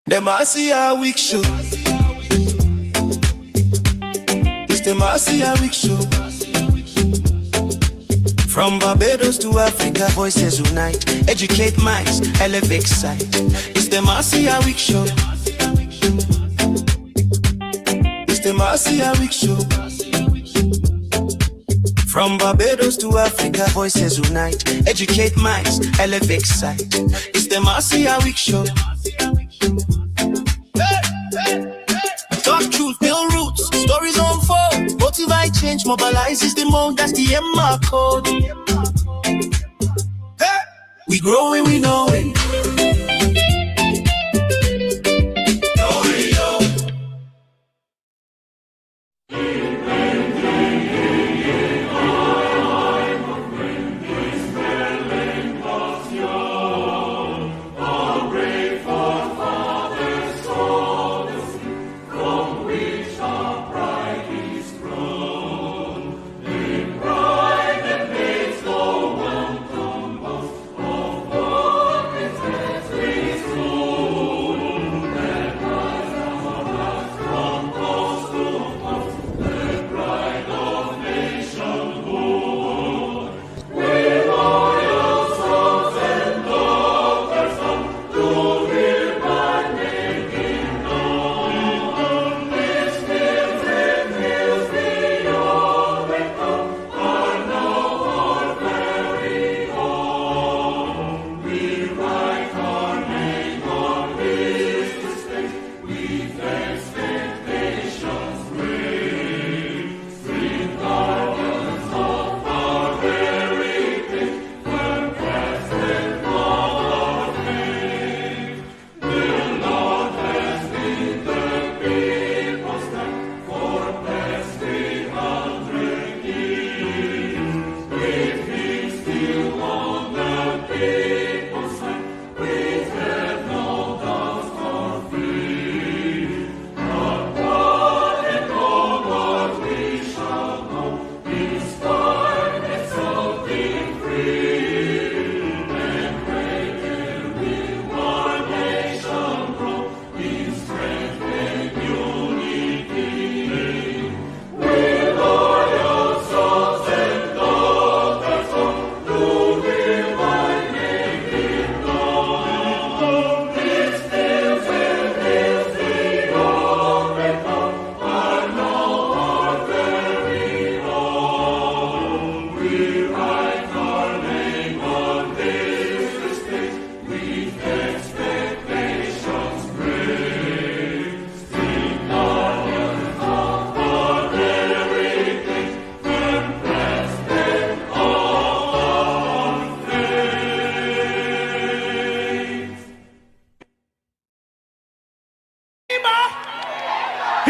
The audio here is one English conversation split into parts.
Them I see a week show. It's them I see a week show. From Barbados to Africa, voices unite. Educate minds, elevate sight. It's them I see a week show. It's them I see a week show. From Barbados to Africa, voices unite. Educate minds, elevate sight. It's them I see a week show. Talk truth, build roots, stories unfold. Motivate change, mobilize is the mode, that's the MR code. Hey, we growing, we know it.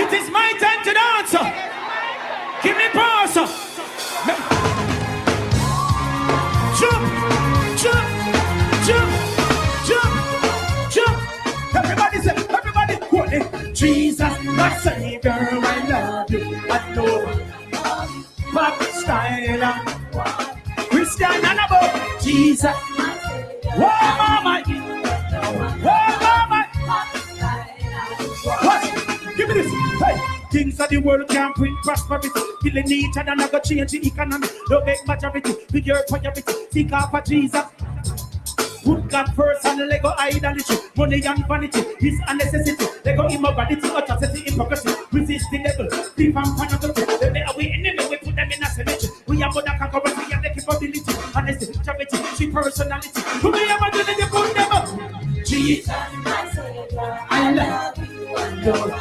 It is my time to dance. Give me pause. Jump, jump, jump, jump, jump. Everybody say, everybody quote it. Jesus, my Savior, I love you. I know. Pop style. Christian and above. Jesus, my Savior. Whoa, mama. Whoa, mama. What? Give me this. Hey. Things of the world can't bring prosperity. Killing each other, not gonna change the economy. Don't make majority, big your priority. Think of for Jesus. Put God first and Lego idolatry. Money and vanity is a necessity. Lego immorality, atrocity, hypocrisy. Resist the devil, thief and pornography. Then they are we enemy, we put them in a cemetery. We are more than conquerors, we have the capability. Honesty, charity, sweet personality. Who may ever do they put them up? Jesus, my Savior, I love you and adore you.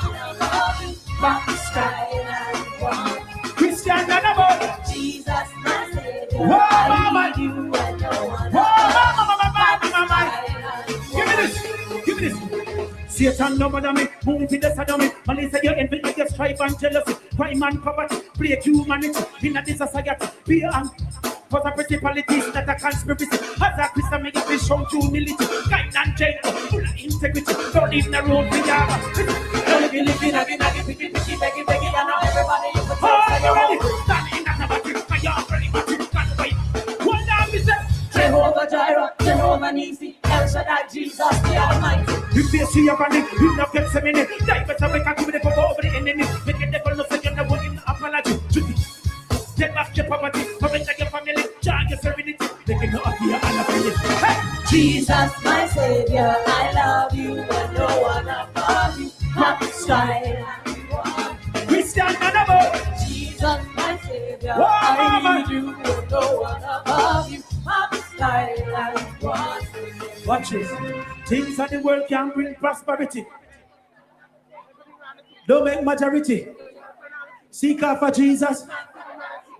Christian and above. Jesus, my Savior. Whoa, mama, you and no one. Whoa, mama. Give me this. Give me this. Satan no bother me, move in the sodomy. Man, say you envy, you get strife and jealousy. Crime and poverty, break humanity. In a society, be and for the principalities that are conspiracy. As a Christian, make it show humility. Kind and gentle, full of integrity. Don't leave the road for ya. Living, begging, and now everybody is the standing in the battery, my yard, ready, but you can't wait. One down, Mr. Jehovah Jireh, Jehovah Nisi, El Shaddai, Jesus the Almighty. If you see your body, you not get some minute. Die better make a give it over the enemy. Make it never look like you're not working apology. Get back your property, protect your family, charge your serenity. Make it not appear and hey! Jesus, my Savior, I love you, and no one above you. My style, Christian and above. Jesus, my Savior, I need you, and no one above you. My style and one. Watch this. Things of the world can bring prosperity. Don't make majority. Seek after Jesus.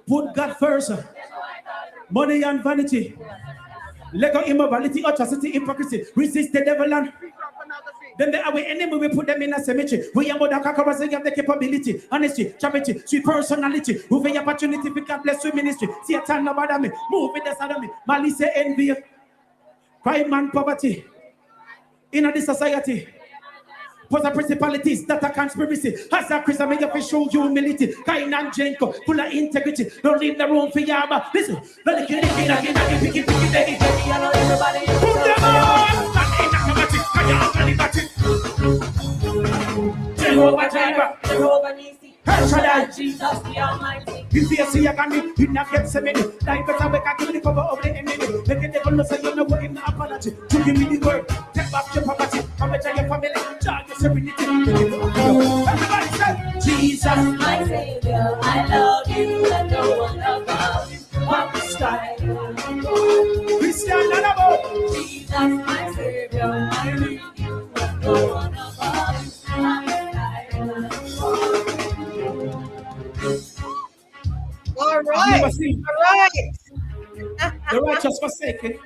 Put God first. Money and vanity. Let go immorality, atrocity, hypocrisy. Resist the devil and then the our enemy, we put them in a cemetery. We are more than conquerors, they have the capability, honesty, charity, sweet personality. Move the opportunity for God bless your ministry. See a time about me. Move with the side of me. Malice, envy, crime and poverty. In this society. Put the principalities that are conspiracy. As a Christian, make you show humility. Kind and gentle, full of integrity. Don't leave the room for yama. Listen, let it get picky. Everybody. Put them on! Jehovah Jireh, Jehovah Nisi, Jesus the Almighty. If you see a gunny, you not get some minute. Like better make a give the cover of the enemy. Make it never look like you're not working the apology. To give me the word, take back your property. Come and tell your family, charge your serenity. Everybody say, Jesus, my Savior, I love you, and no one above you. What style? Christian and above. Jesus, my Savior, I need you, and no one above you. All right. The righteous forsaken.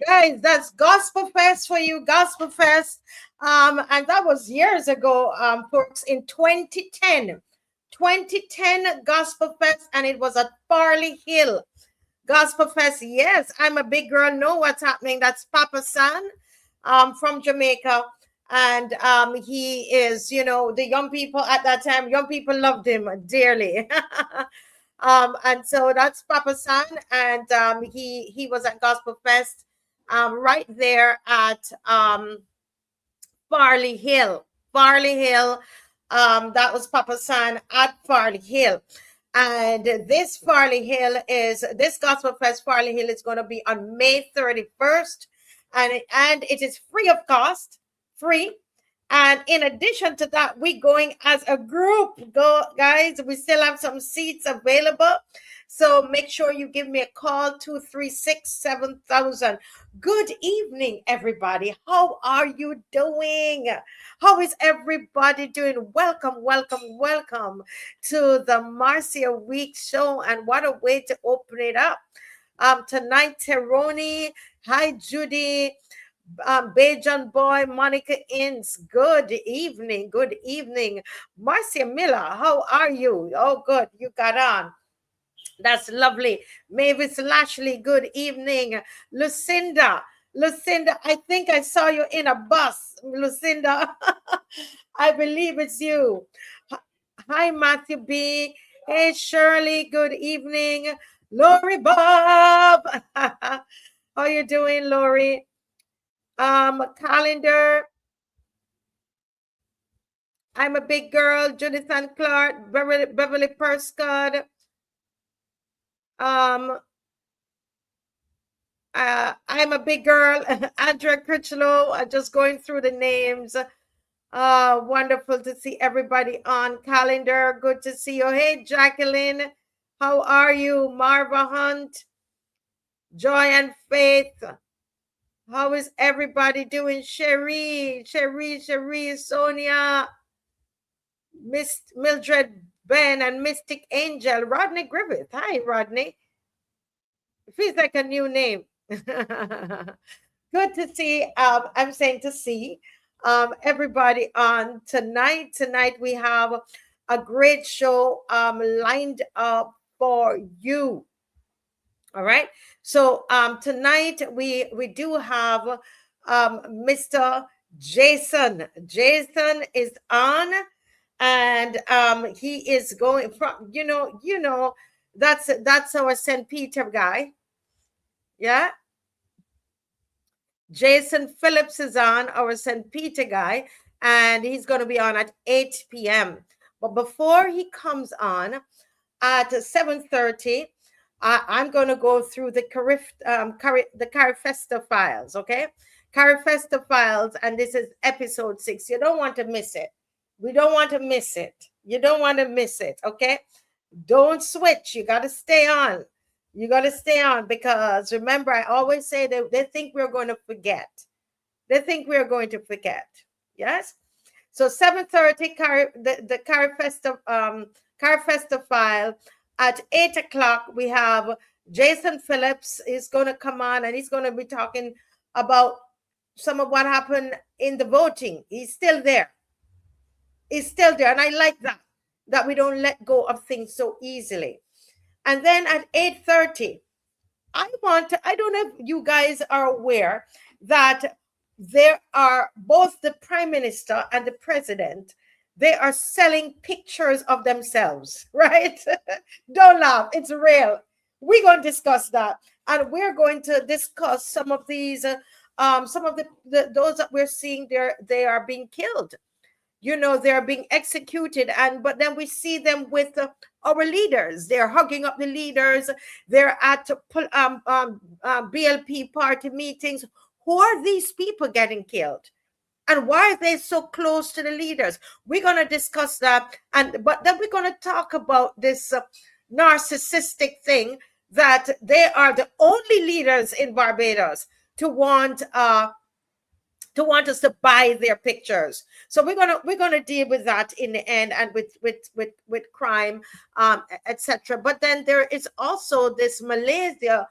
Guys, that's Gospel Fest for you, Gospel Fest. And that was years ago, folks, in 2010. 2010 Gospel Fest, and it was at Farley Hill. Gospel Fest, yes, I'm a big girl, know what's happening. That's Papa San from Jamaica. And he is, you know, the young people at that time, young people loved him dearly. And so that's Papa San. And he was at Gospel Fest right there at Farley Hill. Farley Hill. That was Papa San at Farley Hill. And this Gospel Fest Farley Hill is going to be on May 31st. And it is free of cost. Free. And in addition to that, we're going as a group. Guys, we still have some seats available. So make sure you give me a call, 236-7000. Good evening, everybody. How are you doing? How is everybody doing? Welcome, welcome, welcome to the Marcia Week show. And what a way to open it up. Tonight, Teroni. Hi, Judy. Bajan Boy, Monica Inns, good evening, good evening. Marcia Miller, how are you? Oh, good, you got on. That's lovely. Mavis Lashley, good evening. Lucinda, I think I saw you in a bus. Lucinda, I believe it's you. Hi, Matthew B. Hey, Shirley, good evening. Lori Bob, how you doing, Lori? Calendar. I'm a big girl. Jonathan Clark, Beverly Perscott. I'm a big girl. Andrea Critchlow. Just going through the names. Wonderful to see everybody on calendar. Good to see you. Hey, Jacqueline. How are you? Marva Hunt. Joy and Faith. How is everybody doing? Cherie, Sonia, Miss Mildred Ben, and Mystic Angel. Rodney Griffith. Hi, Rodney. It feels like a new name. Good to see. I'm saying to see everybody on tonight. Tonight we have a great show lined up for you. All right. So tonight we do have Mr. Jason. Jason is on, and he is going from you know that's our St. Peter guy. Yeah. Jason Phillips is on, our St. Peter guy, and he's going to be on at 8 p.m. But before he comes on at 7:30, I'm going to go through the CARIFESTA files, okay? CARIFESTA files, and this is episode 6. You don't want to miss it. We don't want to miss it. You don't want to miss it, okay? Don't switch. You got to stay on. You got to stay on, because remember, I always say that they think we're going to forget. They think we're going to forget. Yes? So 7:30, the CARIFESTA file. At 8 o'clock, we have Jason Phillips is going to come on, and he's going to be talking about some of what happened in the voting. He's still there. He's still there. And I like that we don't let go of things so easily. And then at 8:30, I don't know if you guys are aware that there are both the prime minister and the president, they are selling pictures of themselves, right? Don't laugh, it's real. We're going to discuss that, and we're going to discuss some of these, some of those that we're seeing there, they are being killed. You know, they're being executed, but then we see them with our leaders. They're hugging up the leaders. They're at BLP party meetings. Who are these people getting killed? And why are they so close to the leaders? We're going to discuss that. But then we're going to talk about this narcissistic thing that they are the only leaders in Barbados to want us to buy their pictures. So we're gonna deal with that in the end, and with crime, etc. But then there is also this Malaysia,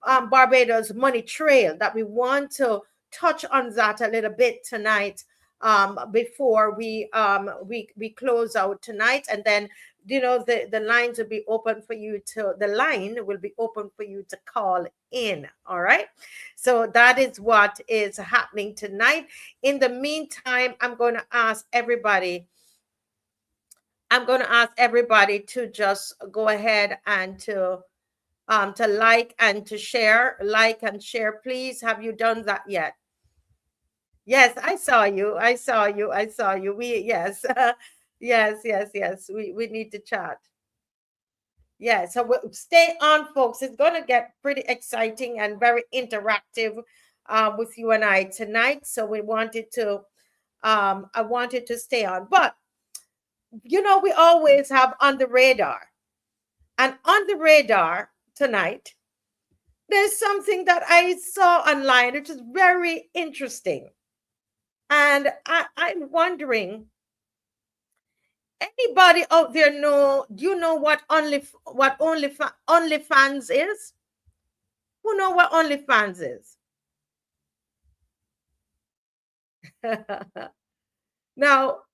Barbados money trail that we want to touch on that a little bit tonight, before we close out tonight. And then, you know, the lines will be open for you to, the line will be open for you to call in. All right. So that is what is happening tonight. In the meantime, I'm going to ask everybody to just go ahead and to like and to share. Like and share, please. Have you done that yet? Yes, I saw you. Yes. Yes. We need to chat. Yeah, so stay on, folks. It's going to get pretty exciting and very interactive with you and I tonight. So I wanted to stay on. But, you know, we always have on the radar. And on the radar tonight, there's something that I saw online, which is very interesting. And I'm wondering, anybody out there do you know what OnlyFans is? Who know what OnlyFans is? Now,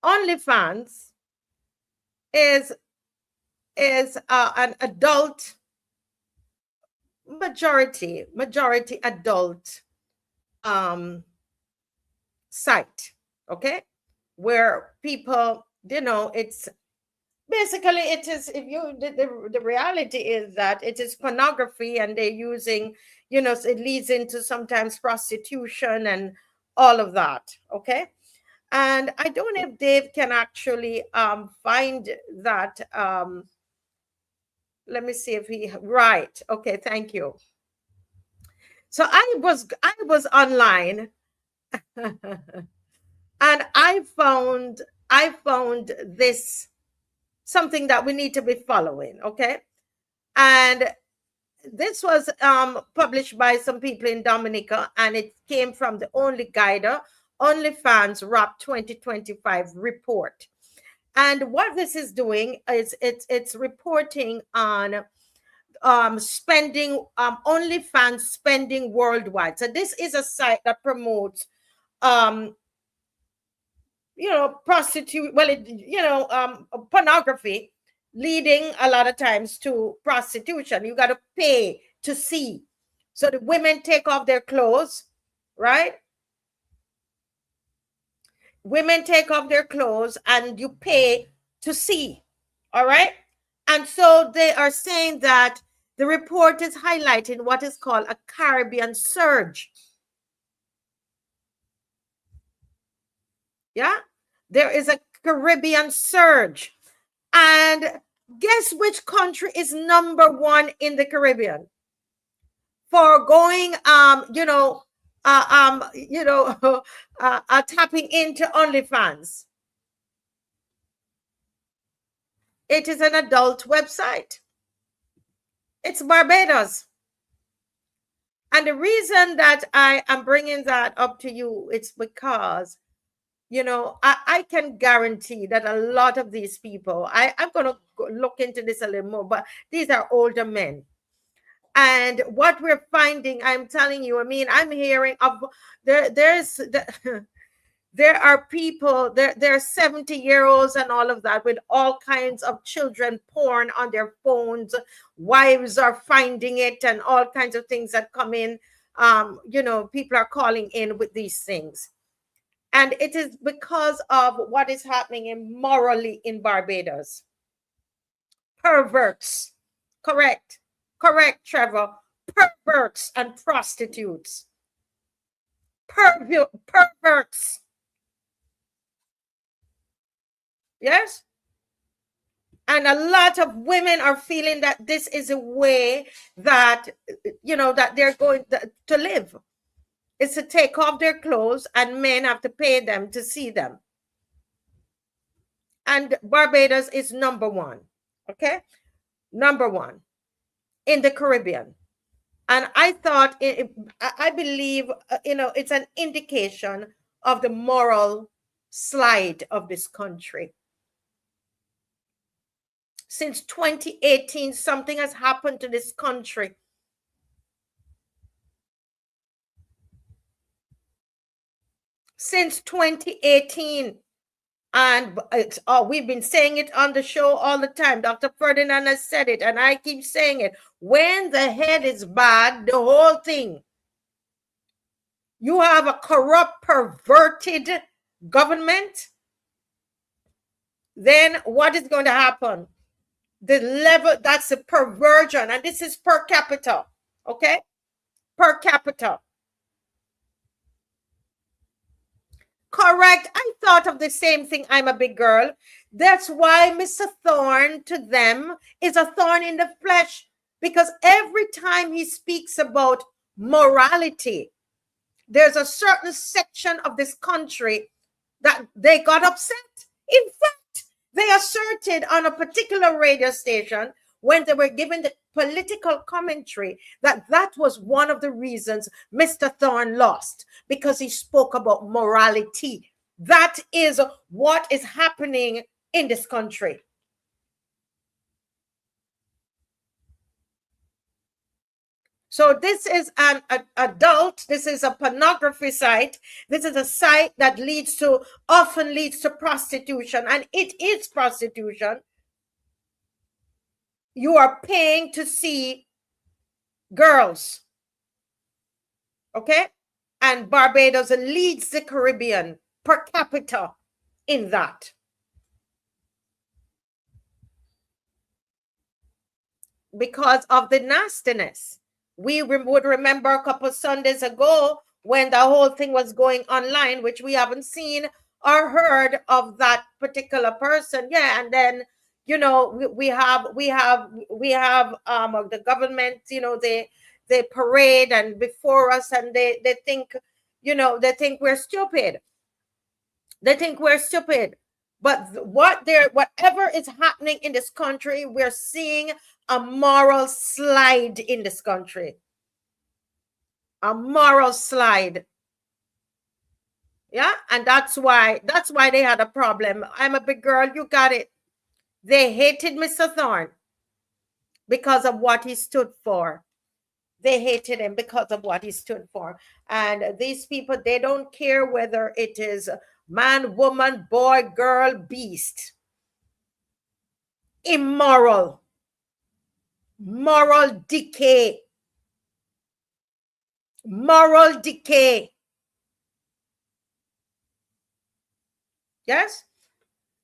OnlyFans is an adult, majority adult site, okay, where people, you know, it's basically, it is, if you the reality is that it is pornography, and they're using, you know, it leads into sometimes prostitution and all of that, okay. And I don't know if Dave can actually find that. Let me see if he, right, okay, thank you. So I was online and I found this, something that we need to be following, okay? And this was published by some people in Dominica, and it came from the OnlyFans Wrap 2025 report. And what this is doing is it's reporting on spending, OnlyFans spending worldwide. So this is a site that promotes pornography, leading a lot of times to prostitution. You got to pay to see. So the women take off their clothes, right? Women take off their clothes and you pay to see. All right. And so they are saying that The report is highlighting what is called a Caribbean surge. Yeah, there is a Caribbean surge. And guess which country is number one in the Caribbean for going, tapping into OnlyFans? It is an adult website. It's Barbados. And the reason that I am bringing that up to you, it's because, I can guarantee that a lot of these people, I'm going to look into this a little more, but these are older men. And what we're finding, I'm telling you, I'm hearing of there are people, there are 70-year-olds and all of that with all kinds of children porn on their phones. Wives are finding it and all kinds of things that come in. People are calling in with these things. And it is because of what is happening immorally in Barbados. Perverts. Correct, Trevor. Perverts and prostitutes. Perverts. Yes? And a lot of women are feeling that this is a way that, that they're going to live. It's to take off their clothes and men have to pay them to see them. And Barbados is number one. Okay? Number one in the Caribbean. And I thought, I believe, it's an indication of the moral slide of this country. Since 2018, something has happened to this country. Since 2018. And we've been saying it on the show all the time. Dr. Ferdinand has said it, and I keep saying it. When the head is bad, the whole thing. You have a corrupt, perverted government, then what is going to happen? The level, that's a perversion, and this is per capita, okay? Per capita. Correct. I thought of the same thing. I'm a big girl. That's why Mr. Thorn to them is a thorn in the flesh, because every time he speaks about morality, there's a certain section of this country that they got upset. In fact, they asserted on a particular radio station when they were given the political commentary that was one of the reasons Mr. Thorn lost, because he spoke about morality. That is what is happening in this country. So this is an adult, this is a pornography site. This is a site that often leads to prostitution, and it is prostitution. You are paying to see girls. Okay? And Barbados leads the Caribbean per capita in that. Because of the nastiness. We would remember a couple of Sundays ago when the whole thing was going online, which we haven't seen or heard of that particular person. Yeah, and then we have the government, they parade and before us, and they think we're stupid. They think we're stupid. But whatever is happening in this country, we're seeing a moral slide in this country. A moral slide. Yeah, and that's why they had a problem. I'm a big girl, you got it. They hated Mr. Thorn because of what he stood for. They hated him because of what he stood for. And these people, they don't care whether it is man, woman, boy, girl, beast. Immoral. Moral decay. Moral decay. Yes?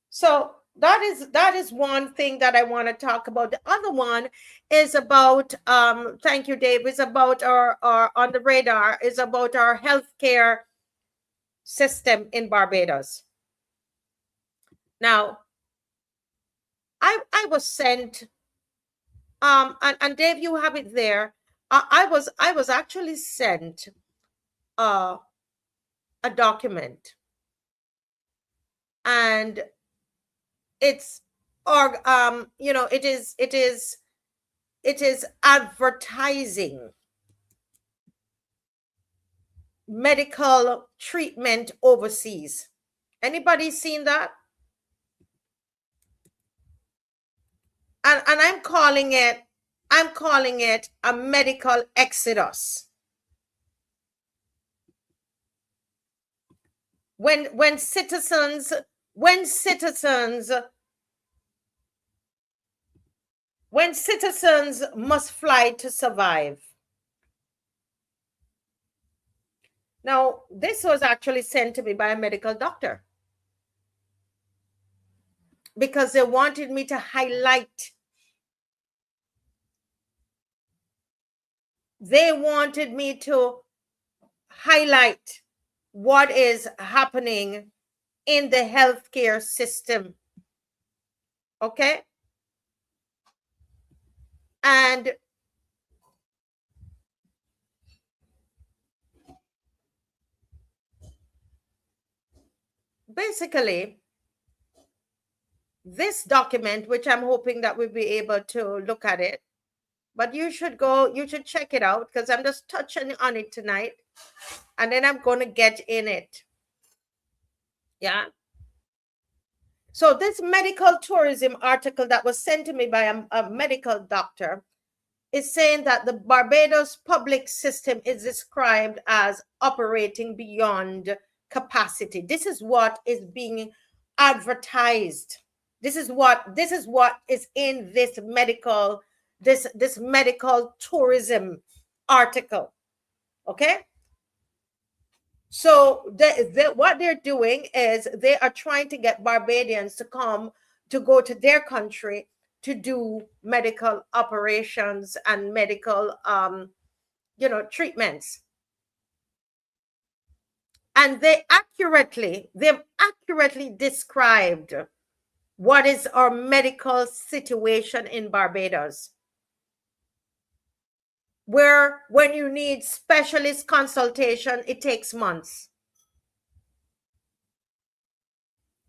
So that is one thing that I want to talk about. The other one is about thank you, Dave, is about our on the radar, is about our healthcare system in Barbados. Now, I was sent and Dave, you have it there. I was actually sent a document, and it's or it is advertising medical treatment overseas. Anybody seen that? And I'm calling it a medical exodus. When citizens must fly to survive. Now, this was actually sent to me by a medical doctor because they wanted me to highlight. They wanted me to highlight what is happening in the healthcare system. Okay? And basically, this document, which I'm hoping that we'll be able to look at it, but you should check it out because I'm just touching on it tonight, and then I'm going to get in it. Yeah. So this medical tourism article that was sent to me by a medical doctor is saying that the Barbados public system is described as operating beyond capacity. This is what is being advertised. This is what is in this medical tourism article. Okay? So what they're doing is they are trying to get Barbadians to go to their country to do medical operations and medical treatments. And they've accurately described what is our medical situation in Barbados, where when you need specialist consultation, it takes months,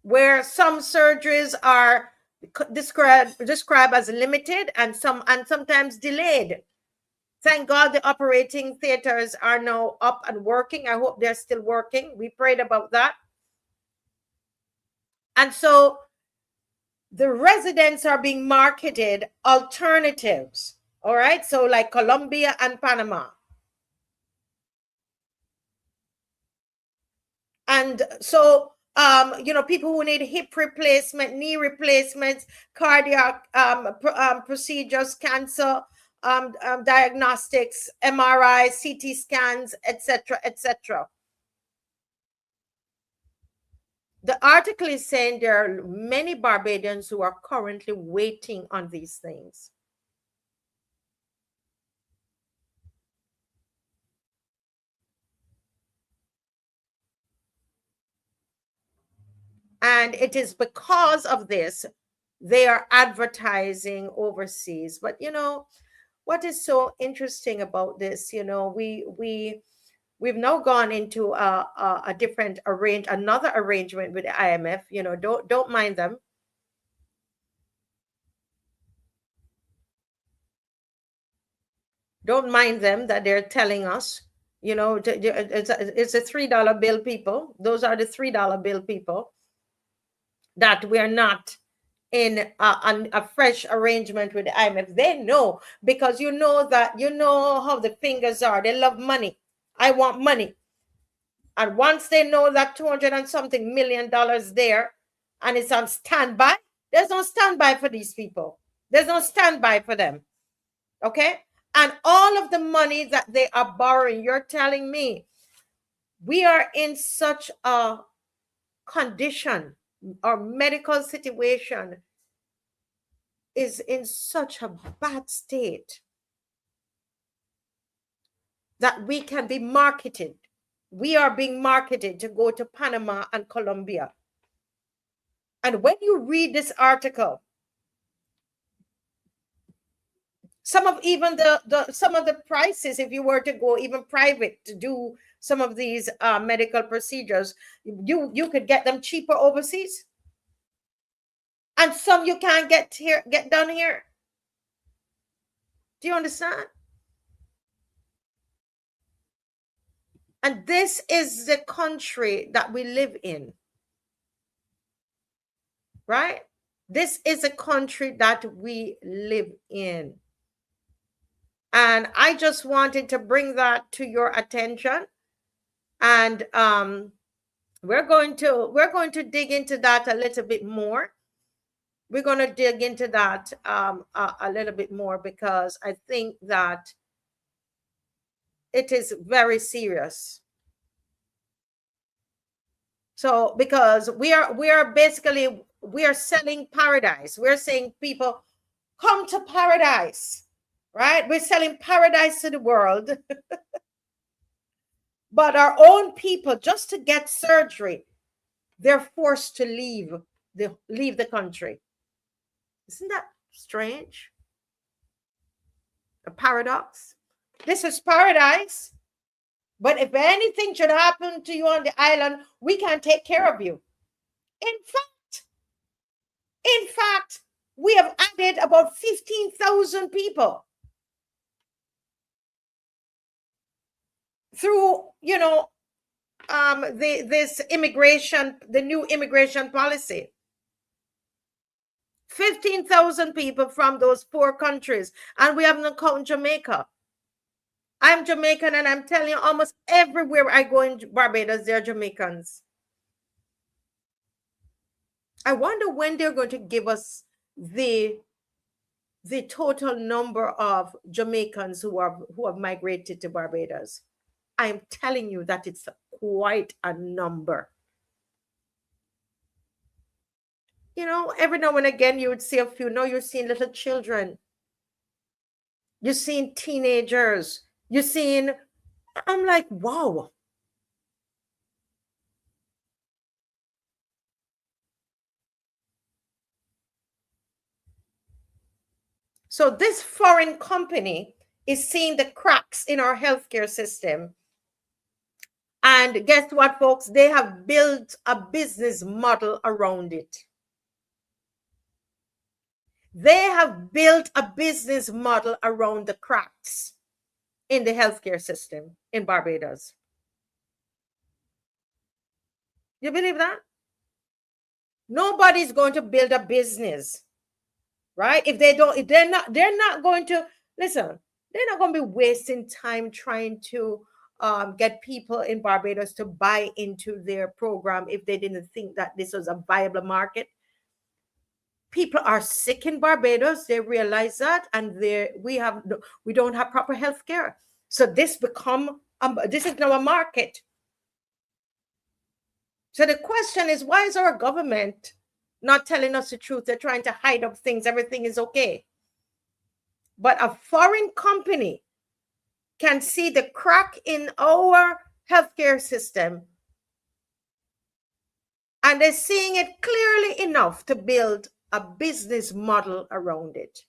where some surgeries are described as limited and sometimes delayed. Thank God the operating theaters are now up and working. I hope they're still working. We prayed about that. And so the residents are being marketed alternatives. All right. So like Colombia and Panama. And so, people who need hip replacement, knee replacements, cardiac procedures, cancer diagnostics, MRI, CT scans, etc., etc. The article is saying there are many Barbadians who are currently waiting on these things. And it is because of this, they are advertising overseas. But, what is so interesting about this, we've now gone into a different another arrangement with the IMF. Don't mind them. Don't mind them that they're telling us, it's a $3 bill people. Those are the $3 bill people that we're not in a fresh arrangement with the IMF. They know, because you know how the fingers are. They love money. I want money. And once they know that 200 and something million there and it's on standby, there's no standby for these people. There's no standby for them. Okay? And all of the money that they are borrowing, you're telling me we are in such a condition our medical situation is in such a bad state that we can be marketed. We are being marketed to go to Panama and Colombia. And when you read this article, some of even some of the prices, if you were to go even private to do some of these medical procedures, you could get them cheaper overseas, and some you can't get done here. Do you understand? And this is the country that we live in, right? This is a country that we live in. And I just wanted to bring that to your attention. And we're going to dig into that a little bit more. We're going to dig into that a little bit more, because I think that it is very serious. So because we are basically, we are selling paradise. We're saying, people, come to paradise, right? We're selling paradise to the world. But our own people, just to get surgery, they're forced to leave the country. Isn't that strange? A paradox. This is paradise, but if anything should happen to you on the island, we can't take care of you. In fact, we have added about 15,000 people through, the new immigration policy. 15,000 people from those 4 countries, and we haven't counted Jamaica. I'm Jamaican, and I'm telling you, almost everywhere I go in Barbados, there are Jamaicans. I wonder when they're going to give us the total number of Jamaicans who have migrated to Barbados. I'm telling you that it's quite a number. Every now and again you would see a few. No, you're seeing little children. You're seeing teenagers. You're seeing, I'm like, wow. So this foreign company is seeing the cracks in our healthcare system. And guess what, folks? They have built a business model around it. They have built a business model around the cracks in the healthcare system in Barbados. You believe that? Nobody's going to build a business, right? If they're not going to, listen, they're not going to be wasting time trying to get people in Barbados to buy into their program if they didn't think that this was a viable market. People are sick in Barbados. They realize that, and we don't have proper health care. So this is now a market. So the question is, why is our government not telling us the truth? They're trying to hide up things. Everything is okay. But a foreign company can see the crack in our healthcare system, and they're seeing it clearly enough to build a business model around it.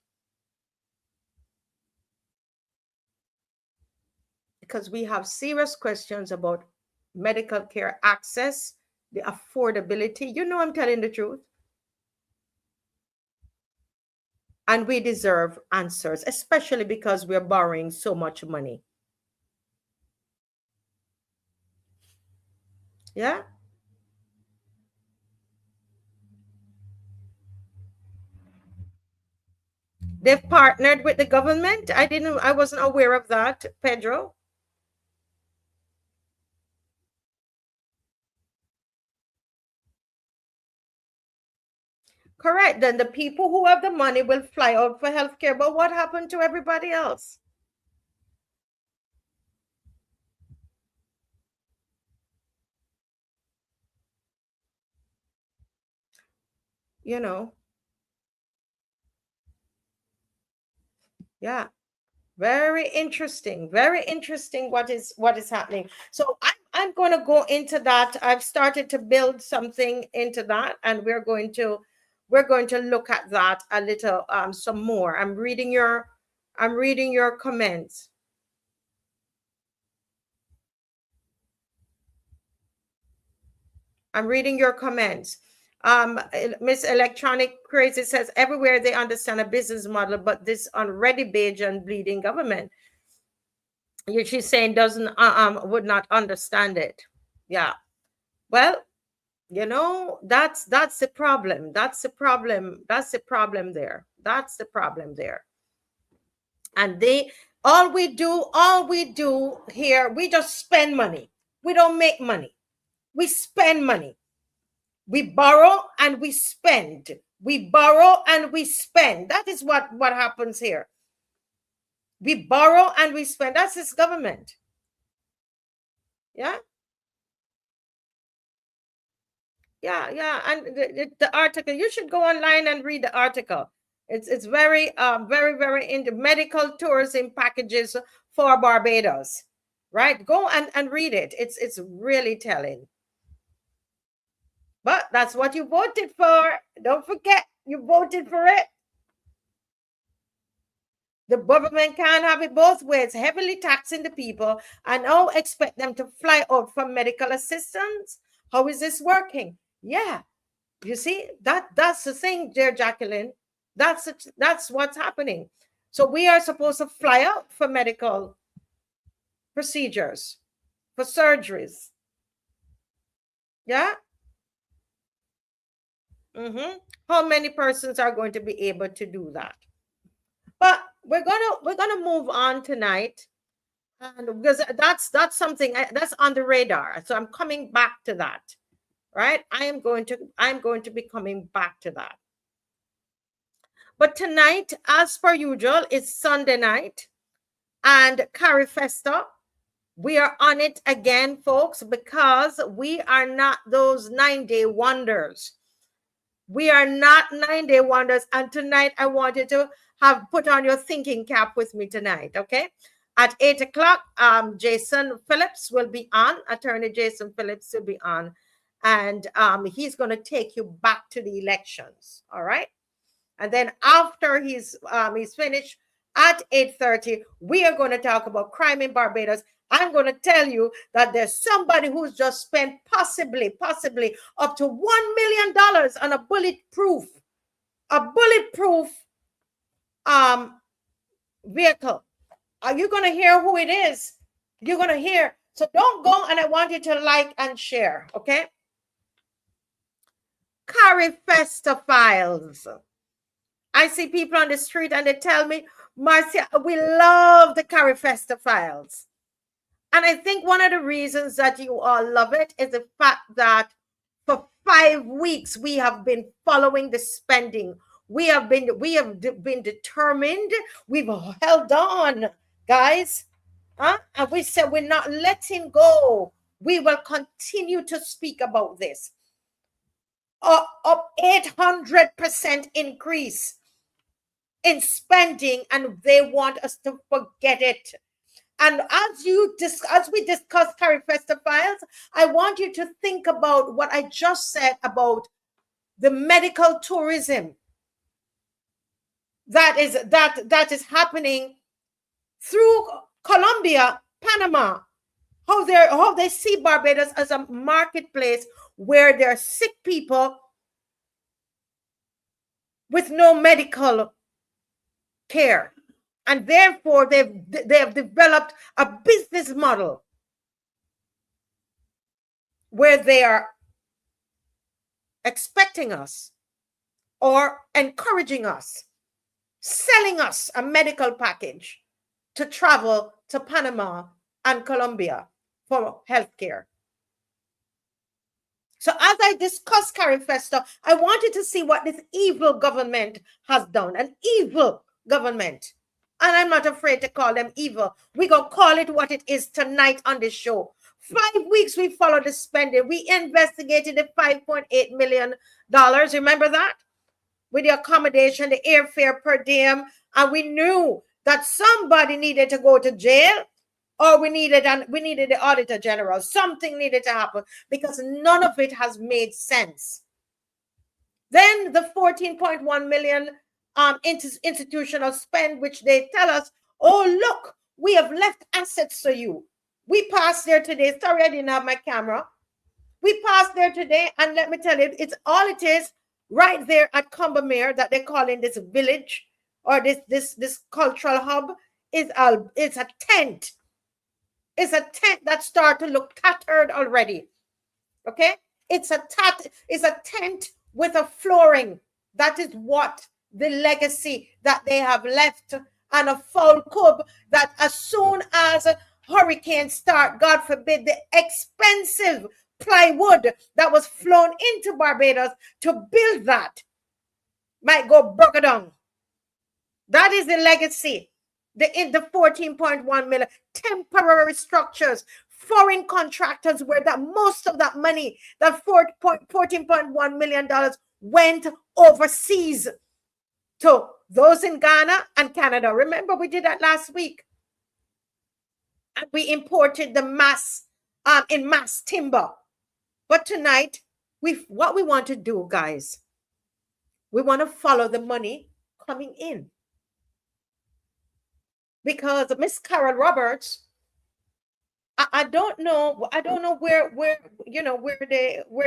Because we have serious questions about medical care access, the affordability. I'm telling the truth. And we deserve answers, especially because we're borrowing so much money. Yeah? They've partnered with the government. I wasn't aware of that, Pedro. Correct. Then the people who have the money will fly out for healthcare. But what happened to everybody else? you know, yeah. Very interesting. Very interesting what is happening. So I'm going to go into that. I've started to build something into that, and we're going to look at that a little some more. I'm reading your comments. I'm reading your comments. Miss Electronic Crazy says everywhere they understand a business model, but this already beige and bleeding government. She's saying doesn't would not understand it. Yeah. Well, you know, that's the problem. That's the problem. That's the problem there. That's the problem there. And all we do here, we just spend money. We don't make money. We spend money. We borrow and we spend. We borrow and we spend. That is what happens here. We borrow and we spend. That's this government. Yeah. Yeah. And the article, you should go online and read the article. It's very very into medical tourism packages for Barbados. Right? Go and read it. It's really telling. But that's what you voted for. Don't forget, you voted for it. The government can't have it both ways, heavily taxing the people and now expect them to fly out for medical assistance. How is this working? Yeah. You see, that's the thing, dear Jacqueline. That's what's happening. So we are supposed to fly out for medical procedures, for surgeries. Yeah. How many persons are going to be able to do that? But we're gonna move on tonight, and because that's something that's on the radar. So I'm coming back to that. Right? I'm going to be coming back to that. But tonight, as per usual, it's Sunday night and CARIFESTA. We are on it again, folks, because we are not those 9-day wonders. We are not 9-day wonders. And tonight, I want you to have put on your thinking cap with me tonight, okay? At 8 o'clock, Jason Phillips will be on. Attorney Jason Phillips will be on. And he's going to take you back to the elections, all right? And then after he's finished at 8:30, we are going to talk about crime in Barbados. I'm going to tell you that there's somebody who's just spent possibly up to $1 million on a bulletproof vehicle. Are you going to hear who it is? You're going to hear. So don't go, and I want you to like and share, okay? CARIFESTA Files. I see people on the street and they tell me, Marcia, we love the CARIFESTA Files. And I think one of the reasons that you all love it is the fact that for 5 weeks we have been following the spending. We have been determined. We've held on, guys. And we said we're not letting go. We will continue to speak about this. Up 800% increase in spending, and they want us to forget it. And as we discuss CARIFESTA Files, I want you to think about what I just said about the medical tourism that is happening through Colombia, Panama. How they see Barbados as a marketplace where there are sick people with no medical care, and therefore they have developed a business model where they are expecting us or encouraging us, selling us a medical package to travel to Panama and Colombia for healthcare. So as I discuss CARIFESTA, I wanted to see what this evil government has done. An evil government. And I'm not afraid to call them evil. We're going to call it what it is tonight on this show. 5 weeks we followed the spending. We investigated the $5.8 million. Remember that? with the accommodation, the airfare per diem, and we knew that somebody needed to go to jail, or we needed the auditor general. Something needed to happen because none of it has made sense. Then the 14.1 million institutional spend, which they tell us, oh, look, we have left assets for you. We passed there today. Sorry, I didn't have my camera. We passed there today, and let me tell you, it's all it is right there at Combermere that they call in this village or this cultural hub it's a tent. It's a tent that started to look tattered already. Okay, it's a tent with a flooring. That is what the legacy that they have left, and a foul cub that as soon as hurricanes start, God forbid, the expensive plywood that was flown into Barbados to build that might go broken down. That is the legacy. The 14.1 million temporary structures, foreign contractors, where that most of that money, that $14.1 million went overseas to those in Ghana and Canada. Remember, we did that last week. And we imported the mass timber. But tonight, what we want to do, guys, we want to follow the money coming in. Because Miss Carol Roberts, I don't know where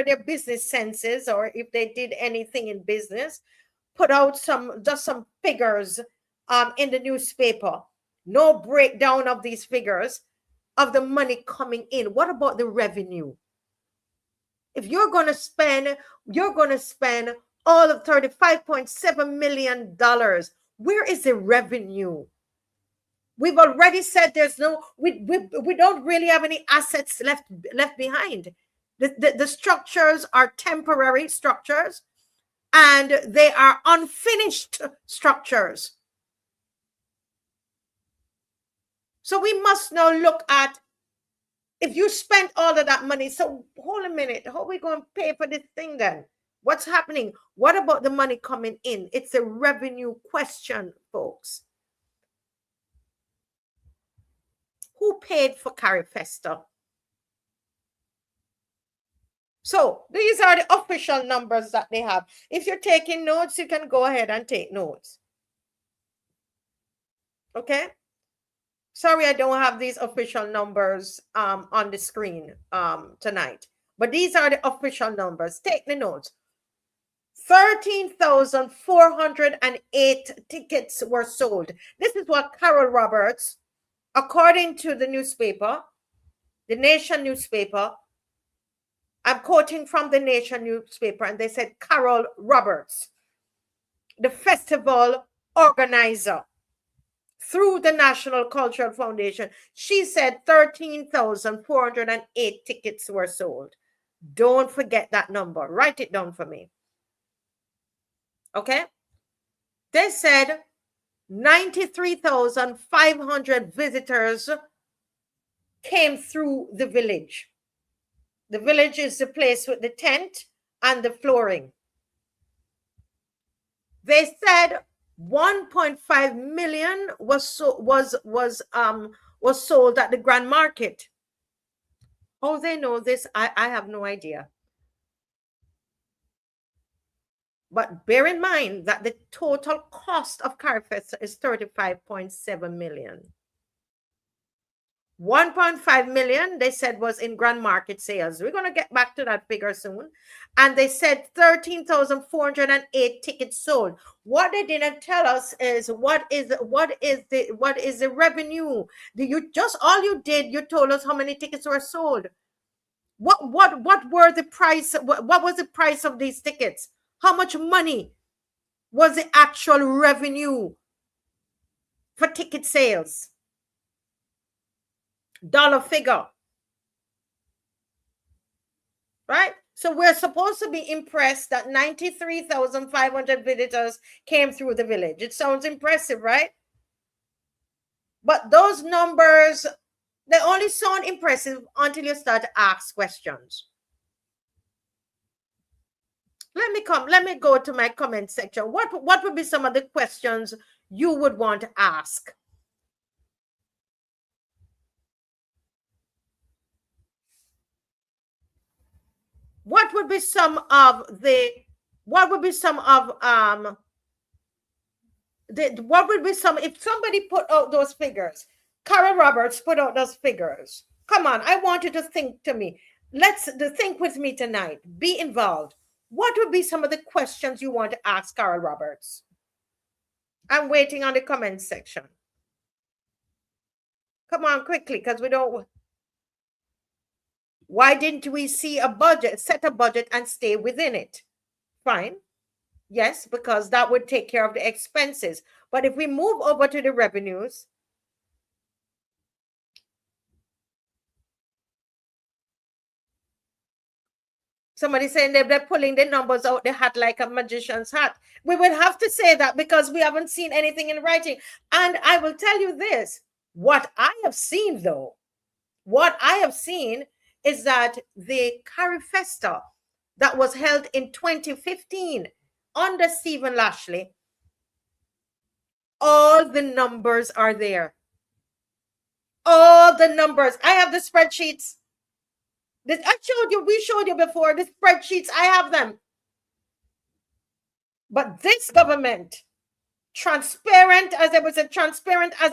their business sense is, or if they did anything in business, put out some figures in the newspaper. No breakdown of these figures of the money coming in. What about the revenue? If you're going to spend all of $35.7 million, where is the revenue? We've already said we don't really have any assets left behind. The structures are temporary structures, and they are unfinished structures. So we must now look at, if you spent all of that money, so hold a minute, how are we going to pay for this thing then? What's happening? What about the money coming in? It's a revenue question, folks. Who paid for CARIFESTA? So these are the official numbers that they have. If you're taking notes, you can go ahead and take notes. Okay? Sorry, I don't have these official numbers on the screen tonight. But these are the official numbers. Take the notes. 13,408 tickets were sold. This is what Carol Roberts, according to the newspaper, the Nation newspaper, I'm quoting from the Nation newspaper, and they said Carol Roberts, the festival organizer through the National Cultural Foundation, she said 13,408 tickets were sold. Don't forget that number. Write it down for me. Okay? They said 93,500 visitors came through the village. The village is the place with the tent and the flooring. They said 1.5 million was sold at the Grand Market. How they know this, I have no idea. But bear in mind that the total cost of CARIFESTA is 35.7 million. 1.5 million, they said, was in Grand Market sales. We're going to get back to that figure soon. And they said 13,408 tickets sold. What they didn't tell us is what is the revenue? You told us how many tickets were sold. What were the price? What was the price of these tickets? How much money was the actual revenue for ticket sales? Dollar figure. Right? So we're supposed to be impressed that 93,500 visitors came through the village. It sounds impressive, right? But those numbers, they only sound impressive until you start to ask questions. Let me go to my comment section. What would be some of the questions you would want to ask? What would be some of if somebody put out those figures? Carol Roberts put out those figures. Come on, I want you to think to me. Let's think with me tonight. Be involved. What would be some of the questions you want to ask Carol Roberts? I'm waiting on the comment section. Come on, quickly, because we don't. Why didn't we see a budget, set a budget and stay within it? Fine. Yes, because that would take care of the expenses. But if we move over to the revenues, somebody saying they're pulling the numbers out the hat like a magician's hat. We would have to say that because we haven't seen anything in writing. And I will tell you this, what I have seen though, is that the CARIFESTA that was held in 2015 under Stephen Lashley, all the numbers are there. All the numbers. I have the spreadsheets. We showed you before, the spreadsheets, I have them. But this government, transparent as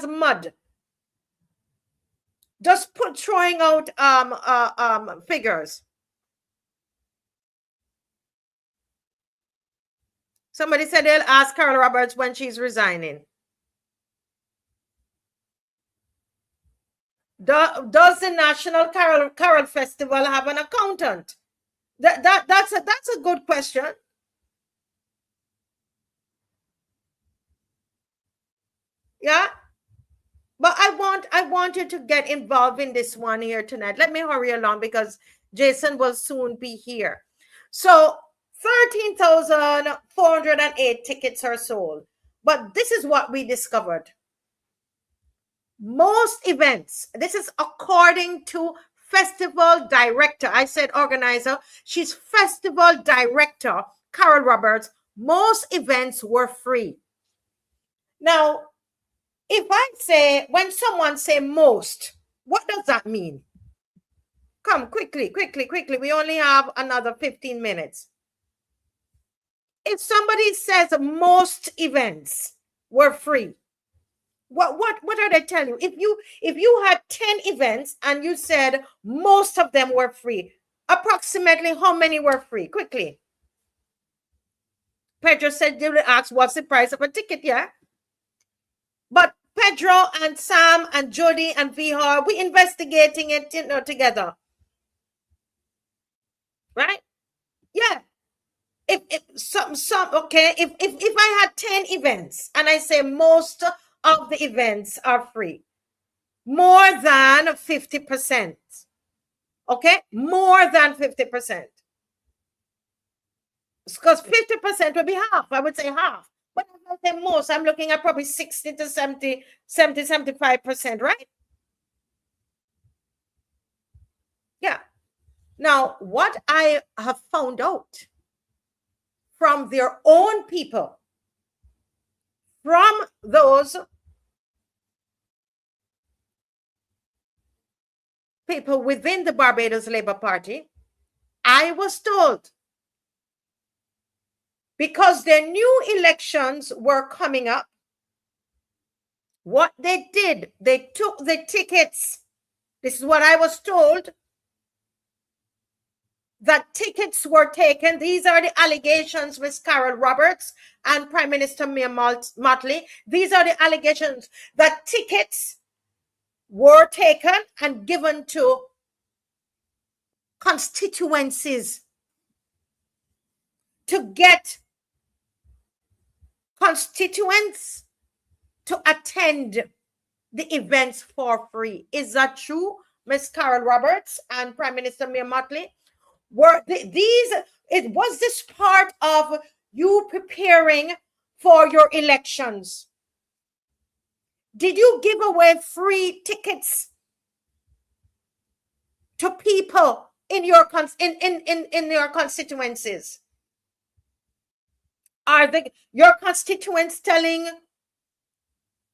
mud, just throwing out figures. Somebody said they'll ask Carol Roberts when she's resigning. Does the National Carol Festival have an accountant? That's a good question. Yeah. But I want you to get involved in this one here tonight. Let me hurry along because Jason will soon be here. So 13,408 tickets are sold. But this is what we discovered. Most events, this is according to festival director. I said organizer. She's festival director, Carol Roberts. Most events were free. Now, if I say, when someone say most, what does that mean? Come, quickly. We only have another 15 minutes. If somebody says most events were free, what are they telling you? If you had 10 events and you said most of them were free, approximately how many were free? Quickly. Pedro said they would ask what's the price of a ticket, yeah? But Pedro and Sam and Jody and Vihar, we investigating it, together. Right? Yeah. If I had 10 events and I say most of the events are free, more than 50%. Okay? More than 50%. Because 50% would be half. I would say half. But if I say most, I'm looking at probably 60 to 75%, right? Yeah. Now, what I have found out from their own people, from those people within the Barbados Labour Party, I was told, because their new elections were coming up, what they did, they took the tickets. This is what I was told. That tickets were taken. These are the allegations with Carol Roberts and Prime Minister Mia Mottley. These are the allegations that tickets were taken and given to constituencies to get constituents to attend the events for free. Is that true, Ms. Carol Roberts and Prime Minister Mia Mottley? Was this part of you preparing for your elections? Did you give away free tickets to people in your constituencies? Are your constituents telling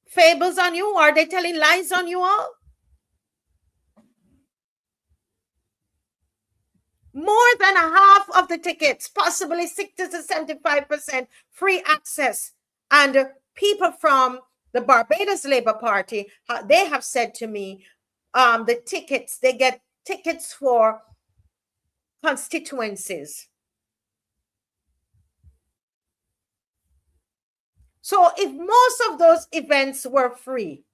fables on you? Are they telling lies on you all? More than half of the tickets, possibly 60 to 75% free access. And people from the Barbados Labour Party, they have said to me, the tickets, they get tickets for constituencies. So if most of those events were free,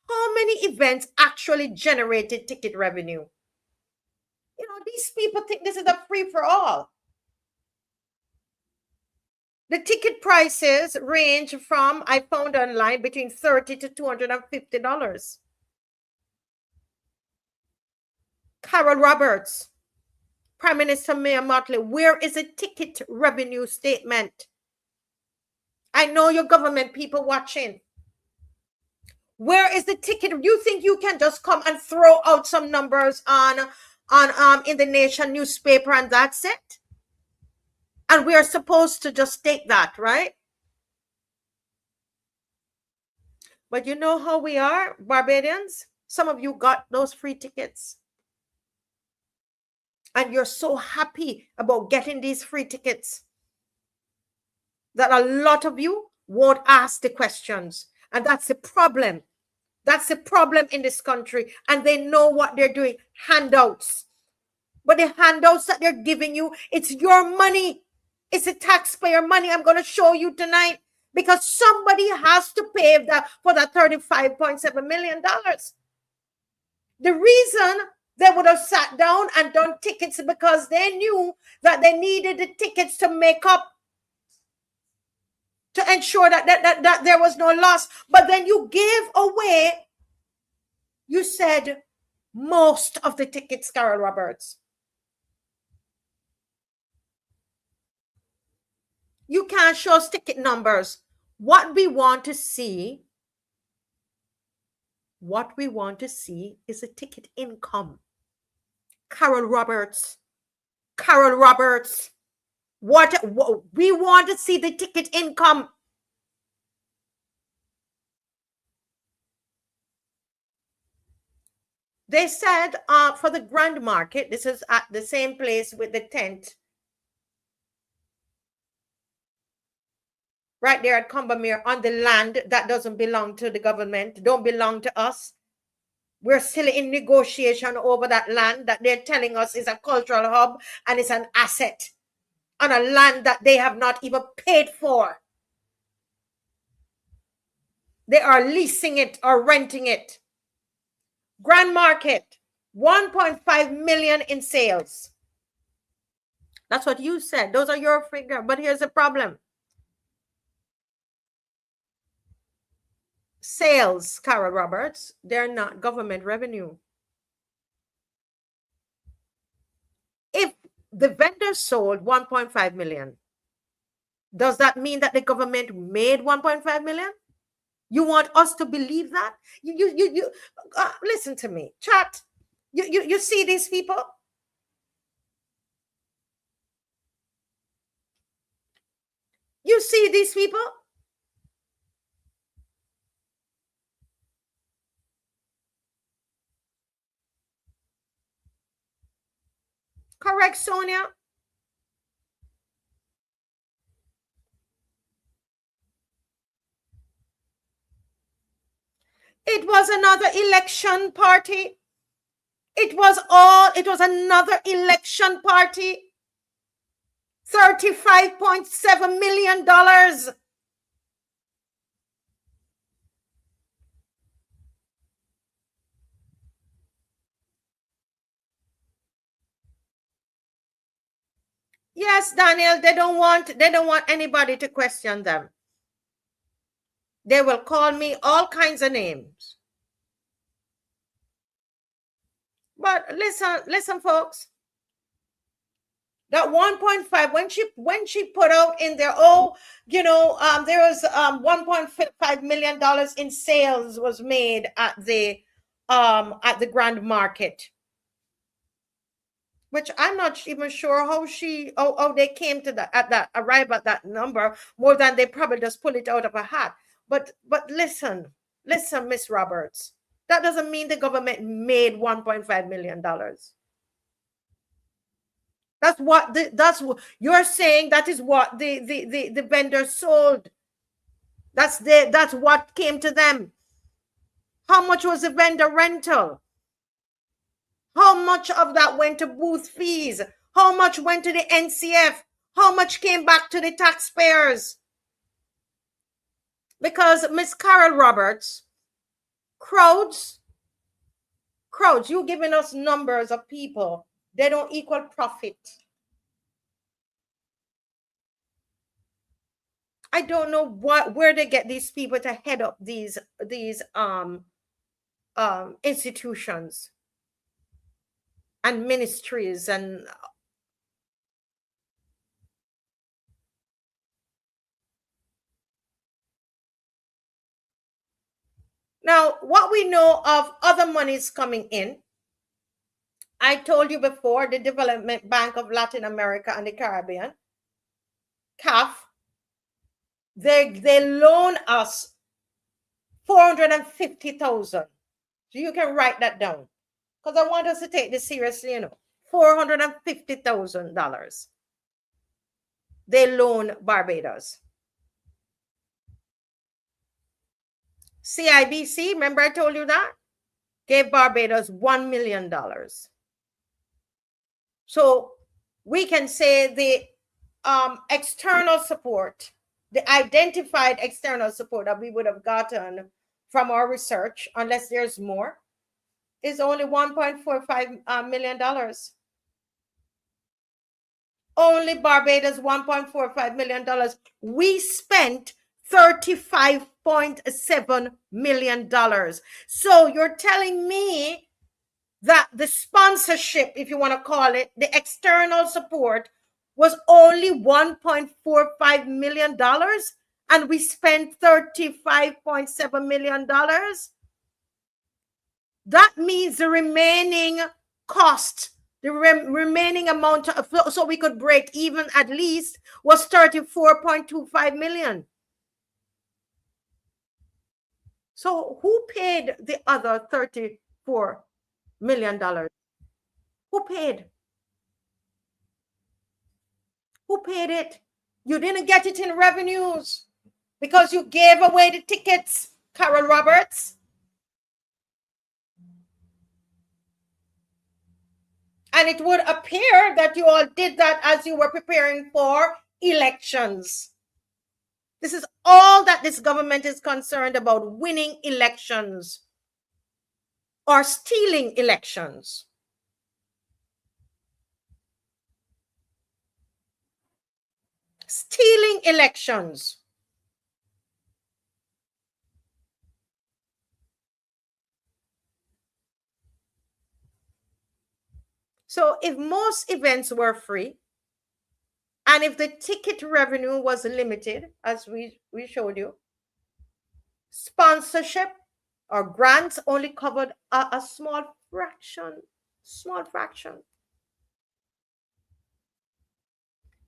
how many events actually generated ticket revenue? You know, these people think this is a free for all. The ticket prices range from, I found online, between $30 to $250. Carol Roberts, Prime Minister Mayor Motley, where is a ticket revenue statement? I know your government people watching. Where is the ticket? You think you can just come and throw out some numbers on in the Nation newspaper and that's it? And we are supposed to just take that, right? But you know how we are, Barbadians? Some of you got those free tickets. And you're so happy about getting these free tickets that a lot of you won't ask the questions. And that's the problem. That's the problem in this country. And they know what they're doing. Handouts. But the handouts that they're giving you, it's your money. It's the taxpayer money. I'm going to show you tonight. Because somebody has to pay for that $35.7 million. The reason they would have sat down and done tickets because they knew that they needed the tickets to make up, to ensure that there was no loss. But then you gave away, you said, most of the tickets, Carol Roberts. You can't show us ticket numbers. What we want to see is a ticket income. Carol Roberts, what we want to see the ticket income. They said for the Grand Market, this is at the same place with the tent, right there at Combermere, on the land that doesn't belong to the government, don't belong to us. We're still in negotiation over that land that they're telling us is a cultural hub and it's an asset on a land that they have not even paid for. They are leasing it or renting it. Grand Market, 1.5 million in sales. That's what you said. Those are your figures. But here's the problem. Sales, Carol Roberts, they're not government revenue. If the vendor sold 1.5 million, does that mean that the government made 1.5 million? You want us to believe that? You listen to me, chat. You see these people? You see these people? Correct, Sonia? It was another election party. It was another election party. $35.7 million. Yes, Daniel, they don't want anybody to question them. They will call me all kinds of names. But listen, folks. That 1.5, when she put out in there, there was $1.5 million in sales was made at the Grand Market. which I'm not even sure how they came to arrive at that number, more than they probably just pull it out of a hat. But listen, Miss Roberts, that doesn't mean the government made $1.5 million. That's what you're saying. That is what the vendor sold. That's what came to them. How much was the vendor rental? How much of that went to booth fees? How much went to the NCF? How much came back to the taxpayers? Because Miss Carol Roberts, crowds, you giving us numbers of people, they don't equal profit. I don't know where they get these people to head up these institutions and ministries. And now what we know of other monies coming in, I told you before, the Development Bank of Latin America and the Caribbean, CAF, they loan us $450,000. So you can write that down, because I want us to take this seriously. $450,000 they loan Barbados. CIBC, remember I told you that, gave Barbados $1 million. So we can say the external support, the identified external support that we would have gotten from our research, unless there's more, is only $1.45 million. Only Barbados, $1.45 million. We spent $35.7 million. So you're telling me that the sponsorship, if you want to call it, the external support, was only $1.45 million, and we spent $35.7 million? That means the remaining cost, the remaining amount, so we could break even at least, was $34.25 million. So who paid the other $34 million? Who paid? Who paid it? You didn't get it in revenues because you gave away the tickets, Carol Roberts. And it would appear that you all did that as you were preparing for elections. This is all that this government is concerned about: winning elections or stealing elections. Stealing elections. So if most events were free, and if the ticket revenue was limited, as we showed you, sponsorship or grants only covered a small fraction.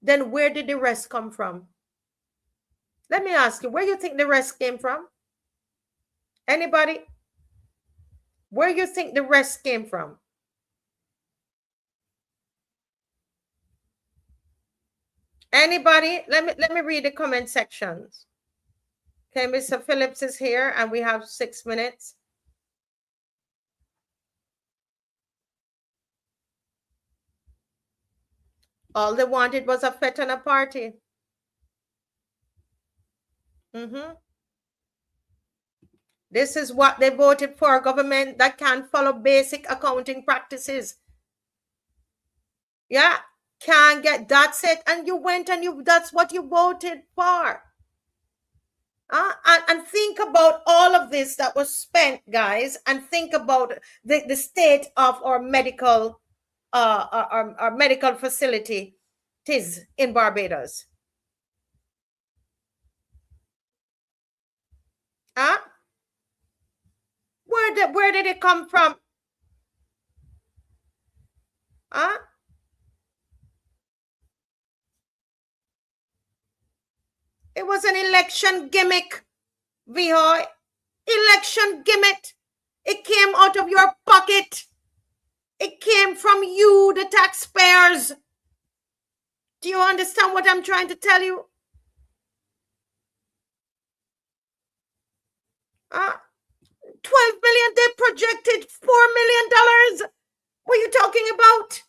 Then where did the rest come from? Let me ask you, where you think the rest came from? Anybody? Where you think the rest came from? Anybody? Let me read the comment sections. Okay, Mr. Phillips is here and we have 6 minutes. All they wanted was a fete and a party. This is what they voted for: a government that can follow basic accounting practices. Yeah, can't get, that's it. And you went and that's what you voted for. And think about all of this that was spent, guys, and think about the state of our medical facility in Barbados. Where did it come from? It was an election gimmick, Vihoy. Election gimmick. It came out of your pocket. It came from you, the taxpayers. Do you understand what I'm trying to tell you? 12 million, they projected $4 million. What are you talking about?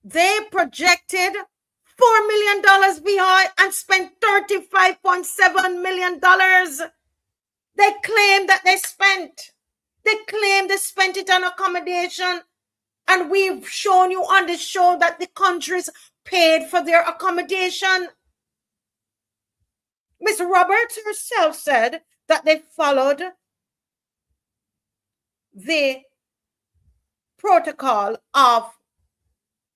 They projected $4 million behind and spent $35.7 million. They claim that they spent. They claim they spent it on accommodation. And we've shown you on the show that the countries paid for their accommodation. Miss Roberts herself said that they followed the protocol of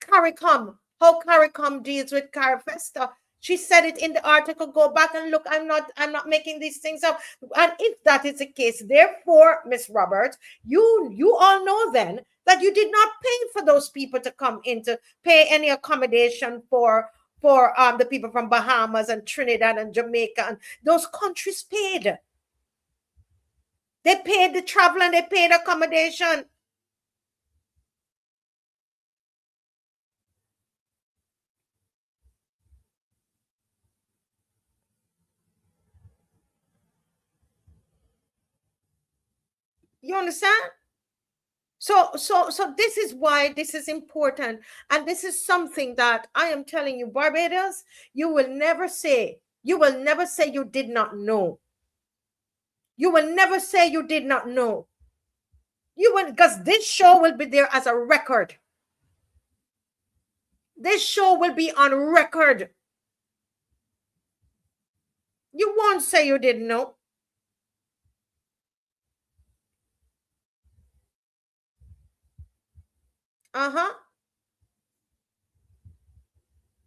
CARICOM, how CARICOM deals with CARIFESTA. She said it in the article. Go back and look. I'm not making these things up. And if that is the case, therefore, Miss Roberts, you all know then that you did not pay for those people to come in to pay any accommodation for the people from Bahamas and Trinidad and Jamaica, and those countries paid. They paid the travel and they paid accommodation. You understand? So this is why this is important. And this is something that I am telling you, Barbados, you will never say you did not know. You will never say you did not know. You will, because this show will be there as a record. This show will be on record. You won't say you didn't know.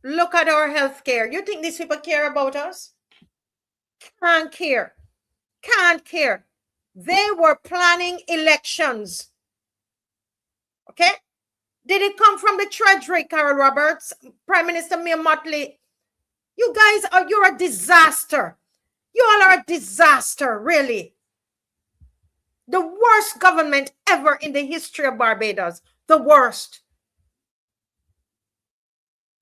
Look at our healthcare. You think these people care about us? Can't care. Can't care. They were planning elections. Okay? Did it come from the Treasury, Carol Roberts, Prime Minister Mia Mottley? You guys you're a disaster. You all are a disaster, really. The worst government ever in the history of Barbados. The worst.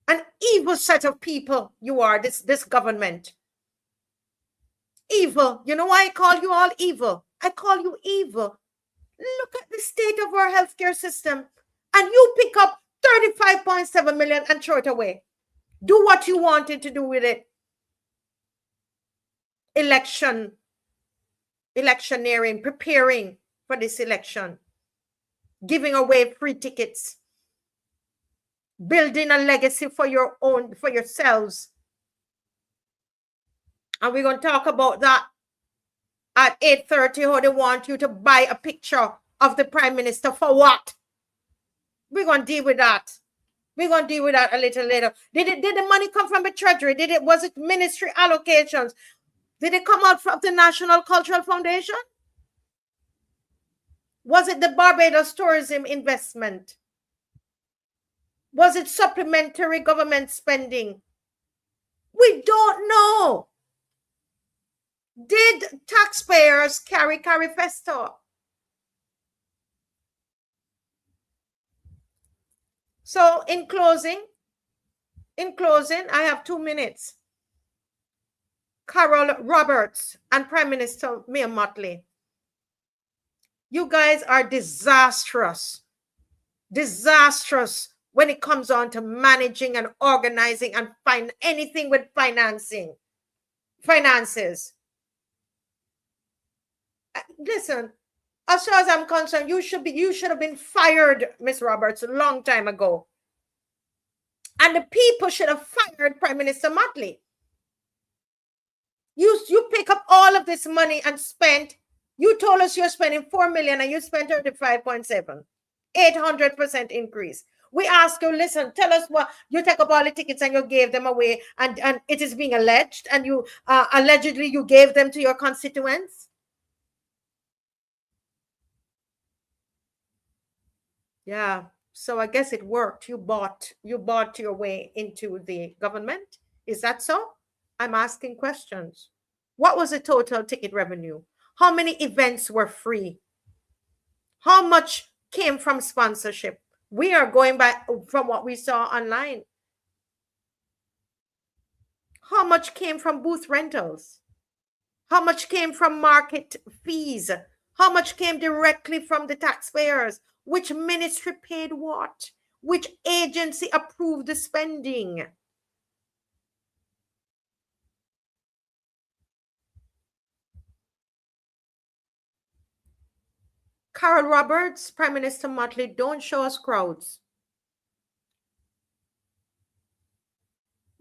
An evil set of people you are, this government. Evil. You know why I call you all evil? I call you evil. Look at the state of our healthcare system. And you pick up 35.7 million and throw it away. Do what you wanted to do with it. Electioneering, preparing for this election. Giving away free tickets. Building a legacy for yourselves. And we're going to talk about that at 8:30, how they want you to buy a picture of the Prime Minister for what? We're going to deal with that. We're going to deal with that a little later. Did the money come from the Treasury? Was it ministry allocations? Did it come out from the National Cultural Foundation? Was it the Barbados Tourism Investment? Was it supplementary government spending? We don't know. Did taxpayers carry CARIFESTA? So in closing, I have 2 minutes. Carol Roberts and Prime Minister Mia Mottley. You guys are disastrous. Disastrous when it comes on to managing and organizing and find anything with finances. Listen, as far as I'm concerned, you should have been fired, Miss Roberts, a long time ago. And the people should have fired Prime Minister Mottley. You pick up all of this money and spent. You told us you're spending 4 million and you spent 35.7. 800% increase. We ask you, listen, tell us what you take up all the tickets and you gave them away, and it is being alleged, and you allegedly you gave them to your constituents. Yeah, so I guess it worked. You bought your way into the government. Is that so? I'm asking questions. What was the total ticket revenue? How many events were free? How much came from sponsorship? We are going by from what we saw online. How much came from booth rentals? How much came from market fees? How much came directly from the taxpayers? Which ministry paid what? Which agency approved the spending? Carol Roberts, Prime Minister Motley, don't show us crowds.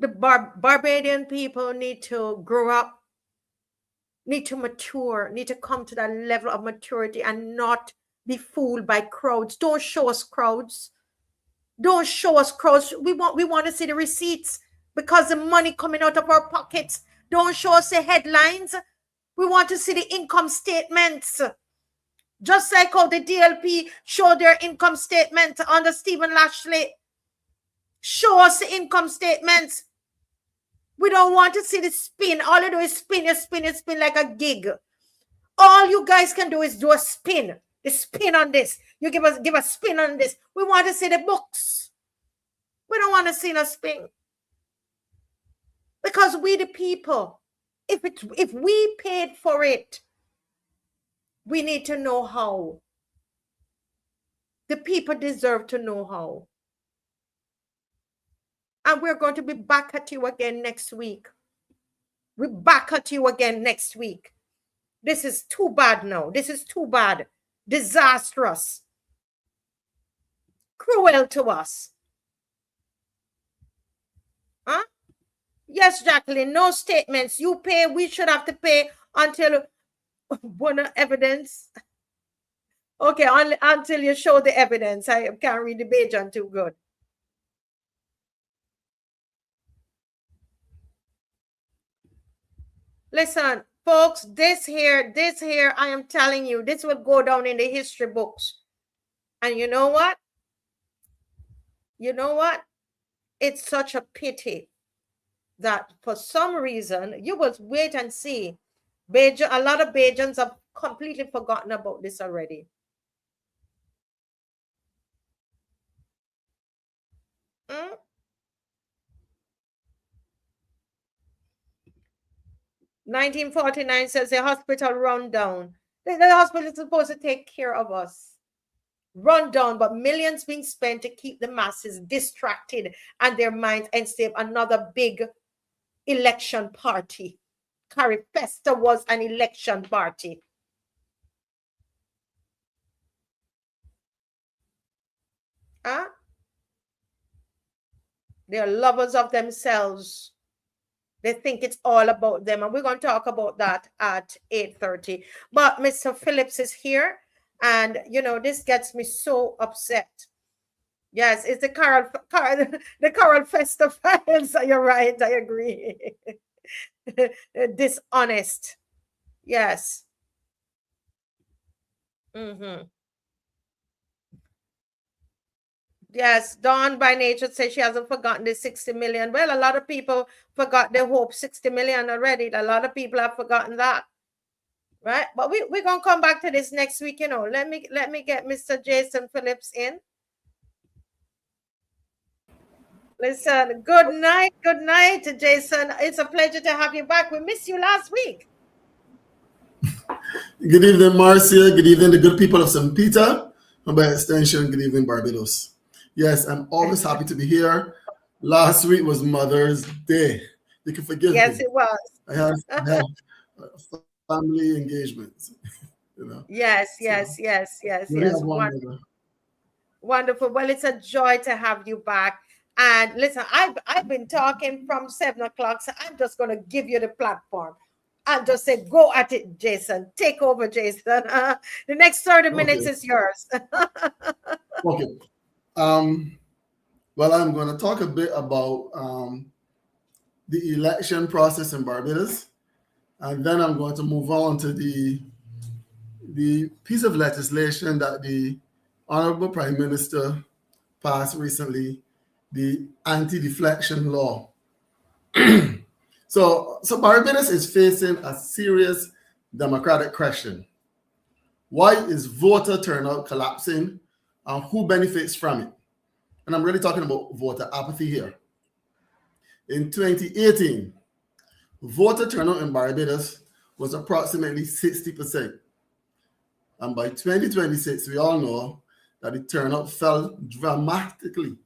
The Barbadian people need to grow up, need to mature, need to come to that level of maturity and not be fooled by crowds. Don't show us crowds. Don't show us crowds. We want to see the receipts because the money coming out of our pockets. Don't show us the headlines. We want to see the income statements. Just like how the DLP showed their income statement under Stephen Lashley. Show us the income statements. We don't want to see the spin. All you do is spin, you spin like a gig. All you guys can do is do a spin. The spin on this. You give a spin on this. We want to see the books. We don't want to see no spin. Because we the people, if we paid for it, we need to know how. The people deserve to know how. And we're going to be back at you again next week. We're back at you again next week. This is too bad now. This is too bad. Disastrous. Cruel to us. Huh? Yes, Jacqueline, no statements. You pay, we should have to pay until evidence. Okay, until you show the evidence. I can't read the Bajan too good. Listen, folks, this here, I am telling you, this will go down in the history books. And you know what? You know what? It's such a pity that for some reason, you will wait and see. A lot of Bajans have completely forgotten about this already. Hmm? 1949 says the hospital run down. The hospital is supposed to take care of us. Run down, but millions being spent to keep the masses distracted and their minds enslaved. Another big election party. CARIFESTA was an election party. Huh? They are lovers of themselves. They think it's all about them. And we're going to talk about that at 8:30. But Mr. Phillips is here. And, you know, this gets me so upset. Yes, it's the CARIFESTA Files. You're right. I agree. Dishonest. Yes. Yes, Dawn by Nature says she hasn't forgotten the 60 million. Well, a lot of people forgot their hope 60 million already. A lot of people have forgotten that. Right? But we're going to come back to this next week, you know. Let me get Mr. Jason Phillips in. Listen, good night, Jason. It's a pleasure to have you back. We missed you last week. Good evening, Marcia. Good evening, the good people of St. Peter. And by extension, good evening, Barbados. Yes, I'm always happy to be here. Last week was Mother's Day. You can forgive me. Yes, it was. I had family engagements. You know. Yes. Wonderful. Well, it's a joy to have you back. And listen, I've been talking from 7 o'clock, so I'm just going to give you the platform. I'll just say, go at it, Jason. Take over, Jason. The next 30 minutes is yours. Okay. Well, I'm going to talk a bit about the election process in Barbados, and then I'm going to move on to the piece of legislation that the Honorable Prime Minister passed recently, the anti-deflection law. So Barbados is facing a serious democratic question. Why is voter turnout collapsing and who benefits from it? And I'm really talking about voter apathy here. In 2018, voter turnout in Barbados was approximately 60%. And by 2026, we all know that the turnout fell drastically,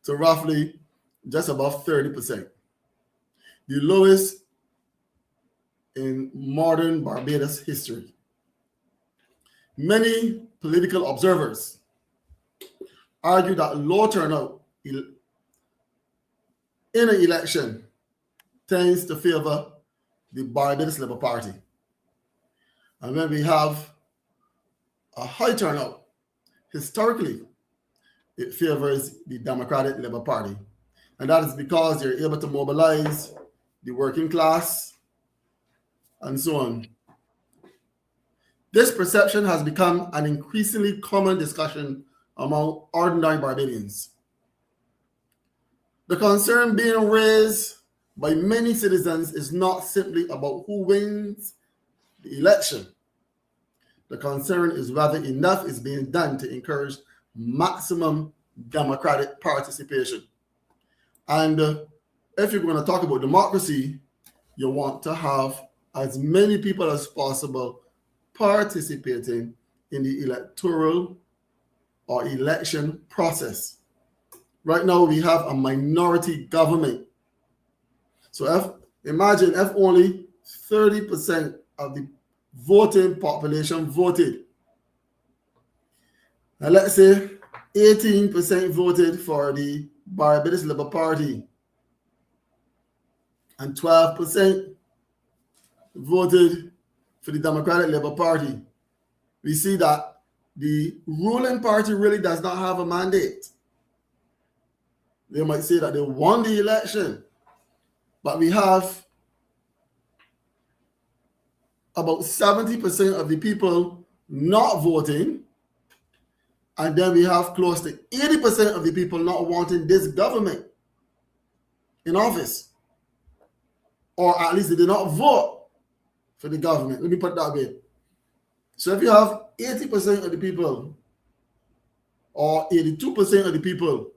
to roughly just above 30%. The lowest in modern Barbados history. Many political observers argue that low turnout in an election tends to favor the Barbados Labour Party. And when we have a high turnout, historically, it favors the Democratic Labour Party. And that is because they're able to mobilize the working class and so on. This perception has become an increasingly common discussion among ordinary Barbadians. The concern being raised by many citizens is not simply about who wins the election. The concern is whether enough is being done to encourage maximum democratic participation. And if you're going to talk about democracy, you want to have as many people as possible participating in the electoral or election process. Right now, we have a minority government. So imagine if only 30% of the voting population voted. Now let's say 18% voted for the Barbados Labour Party and 12% voted for the Democratic Labour Party. We see that the ruling party really does not have a mandate. They might say that they won the election, but we have about 70% of the people not voting, and then we have close to 80% of the people not wanting this government in office, or at least they did not vote for the government. Let me put it that way. So if you have 80% of the people or 82% of the people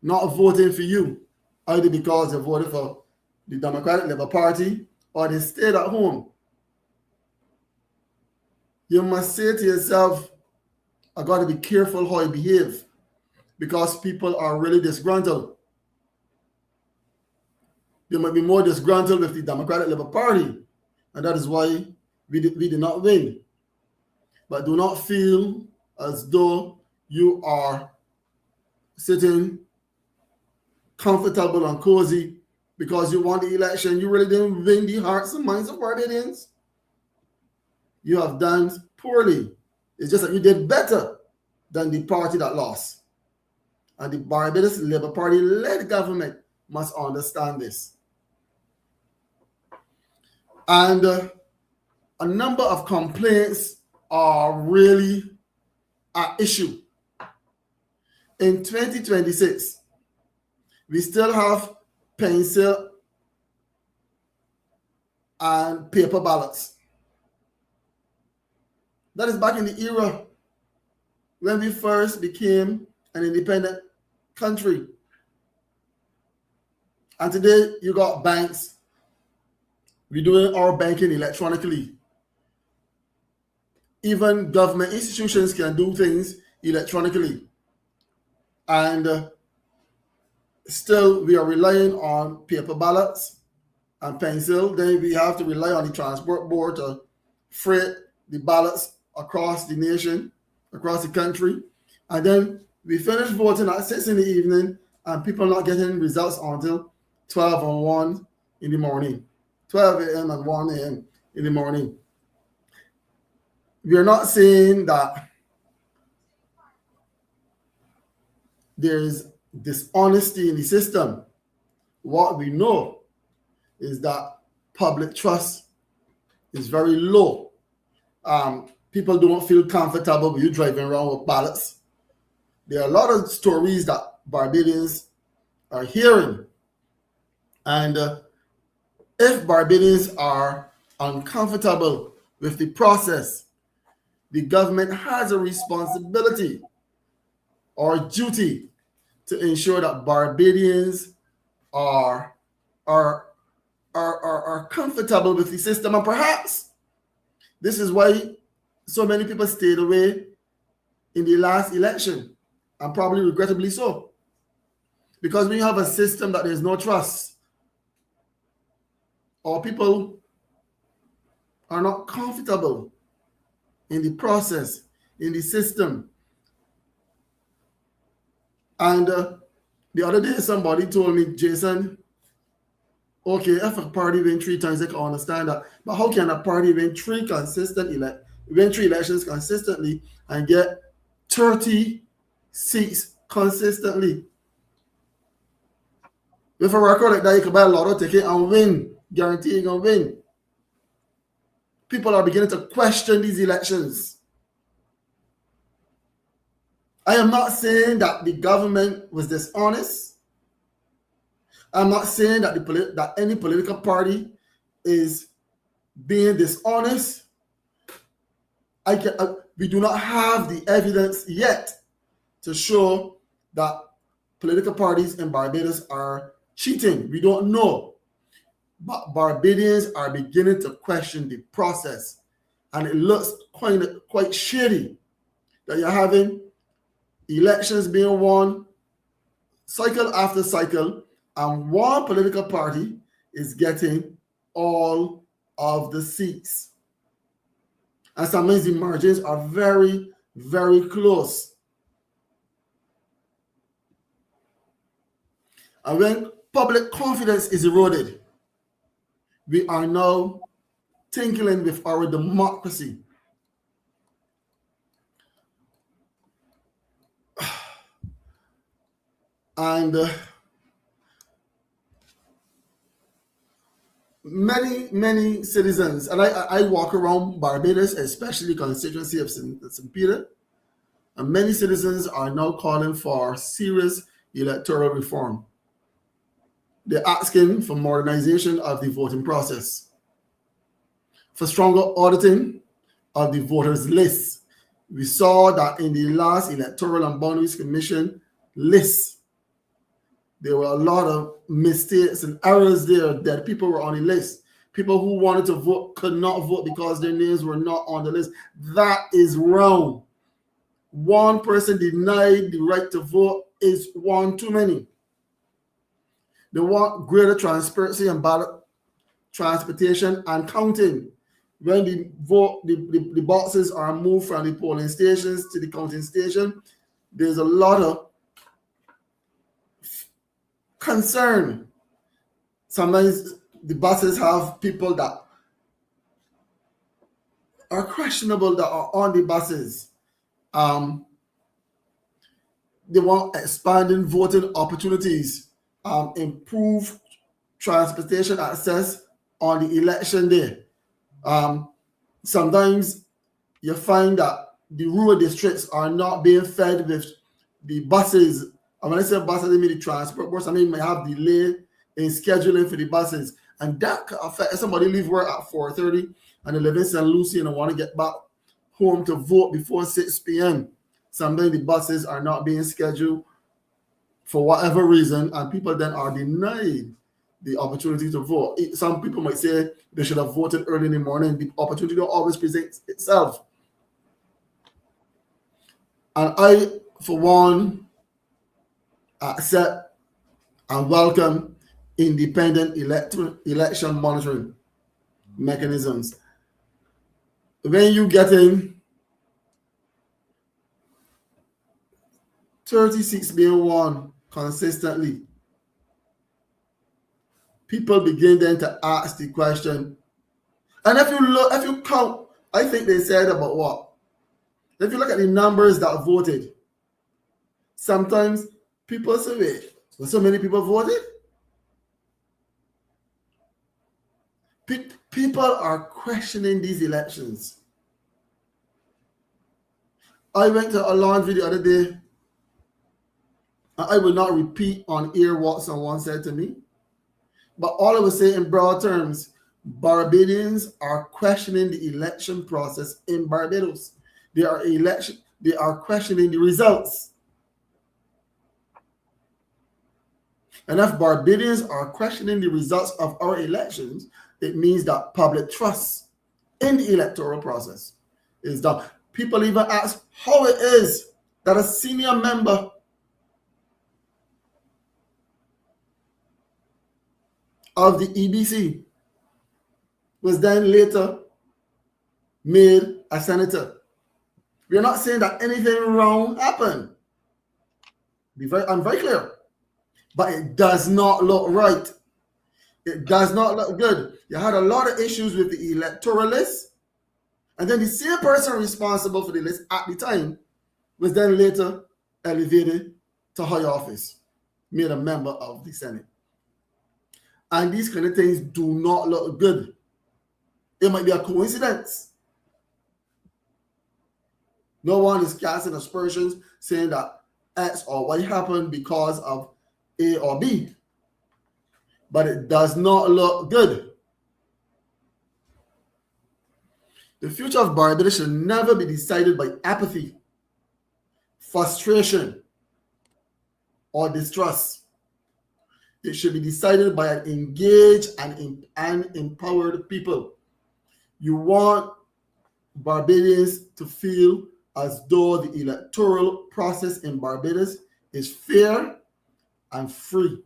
not voting for you, either because they voted for the Democratic Labour Party or they stayed at home, you must say to yourself, I got to be careful how I behave, because people are really disgruntled. They might be more disgruntled with the Democratic Labour Party, and that is why we did not win. But do not feel as though you are sitting comfortable and cozy because you won the election. You really didn't win the hearts and minds of Barbadians. You have done poorly. It's just that you did better than the party that lost. And the Barbados Labour Party-led government must understand this. And a number of complaints are really at issue. In 2026, we still have pencil and paper ballots. That is back in the era when we first became an independent country. And today you got banks. We're doing our banking electronically. Even government institutions can do things electronically. And still we are relying on paper ballots and pencil. Then we have to rely on the transport board to freight the ballots across the nation, across the country. And then we finish voting at 6 in the evening and people not getting results until 12 and 1 in the morning. 12 a.m. and 1 a.m. in the morning. We are not saying that there is dishonesty in the system. What we know is that public trust is very low. People don't feel comfortable with you driving around with ballots. There are a lot of stories that Barbadians are hearing. And if Barbadians are uncomfortable with the process, the government has a responsibility or duty to ensure that Barbadians are comfortable with the system. And perhaps this is why so many people stayed away in the last election, and probably regrettably so. Because when you have a system that there's no trust, or people are not comfortable in the process, in the system. And the other day, somebody told me, Jason, okay, if a party win 3 times, I can understand that. But how can a party win 3 elections consistently and get 30 seats consistently? With a record like that, you can buy a lotto ticket and win. Guarantee you're going to win. People are beginning to question these elections. I am not saying that the government was dishonest. I'm not saying that that any political party is being dishonest. We do not have the evidence yet to show that political parties in Barbados are cheating. We don't know. But Barbadians are beginning to question the process. And it looks quite shady that you're having elections being won cycle after cycle, and one political party is getting all of the seats. And sometimes the margins are very, very close. And when public confidence is eroded, we are now tinkling with our democracy. And many citizens, and I walk around Barbados, especially the constituency of St. Peter, and many citizens are now calling for serious electoral reform. They're asking for modernization of the voting process, for stronger auditing of the voters' lists. We saw that in the last Electoral and Boundaries Commission lists, there were a lot of mistakes and errors there that people were on the list. People who wanted to vote could not vote because their names were not on the list. That is wrong. One person denied the right to vote is one too many. They want greater transparency and ballot transportation and counting. When the boxes are moved from the polling stations to the counting station, there's a lot of concern. Sometimes the buses have people that are questionable that are on the buses. They want expanding voting opportunities, improve transportation access on the election day. Sometimes you find that the rural districts are not being fed with the buses. And when I say buses, I mean the transport bus. I mean, may have delay in scheduling for the buses. And that can affect somebody leave work at 4:30 and they live in St. Lucie and want to get back home to vote before 6 p.m. Sometimes the buses are not being scheduled for whatever reason, and people then are denied the opportunity to vote. Some people might say they should have voted early in the morning. The opportunity don't always present itself. And I, for one, accept and welcome independent election monitoring mechanisms. When you get in 36 being won consistently, people begin then to ask the question. And if you count, I think they said about what? If you look at the numbers that voted, sometimes people say, wait, well, so many people voted? People are questioning these elections. I went to a laundry the other day, I will not repeat on air what someone said to me, but all I will say in broad terms, Barbadians are questioning the election process in Barbados. They are questioning the results. And if Barbadians are questioning the results of our elections, it means that public trust in the electoral process is down. People even ask how it is that a senior member of the EBC was then later made a senator. We are not saying that anything wrong happened. I'm very clear. But it does not look right. It does not look good. You had a lot of issues with the electoral list, and then the same person responsible for the list at the time was then later elevated to high office, made a member of the Senate. And these kind of things do not look good. It might be a coincidence. No one is casting aspersions saying that X or Y happened because of A or B. But it does not look good. The future of Barbados should never be decided by apathy, frustration, or distrust. It should be decided by an engaged and empowered people. You want Barbadians to feel as though the electoral process in Barbados is fair and free.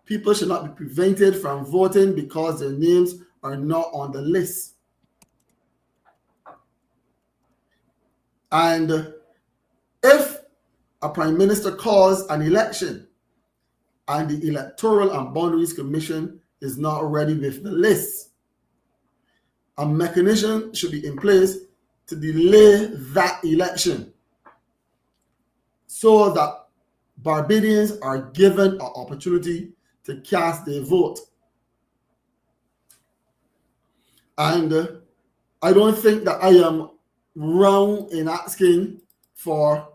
People should not be prevented from voting because their names are not on the list. And if a prime minister calls an election and the Electoral and Boundaries Commission is not ready with the list, a mechanism should be in place to delay that election so that Barbadians are given an opportunity to cast their vote. And I don't think that I am wrong in asking for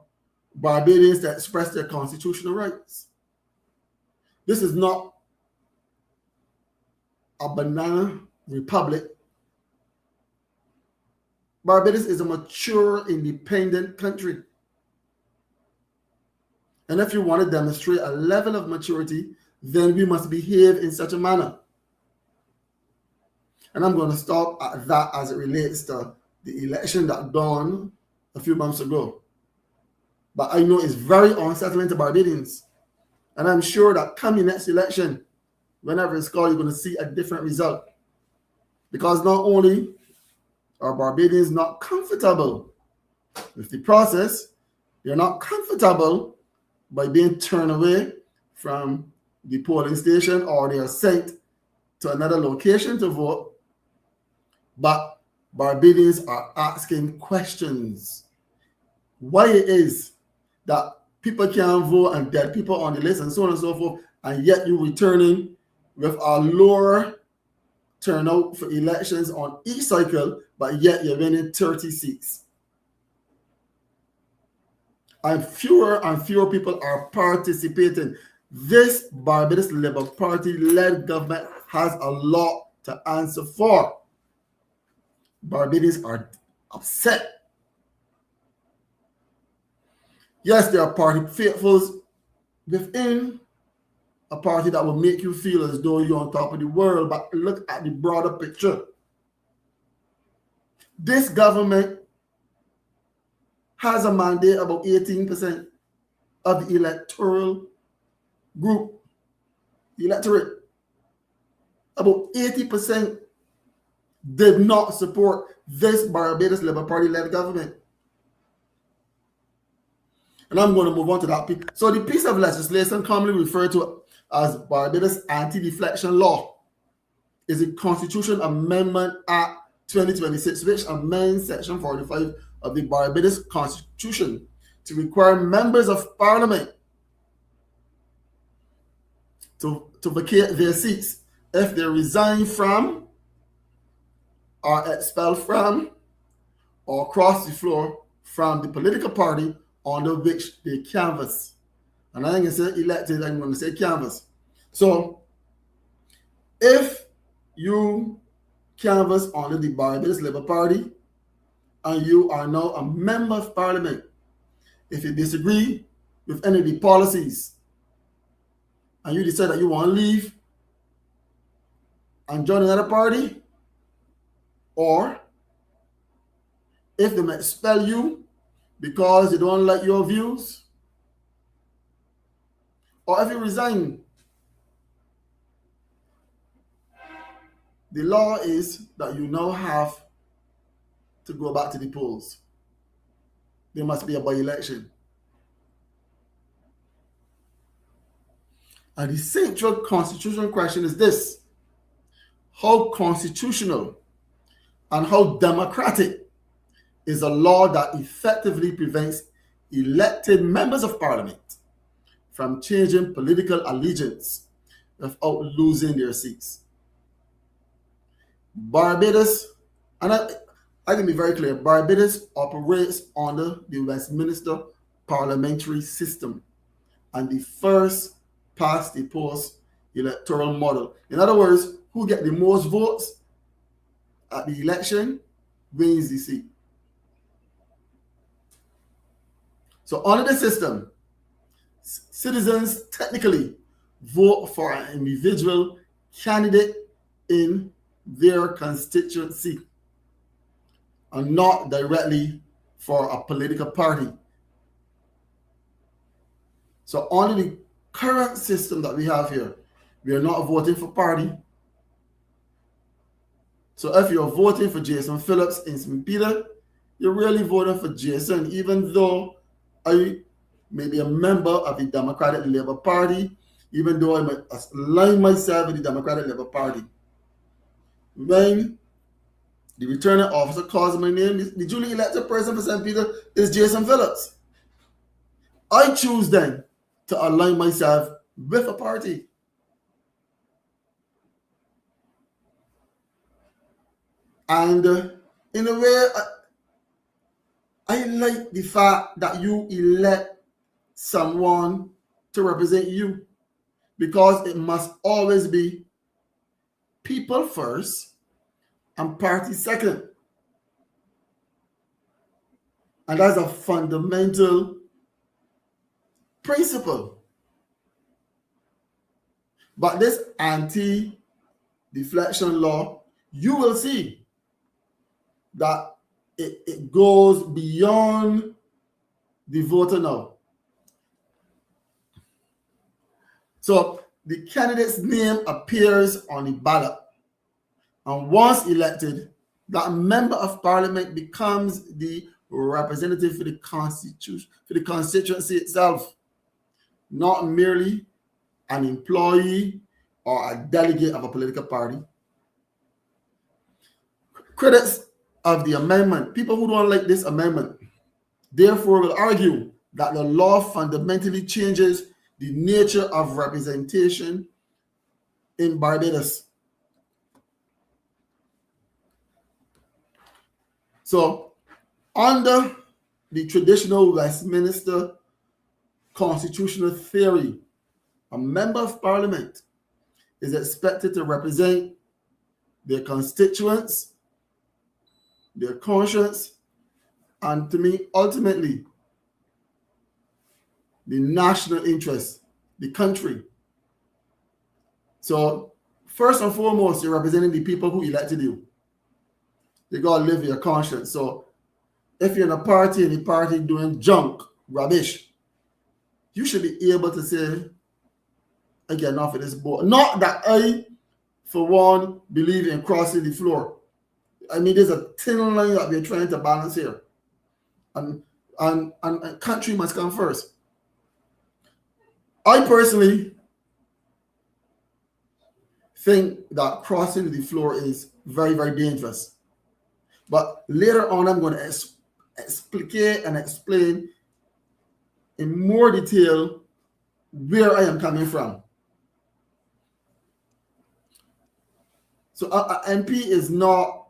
Barbadians to express their constitutional rights. This is not a banana republic. Barbados is a mature, independent country. And if you want to demonstrate a level of maturity, then we must behave in such a manner. And I'm going to stop at that as it relates to the election that dawned a few months ago. But I know it's very unsettling to Barbadians. And I'm sure that coming next election, whenever it's called, you're going to see a different result. Because not only are Barbadians not comfortable with the process, they're not comfortable by being turned away from the polling station or they are sent to another location to vote, but Barbadians are asking questions. Why it is that people can't vote and dead people on the list and so on and so forth, and yet you're returning with a lower turnout for elections on each cycle, but yet you're winning 30 seats. And fewer people are participating. This Barbados Labour Party-led government has a lot to answer for. Barbadians are upset. Yes, there are party faithfuls within a party that will make you feel as though you're on top of the world, but look at the broader picture. This government has a mandate about 18% of the electoral group, the electorate. About 80% did not support this Barbados Labour Party-led government. And I'm going to move on to that. So the piece of legislation commonly referred to as Barbados Anti-Deflection Law is the Constitution Amendment Act 2026, which amends Section 45 of the Barbados Constitution to require members of Parliament to vacate their seats if they resign from, are expelled from, or cross the floor from the political party under which they canvass. And I ain't going to say elected, I'm going to say canvass. So if you canvass under the Barbados Labour Party and you are now a member of parliament, if you disagree with any of the policies and you decide that you want to leave and join another party, or if they expel you because they don't like your views, or if you resign, the law is that you now have to go back to the polls. There must be a by-election. And the central constitutional question is this: how constitutional and how democratic is a law that effectively prevents elected members of parliament from changing political allegiance without losing their seats? Barbados, and I can be very clear, Barbados operates under the Westminster parliamentary system and the first past the post electoral model. In other words, who get the most votes at the election wins the seat. So under the system, citizens technically vote for an individual candidate in their constituency and not directly for a political party. So under the current system that we have here, we are not voting for party. So if you're voting for Jason Phillips in St. Peter, you're really voting for Jason, even though I may be a member of the Democratic Labour Party, even though I might align myself with the Democratic Labour Party. When the returning officer calls my name, the duly elected person for St. Peter is Jason Phillips. I choose then to align myself with a party. And in a way, I like the fact that you elect someone to represent you, because it must always be people first and party second. And that's a fundamental principle. But this anti-deflection law, you will see that it goes beyond the voter now. So the candidate's name appears on the ballot, and once elected, that member of parliament becomes the representative for the constitution, for the constituency itself, not merely an employee or a delegate of a political party. Critics of the amendment, people who don't like this amendment, therefore will argue that the law fundamentally changes the nature of representation in Barbados. So, under the traditional Westminster constitutional theory, a member of parliament is expected to represent their constituents, their conscience, and to me, ultimately, the national interest, the country. So, first and foremost, you're representing the people who elected you. You gotta live your conscience. So, if you're in a party and the party doing junk, rubbish, you should be able to say, I get enough of this board. Not that I, for one, believe in crossing the floor. I mean, there's a thin line that we're trying to balance here. And country must come first. I personally think that crossing the floor is very, very dangerous. But later on, I'm going to explicate and explain in more detail where I am coming from. So an MP is not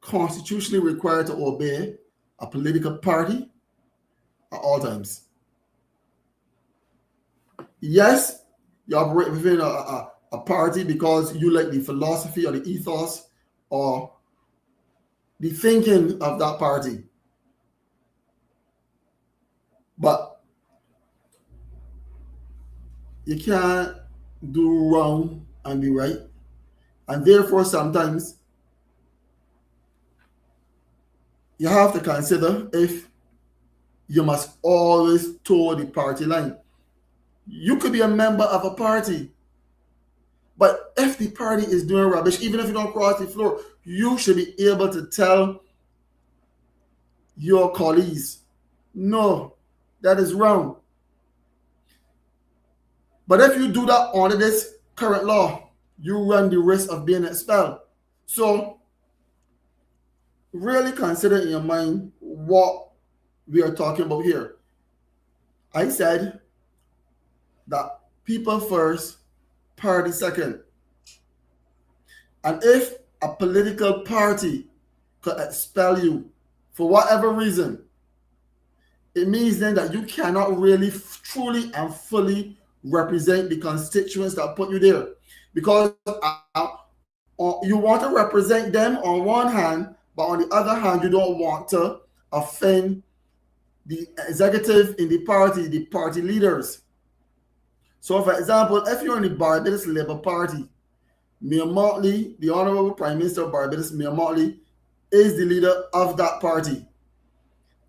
constitutionally required to obey a political party at all times. yes, you operate within a party because you like the philosophy or the ethos or the thinking of that party. But you can't do wrong and be right. And therefore, sometimes you have to consider if you must always toe the party line. You could be a member of a party, but if the party is doing rubbish, even if you don't cross the floor, you should be able to tell your colleagues, no, that is wrong. But if you do that under this current law, you run the risk of being expelled. So really consider in your mind what we are talking about here. I said that people first, party second. And if a political party could expel you for whatever reason, it means then that you cannot really truly and fully represent the constituents that put you there. Because you want to represent them on one hand, but on the other hand, you don't want to offend the executive in the party leaders. So, for example, if you're in the Barbados Labour Party, Mayor Motley, the Honorable Prime Minister of Barbados, Mayor Motley, is the leader of that party.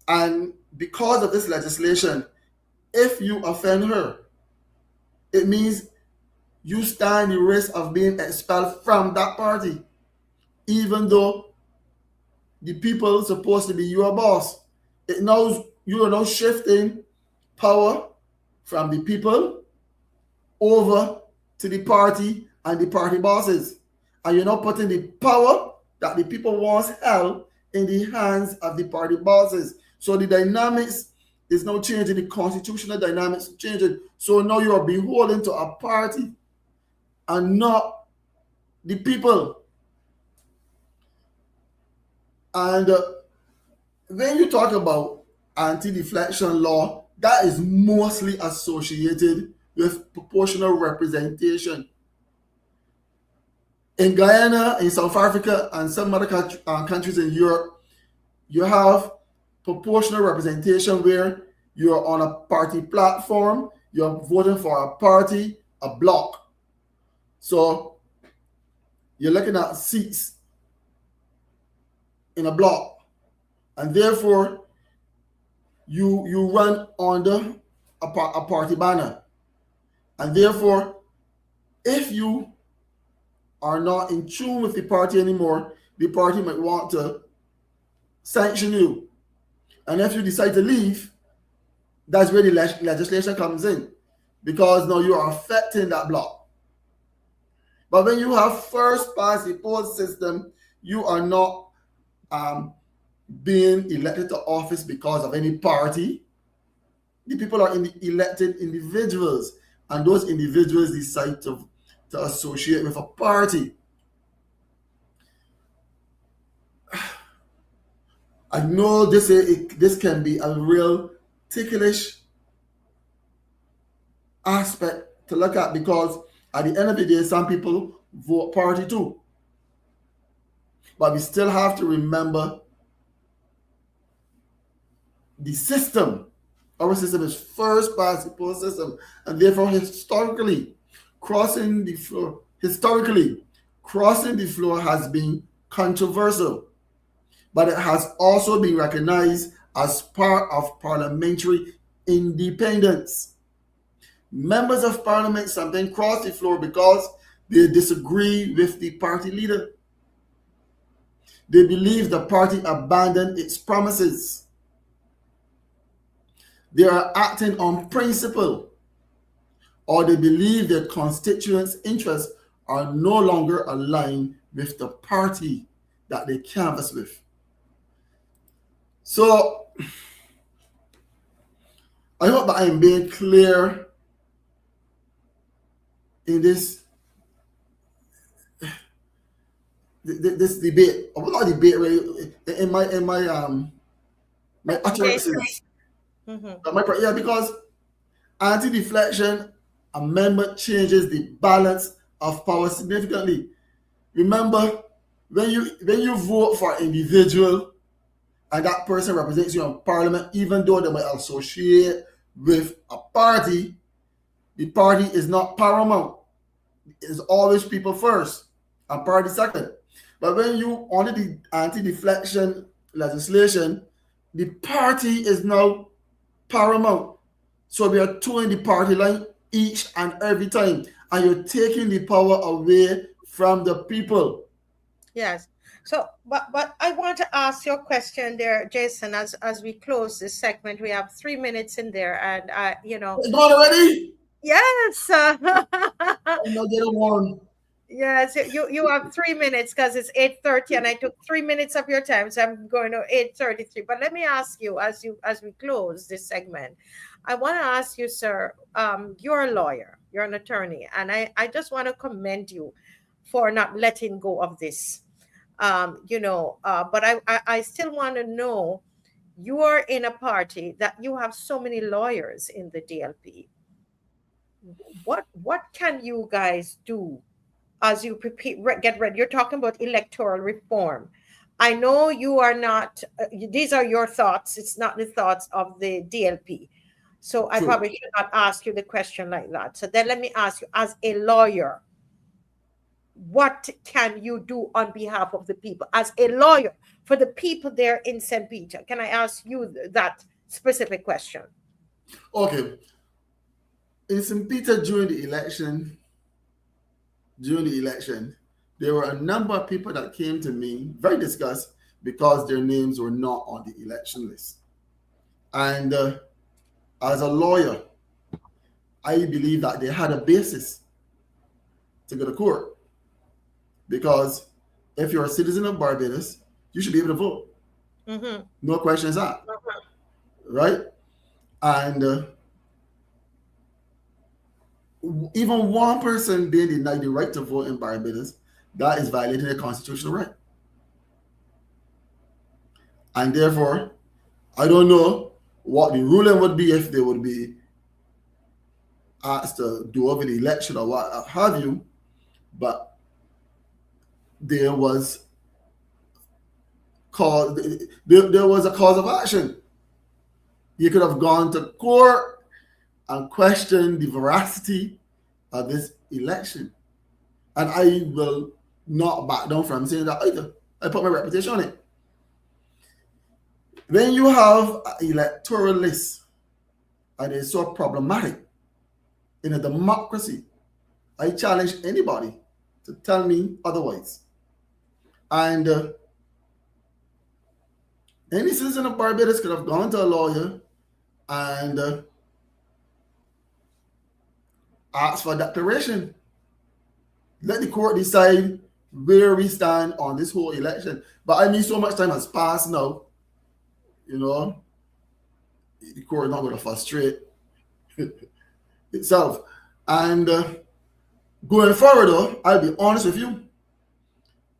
And because of this legislation, if you offend her, it means you stand the risk of being expelled from that party, even though the people supposed to be your boss. It knows you are now shifting power from the people over to the party and the party bosses. And you're not putting the power that the people once held in the hands of the party bosses. So the dynamics is now changing, the constitutional dynamics is changing. So now you are beholden to a party and not the people. And when you talk about anti-deflection law, that is mostly associated with proportional representation. In Guyana, in South Africa, and some other countries in Europe, you have proportional representation where you're on a party platform, you're voting for a party, a bloc. So you're looking at seats in a bloc, and therefore you run under a party banner. And therefore, if you are not in tune with the party anymore, the party might want to sanction you. And if you decide to leave, that's where the legislation comes in, because now you are affecting that block. But when you have first past the post system, you are not being elected to office because of any party. The people are elected individuals, and those individuals decide to associate with a party. I know this can be a real ticklish aspect to look at, because at the end of the day, some people vote party too. But we still have to remember the system. Our system is first past the post system, and therefore historically crossing the floor has been controversial, but it has also been recognized as part of parliamentary independence. Members of parliament sometimes cross the floor because they disagree with the party leader. They believe the party abandoned its promises. They are acting on principle, or they believe their constituents' interests are no longer aligned with the party that they canvass with. So, I hope that I am being clear in this debate. Well, not debate, really, in my utterances. Mm-hmm. Because anti-deflection amendment changes the balance of power significantly. Remember, when you vote for an individual and that person represents you in parliament, even though they might associate with a party, the party is not paramount. It is always people first and party second. But when you under the anti-deflection legislation, the party is now paramount. So we are towing the party line each and every time, and you're taking the power away from the people. Yes. So, but I want to ask your question there, Jason. As we close this segment, we have 3 minutes in there, and It's gone already? yes. I'm not getting one. Yes, you have 3 minutes because it's 8:30, and I took 3 minutes of your time, so I'm going to 8:33. But let me ask you, as we close this segment, I want to ask you, sir. You're a lawyer, you're an attorney, and I just want to commend you for not letting go of this. But I still want to know. You are in a party that you have so many lawyers in the DLP. What can you guys do as you prepare, get ready? You're talking about electoral reform. I know you are not, these are your thoughts. It's not the thoughts of the DLP. So I True. probably should not ask you the question like that. So then let me ask you, as a lawyer, what can you do on behalf of the people? As a lawyer, for the people there in St. Peter, can I ask you that specific question? Okay. In St. Peter during the election, there were a number of people that came to me very disgusted because their names were not on the election list. And as a lawyer, I believe that they had a basis to go to court. Because if you're a citizen of Barbados, you should be able to vote. Mm-hmm. No questions asked. Right? And even one person being denied the right to vote in Barbados, that is violating a constitutional right. And therefore, I don't know what the ruling would be if they would be asked to do over the election or what have you, but there was a cause of action. You could have gone to court and questioned the veracity of this election. And I will not back down from saying that either. I put my reputation on it. When you have an electoral list and it's so problematic in a democracy, I challenge anybody to tell me otherwise. And any citizen of Barbados could have gone to a lawyer and asked for a declaration. Let the court decide where we stand on this whole election. But I mean, so much time has passed now. The court is not going to frustrate itself. And going forward, though, I'll be honest with you.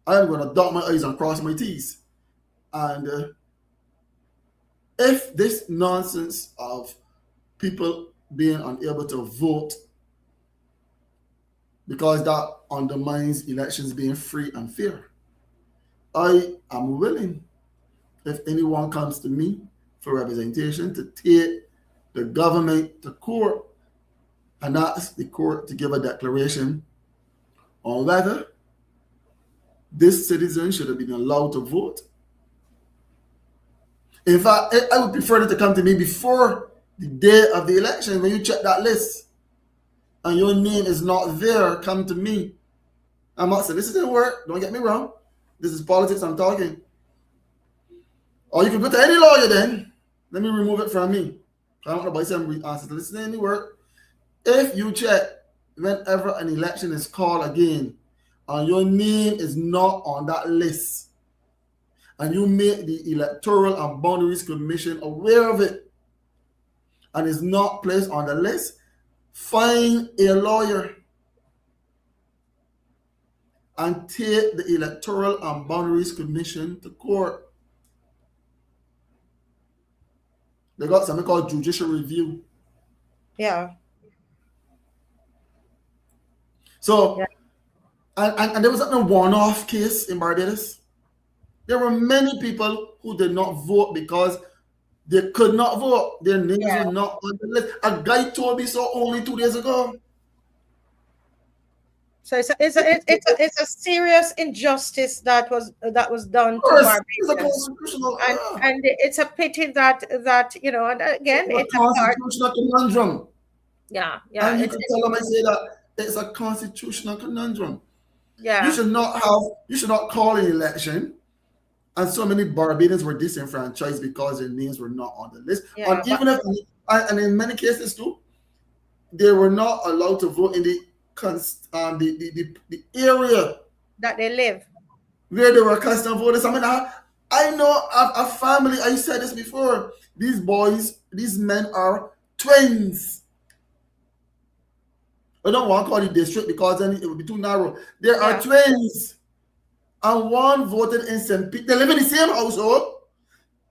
I am going to dot my I's and cross my T's. And if this nonsense of people being unable to vote, because that undermines elections being free and fair, I am willing, if anyone comes to me for representation, to take the government to court and ask the court to give a declaration on whether this citizen should have been allowed to vote. In fact, I would prefer it to come to me before the day of the election. When you check that list and your name is not there, come to me. I'm not saying this didn't work. Don't get me wrong. This is politics I'm talking. Or you can go to any lawyer then. Let me remove it from me. I don't want to buy some answers to listen to any work. If you check whenever an election is called again and your name is not on that list, and you make the Electoral and Boundaries Commission aware of it and is not placed on the list, find a lawyer and take the Electoral and Boundaries Commission to court. They got something called judicial review. Yeah. So, Yeah. and there was not a one-off case in Barbados. There were many people who did not vote because they could not vote. Their names Yeah. were not on the list. A guy told me so only 2 days ago. So it's a serious injustice that was done Of to course, it's a Barbadians, constitutional, and it's a pity that and again, it's a it's a part. constitutional conundrum. Yeah, yeah, And you can tell them I say that it's a constitutional conundrum. You yeah, should not have, you should not call an election, and so many Barbadians were disenfranchised because their names were not on the list. yeah, And even if, and in many cases too, they were not allowed to vote in the area that they live. where they were custom voters. I mean, I know a family. I said this before. These boys, these men are twins. I don't want to call it district because then it would be too narrow. There are Yeah, twins, and one voted in St. Peter. They live in the same household,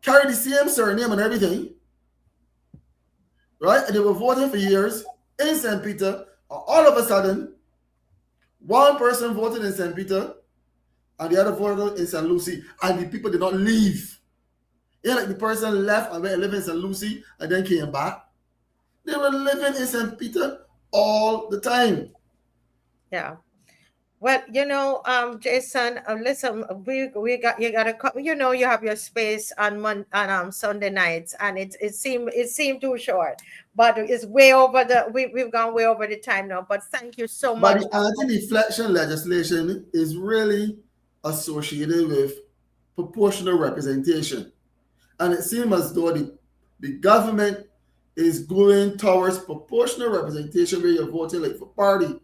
carry the same surname and everything, right? And they were voting for years in St. Peter. All of a sudden, one person voted in St. Peter, and the other voted in St. Lucie, and the people did not leave. Yeah, like the person left and went and lived in St. Lucie and then came back. They were living in St. Peter all the time. yeah. Well, Jason, listen, we got you got to you have your space on Sunday nights, and it seemed too short, but it's way over we've gone way over the time now. But thank you so But much. the anti-deflection legislation is really associated with proportional representation. And it seems as though the government is going towards proportional representation where you're voting like for party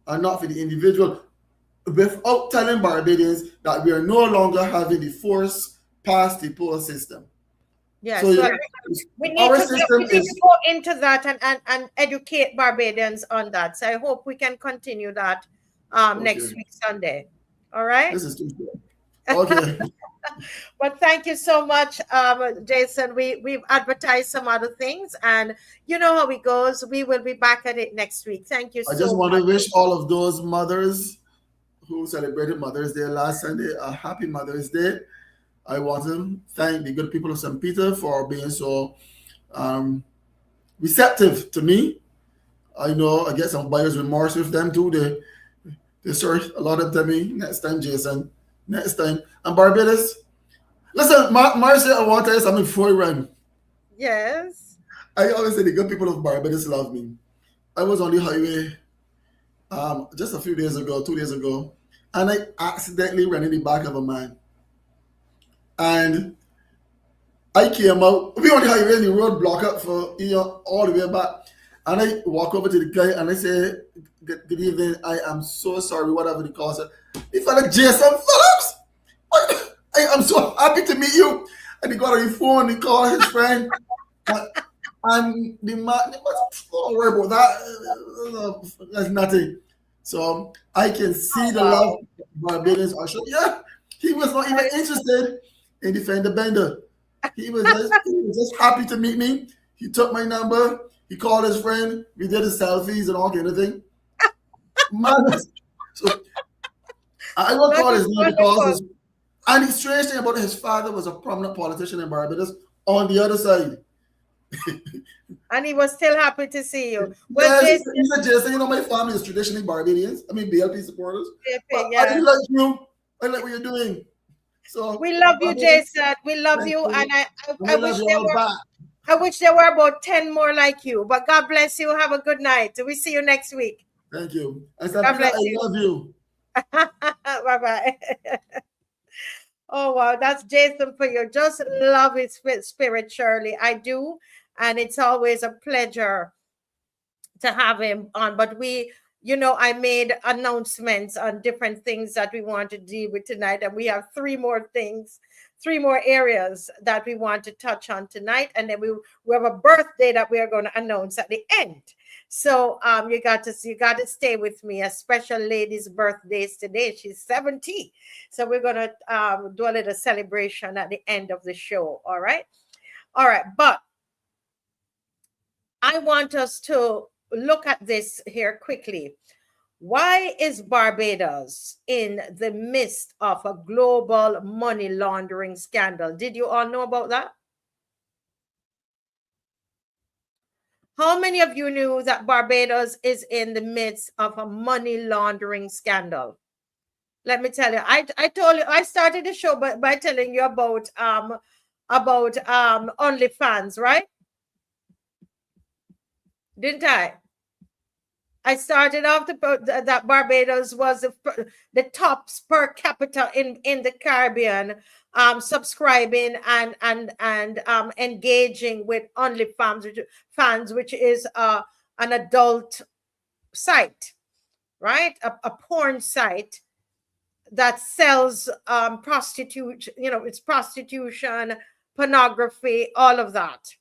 and not for the individual, without telling Barbadians that we are no longer having the force past the poll system. Yes, So well, we need our to system we need is to go into that and educate Barbadians on that. So I hope we can continue that next okay. week Sunday. All right. This is too short. Okay. But thank you so much, Jason. We've advertised some other things, and you know how it goes. We will be back at it next week. Thank you I so just want much. to wish all of those mothers who celebrated Mother's Day last Sunday a happy Mother's Day. I want to thank the good people of St. Peter for being so receptive to me. I know I get some buyer's remorse with them too. They sort a lot of them me next time, Jason. Next time. And Barbados, listen, Marcia, I want to tell you something before we run. Yes. I always say the good people of Barbados love me. I was on the highway just a few days ago, 2 days ago, and I accidentally ran in the back of a man. And I came out, we on the highway and the road block up for all the way back. And I walk over to the guy and I say, good evening, I am so sorry, whatever the cause. He fella Jason Phillips. I am so happy to meet you. And he got on the phone, he called his friend. And the man, don't worry about that. That's nothing. So I can see the love Barbadians are showing. Yeah, he was not even interested in defending the bender. He was just happy to meet me. He took my number. He called his friend. We did his selfies and all kind of thing. Man, so I will call his name because and the strange thing about it, his father was a prominent politician in Barbados on the other side. And he was still happy to see you. Well, yes, he said, Jason, my family is traditionally Barbadians. I mean, BLP supporters. But I really like you. I like what you're doing. So we love you, Jason. We love you, and I wish there were about 10 more like you. But God bless you. Have a good night. We see you next week. Thank you. And God bless you. I love you. Bye-bye. Oh, wow. That's Jason for you. Just love his spirit, Shirley. I do. And it's always a pleasure to have him on. But I made announcements on different things that we want to deal with tonight. And we have three more areas that we want to touch on tonight. And then we have a birthday that we are going to announce at the end. So you got to stay with me. A special lady's birthday is today. She's 70. So we're going to do a little celebration at the end of the show. All right. But I want us to look at this here quickly. Why is Barbados in the midst of a global money laundering scandal? Did you all know about that? How many of you knew that Barbados is in the midst of a money laundering scandal? Let me tell you, I told you, I started the show by telling you about OnlyFans, right? Didn't I? I started off that Barbados was the tops per capita in the Caribbean, subscribing and engaging with OnlyFans, which is an adult site, right? A porn site that sells it's prostitution, pornography, all of that.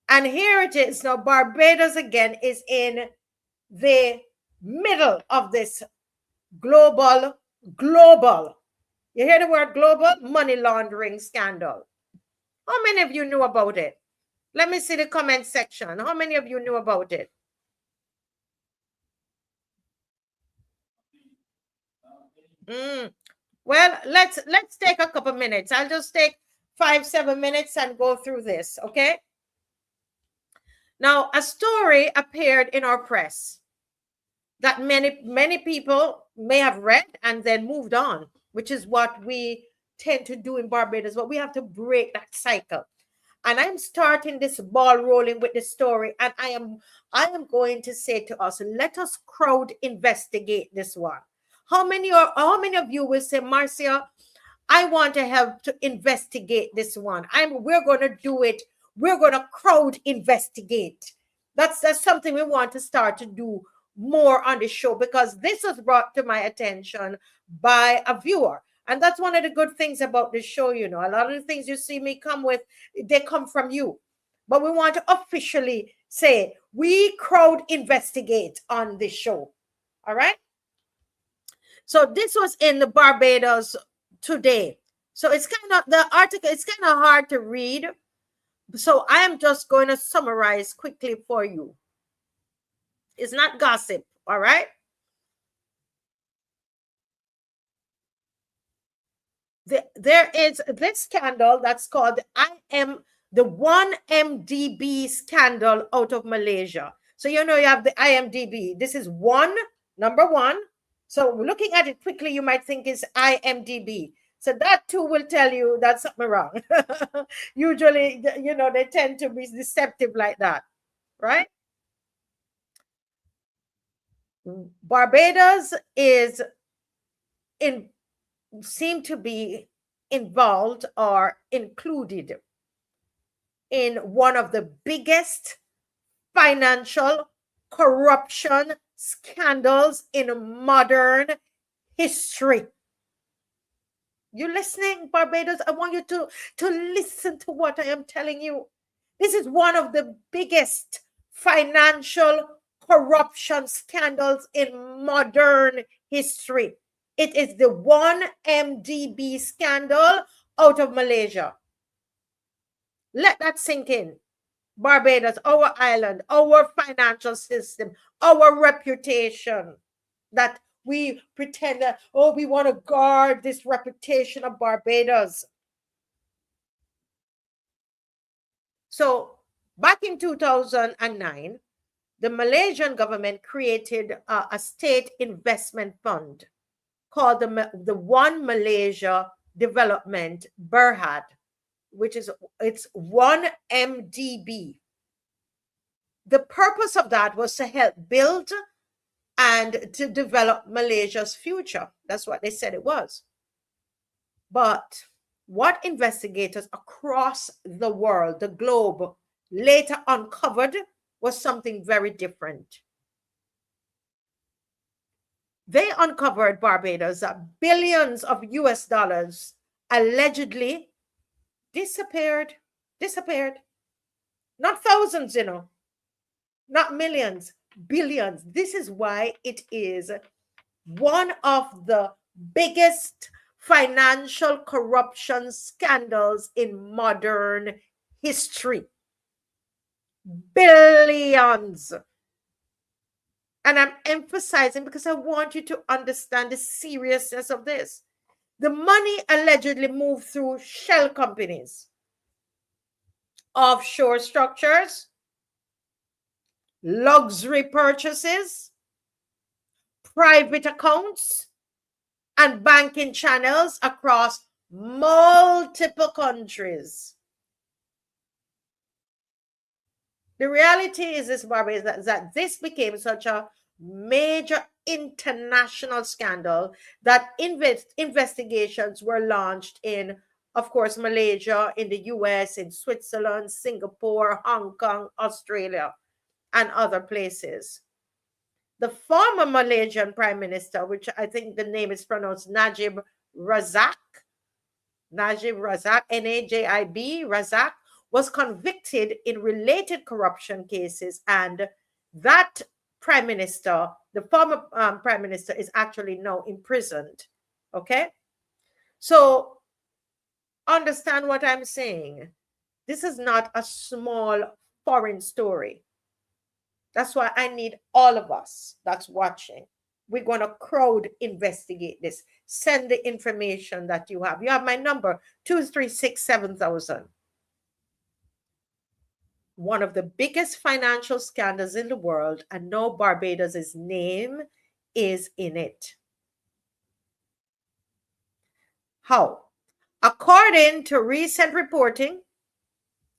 And here it is now. Barbados again is in the middle of this global, you hear the word global, money laundering scandal. How many of you knew about it? Let me see the comment section. How many of you knew about it? Well, let's take a couple minutes. I'll just take 5-7 minutes and go through this, okay? Now, a story appeared in our press that many people may have read and then moved on, which is what we tend to do in Barbados, but we have to break that cycle. And I'm starting this ball rolling with the story, and I am going to say to us, let us crowd investigate this one. How many of you will say, Marcia, I want to help to investigate this one? We're going to do it. We're going to crowd investigate. That's something we want to start to do more on the show, because this was brought to my attention by a viewer. And that's one of the good things about the show. A lot of the things you see me come with, they come from you. But we want to officially say we crowd investigate on this show. All right. So this was in the Barbados Today. So it's the article, it's kind of hard to read. So I am just going to summarize quickly for you. It's not gossip, all right? There is this scandal that's called the 1MDB scandal out of Malaysia. So you have the IMDb. This is number one. So looking at it quickly, you might think it's IMDb. So that too will tell you that's something wrong. Usually, they tend to be deceptive like that, right? Barbados seem to be involved or included in one of the biggest financial corruption scandals in modern history. You listening, Barbados? I want you to listen to what I am telling you. This is one of the biggest financial corruption scandals in modern history. It is the 1MDB scandal out of Malaysia. Let that sink in. Barbados, our island, our financial system, our reputation, that we pretend that, we want to guard this reputation of Barbados. So back in 2009, the Malaysian government created a state investment fund called the One Malaysia Development Berhad, which is it's 1MDB. The purpose of that was to help build and to develop Malaysia's future. That's what they said it was. But what investigators across the world, the globe, later uncovered was something very different. They uncovered, Barbados, that billions of US dollars allegedly disappeared. Not thousands, not millions, billions. This is why it is one of the biggest financial corruption scandals in modern history. Billions. And I'm emphasizing because I want you to understand the seriousness of this. The money allegedly moved through shell companies, offshore structures, luxury purchases, private accounts, and banking channels across multiple countries. The reality is this, Barbara, is that this became such a major international scandal that investigations were launched in, of course, Malaysia, in the US, in Switzerland, Singapore, Hong Kong, Australia, and other places. The former Malaysian Prime Minister, which I think the name is pronounced Najib Razak, Najib Razak, was convicted in related corruption cases, and that prime minister, the former prime minister, is actually now imprisoned. Okay, so understand what I'm saying. This is not a small foreign story. That's why I need all of us that's watching. We're going to crowd investigate this. Send the information that you have. You have my number, 236-7000. One of the biggest financial scandals in the world, and now Barbados' name is in it. How? According to recent reporting,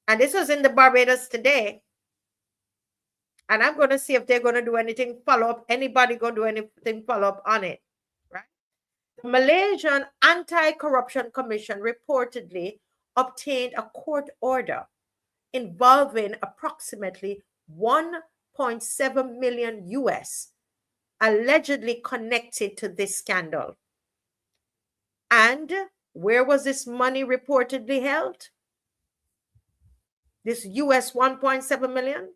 and this was in the Barbados Today, and I'm going to see if they're going to do anything follow-up. Anybody going to do anything follow-up on it, right? The Malaysian Anti-Corruption Commission reportedly obtained a court order involving approximately 1.7 million US, allegedly connected to this scandal. And where was this money reportedly held? This US 1.7 million?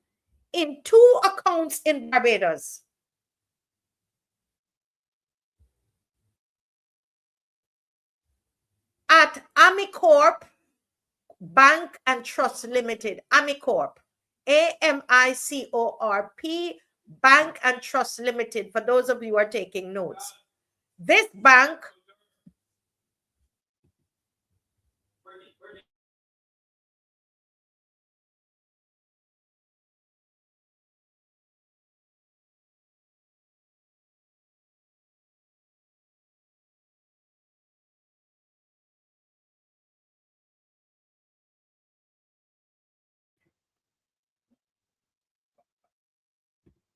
In 2 accounts in Barbados. At Amicorp Bank and Trust Limited, Amicorp, AMICORP Bank and Trust Limited, for those of you who are taking notes. This bank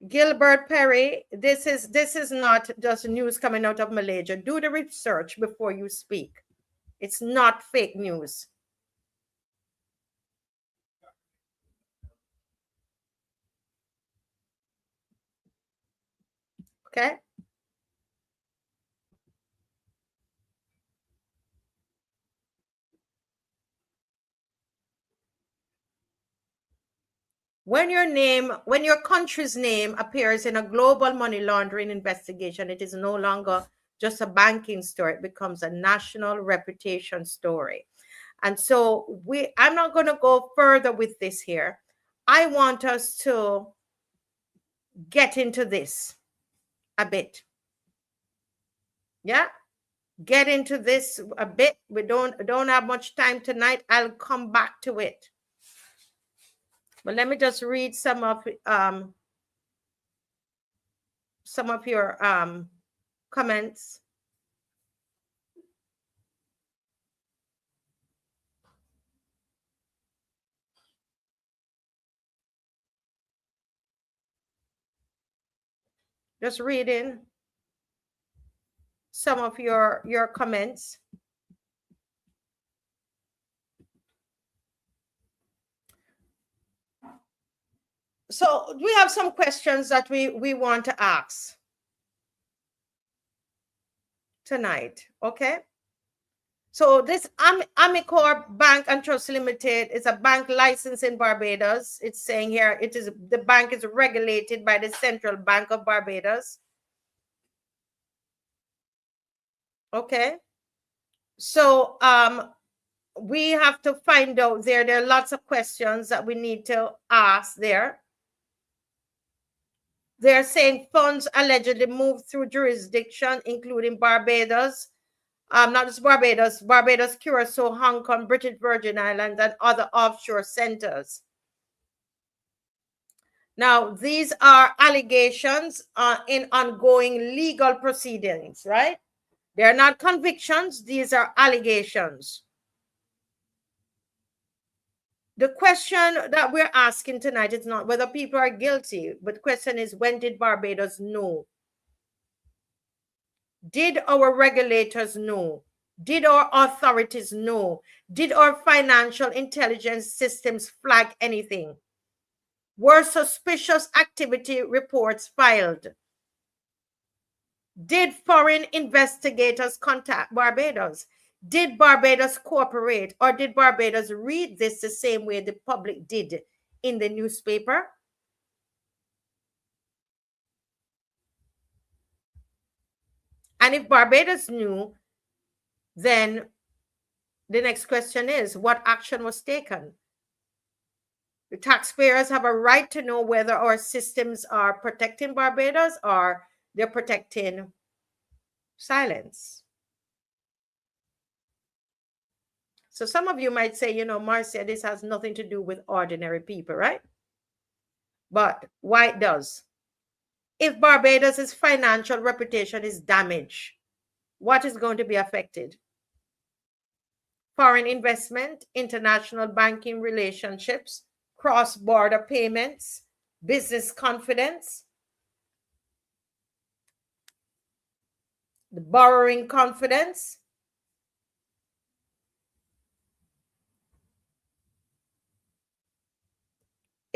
Gilbert Perry, this is not just news coming out of Malaysia. Do the research before you speak. It's not fake news. Okay? When your country's name appears in a global money laundering investigation, it is no longer just a banking story. It becomes a national reputation story. And so I'm not going to go further with this here. I want us to get into this a bit. Yeah? Get into this a bit. We don't have much time tonight. I'll come back to it. But let me just read some of your comments. Just reading some of your comments. So we have some questions that we want to ask tonight, okay? So this Amicorp Bank and Trust Limited is a bank license in Barbados. It's saying here the bank is regulated by the Central Bank of Barbados. Okay. So we have to find out there. There are lots of questions that we need to ask there. They're saying funds allegedly moved through jurisdiction, including Barbados, not just Barbados, Curacao, Hong Kong, British Virgin Islands, and other offshore centers. Now, these are allegations in ongoing legal proceedings, right? They're not convictions, these are allegations. The question that we're asking tonight is not whether people are guilty, but the question is, when did Barbados know? Did our regulators know? Did our authorities know? Did our financial intelligence systems flag anything? Were suspicious activity reports filed? Did foreign investigators contact Barbados? Did Barbados cooperate, or did Barbados read this the same way the public did in the newspaper? And if Barbados knew, then the next question is, what action was taken? The taxpayers have a right to know whether our systems are protecting Barbados or they're protecting silence. So some of you might say, you know, Marcia, this has nothing to do with ordinary people, right? But why it does? If Barbados' financial reputation is damaged, what is going to be affected? Foreign investment, international banking relationships, cross-border payments, business confidence, the borrowing confidence.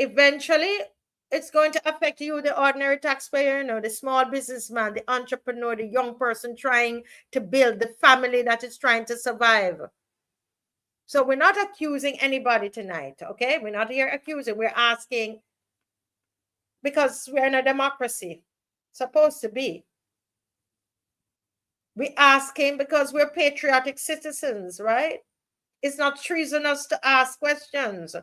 Eventually, it's going to affect you, the ordinary taxpayer, you know, the small businessman, the entrepreneur, the young person trying to build the family that is trying to survive. So we're not accusing anybody tonight, okay? We're not here accusing. We're asking, because we're in a democracy, supposed to be. We asking because we're patriotic citizens, right? It's not treasonous to ask questions.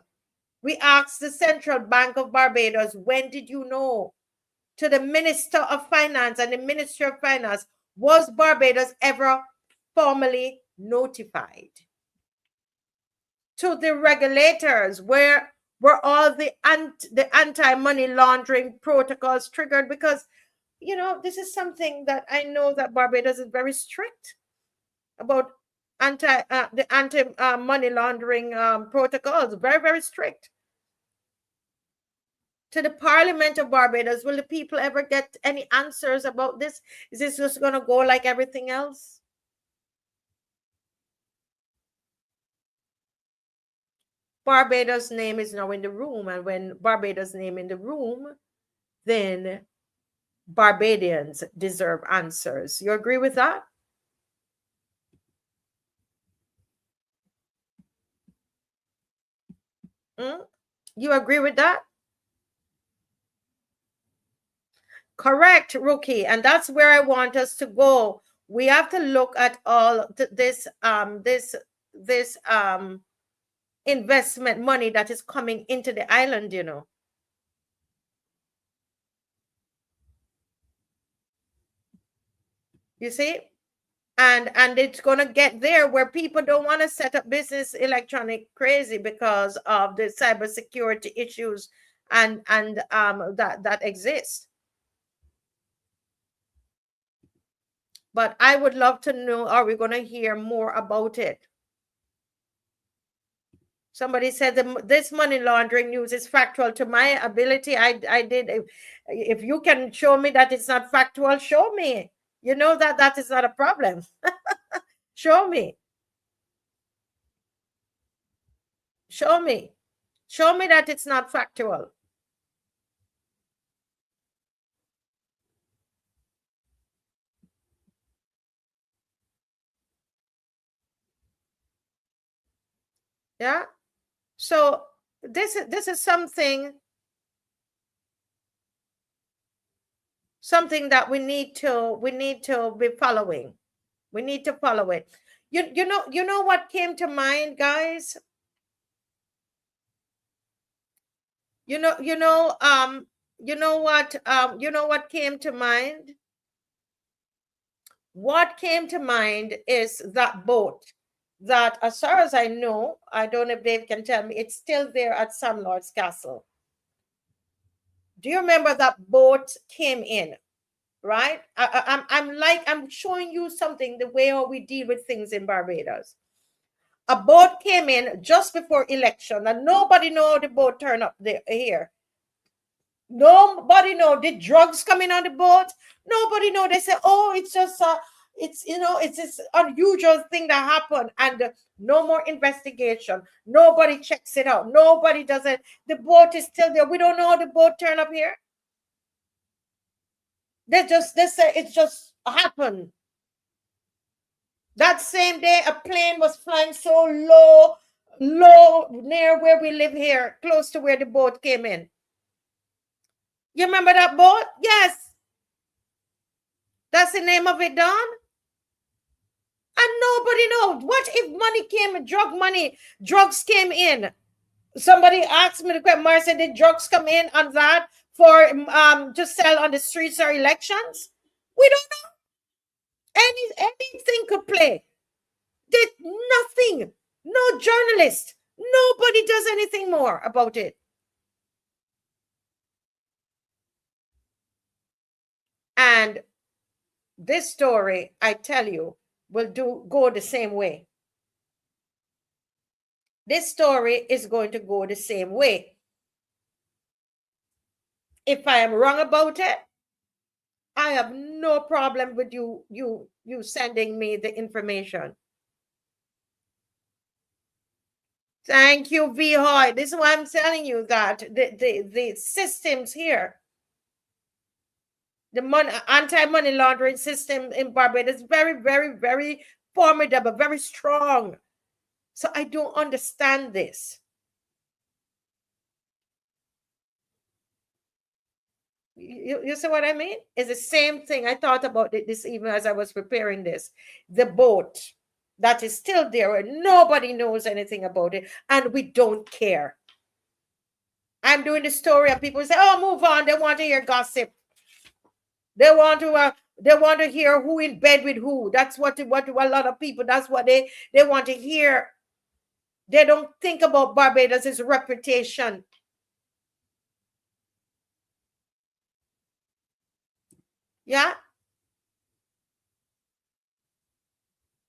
We asked the Central Bank of Barbados, when did you know? To the Minister of Finance and the Ministry of Finance, was Barbados ever formally notified? To the regulators, where were all the anti-money laundering protocols triggered? Because, you know, this is something that I know that Barbados is very strict about the anti-money laundering protocols, very, very strict. To the Parliament of Barbados, will the people ever get any answers about this? Is this just going to go like everything else? Barbados' name is now in the room, and when Barbados' name in the room, then Barbadians deserve answers. You agree with that? You agree with that? Correct, Rookie. And that's where I want us to go. We have to look at all this investment money that is coming into the island, you know. You see? And it's going to get there where people don't want to set up business electronic crazy because of the cybersecurity issues and that exist. But I would love to know, are we going to hear more about it? Somebody said this money laundering news is factual. To my ability, I did. If you can show me that it's not factual, show me. You know that is not a problem. Show me. Show me. Show me that it's not factual. Yeah. So this is something that we need to be following. We need to follow it. You know what came to mind, guys? You know, You know what came to mind? What came to mind is that boat that, as far as I know, I don't know if Dave can tell me, it's still there at Sam Lord's Castle. Do you remember that boat came in, right? I'm showing you something, the way how we deal with things in Barbados. A boat came in just before election, and nobody know the boat turned up there here. Nobody know. Did drugs come in on the boat? Nobody know. They say, oh, it's just it's this unusual thing that happened, and no more investigation. Nobody checks it out. Nobody does it. The boat is still there. We don't know how the boat turned up here. They say it just happened. That same day, a plane was flying so low near where we live here, close to where the boat came in. You remember that boat? Yes. That's the name of it, Don. And nobody knows. What if money came, drugs came in? Somebody asked me the question, Mara said, did drugs come in on that for to sell on the streets or elections? We don't know. Anything could play. Did nothing. No journalist. Nobody does anything more about it. And this story, I tell you, will go the same way. This story is going to go the same way. If I am wrong about it, I have no problem with you sending me the information. Thank you, V. Hoy. This is why I'm telling you that the systems here, the anti-money laundering system in Barbados is very, very, very formidable, very strong. So I don't understand this. You see what I mean? It's the same thing. I thought about it this evening as I was preparing this. The boat that is still there and nobody knows anything about it, and we don't care. I'm doing the story and people say, oh, move on. They want to hear gossip. They want to hear who in bed with who. That's what a lot of people, that's what they want to hear. They don't think about Barbados' reputation. Yeah.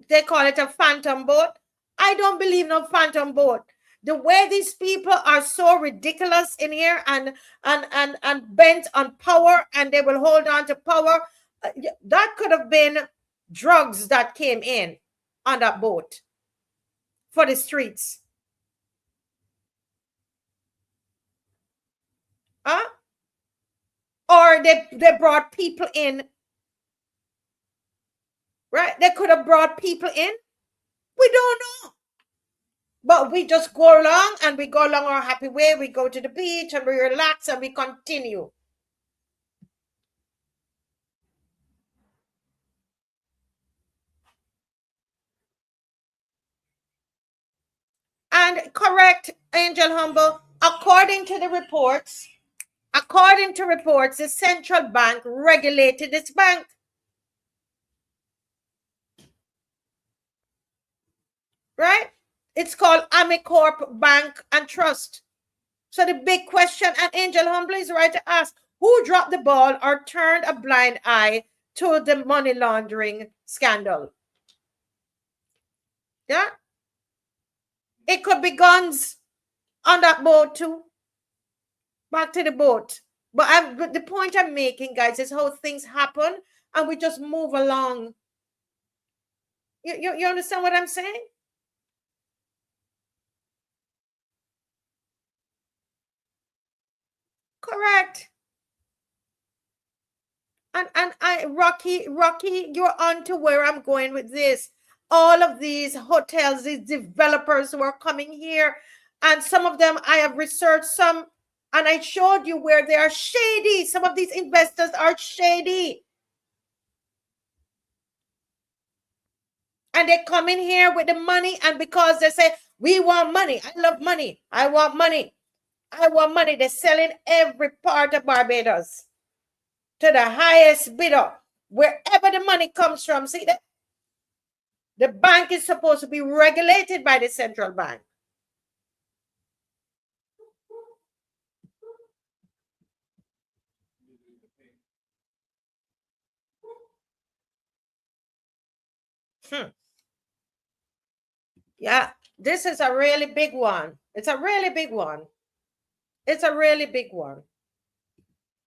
They call it a phantom boat. I don't believe no phantom boat. The way these people are so ridiculous in here and bent on power, and they will hold on to power. That could have been drugs that came in on that boat for the streets. Huh? Or they brought people in. Right? They could have brought people in. We don't know. But we just go along and we go along our happy way. We go to the beach and we relax and we continue. And correct, Angel Humble, according to reports, the central bank regulated its bank. Right? It's called Amicorp Bank and Trust. So the big question, and Angel Humble is right to ask, who dropped the ball or turned a blind eye to the money laundering scandal? Yeah? It could be guns on that boat too. Back to the boat. But the point I'm making, guys, is how things happen and we just move along. You understand what I'm saying? Correct. And Rocky, you're on to where I'm going with this. All of these hotels, these developers who are coming here, and some of them I have researched some, and I showed you where they are shady. Some of these investors are shady. And they come in here with the money, and because they say, we want money, I love money, I want money. I want money. They're selling every part of Barbados to the highest bidder. Wherever the money comes from, see that? The bank is supposed to be regulated by the central bank. Yeah, this is a really big one. It's a really big one. It's a really big one.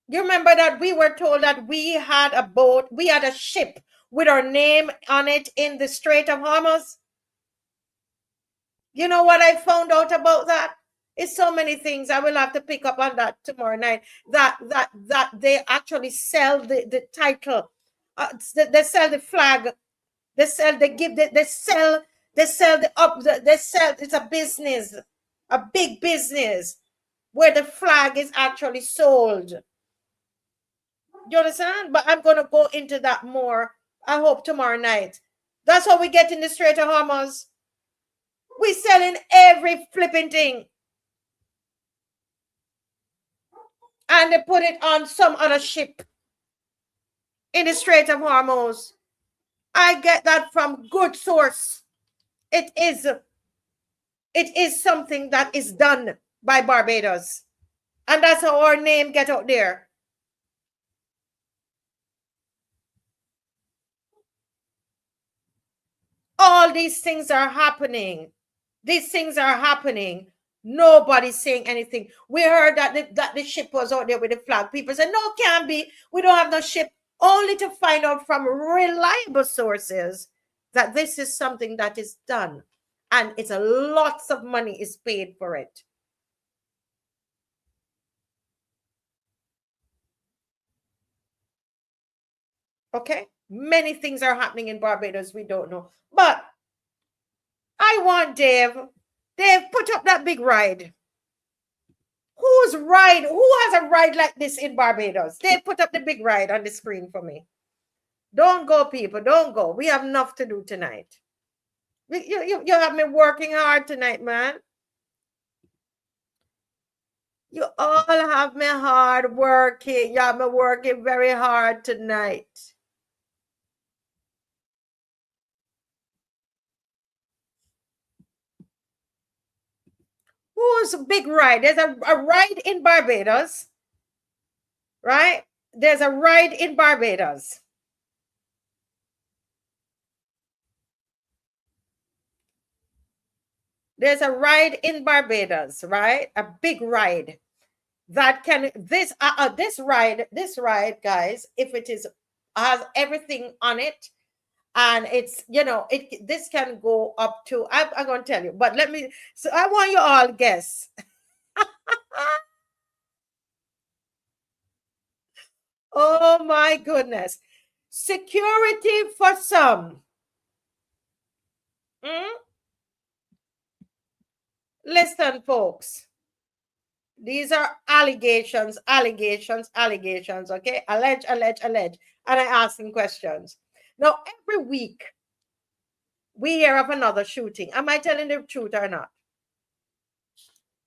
You remember that we were told that we had a boat, we had a ship with our name on it in the Strait of Hormuz? You know what I found out about that? It's so many things. I will have to pick up on that tomorrow night. That they actually sell the title. They sell the flag. They sell. They give. They sell. They sell the up. They sell. It's a business, a big business, where the flag is actually sold. You understand? But I'm gonna go into that more. I hope tomorrow night. That's how we get in the Strait of Hormuz. We selling every flipping thing. And they put it on some other ship in the Strait of Hormuz. I get that from good source. It is something that is done by Barbados. And that's how our name get out there. All these things are happening. These things are happening. Nobody's saying anything. We heard that the ship was out there with the flag. People said, no, can't be. We don't have no ship. Only to find out from reliable sources that this is something that is done. And it's lots of money is paid for it. Okay? Many things are happening in Barbados we don't know. But I want Dave. Dave, put up that big ride. Who has a ride like this in Barbados? Dave, put up the big ride on the screen for me. Don't go, people. Don't go. We have enough to do tonight. You have me working hard tonight, man. You all have me hard working. You have me working very hard tonight. Who's a big ride? There's a ride in Barbados, right? There's a ride in Barbados. There's a ride in Barbados, right? A big ride that can this ride, guys, if it has everything on it, and it's this can go up to I'm going to tell you, but so I want you all guess. Oh my goodness. Security for some. Listen, folks. These are allegations, okay? Allege. And I ask them questions. Now, every week, we hear of another shooting. Am I telling the truth or not?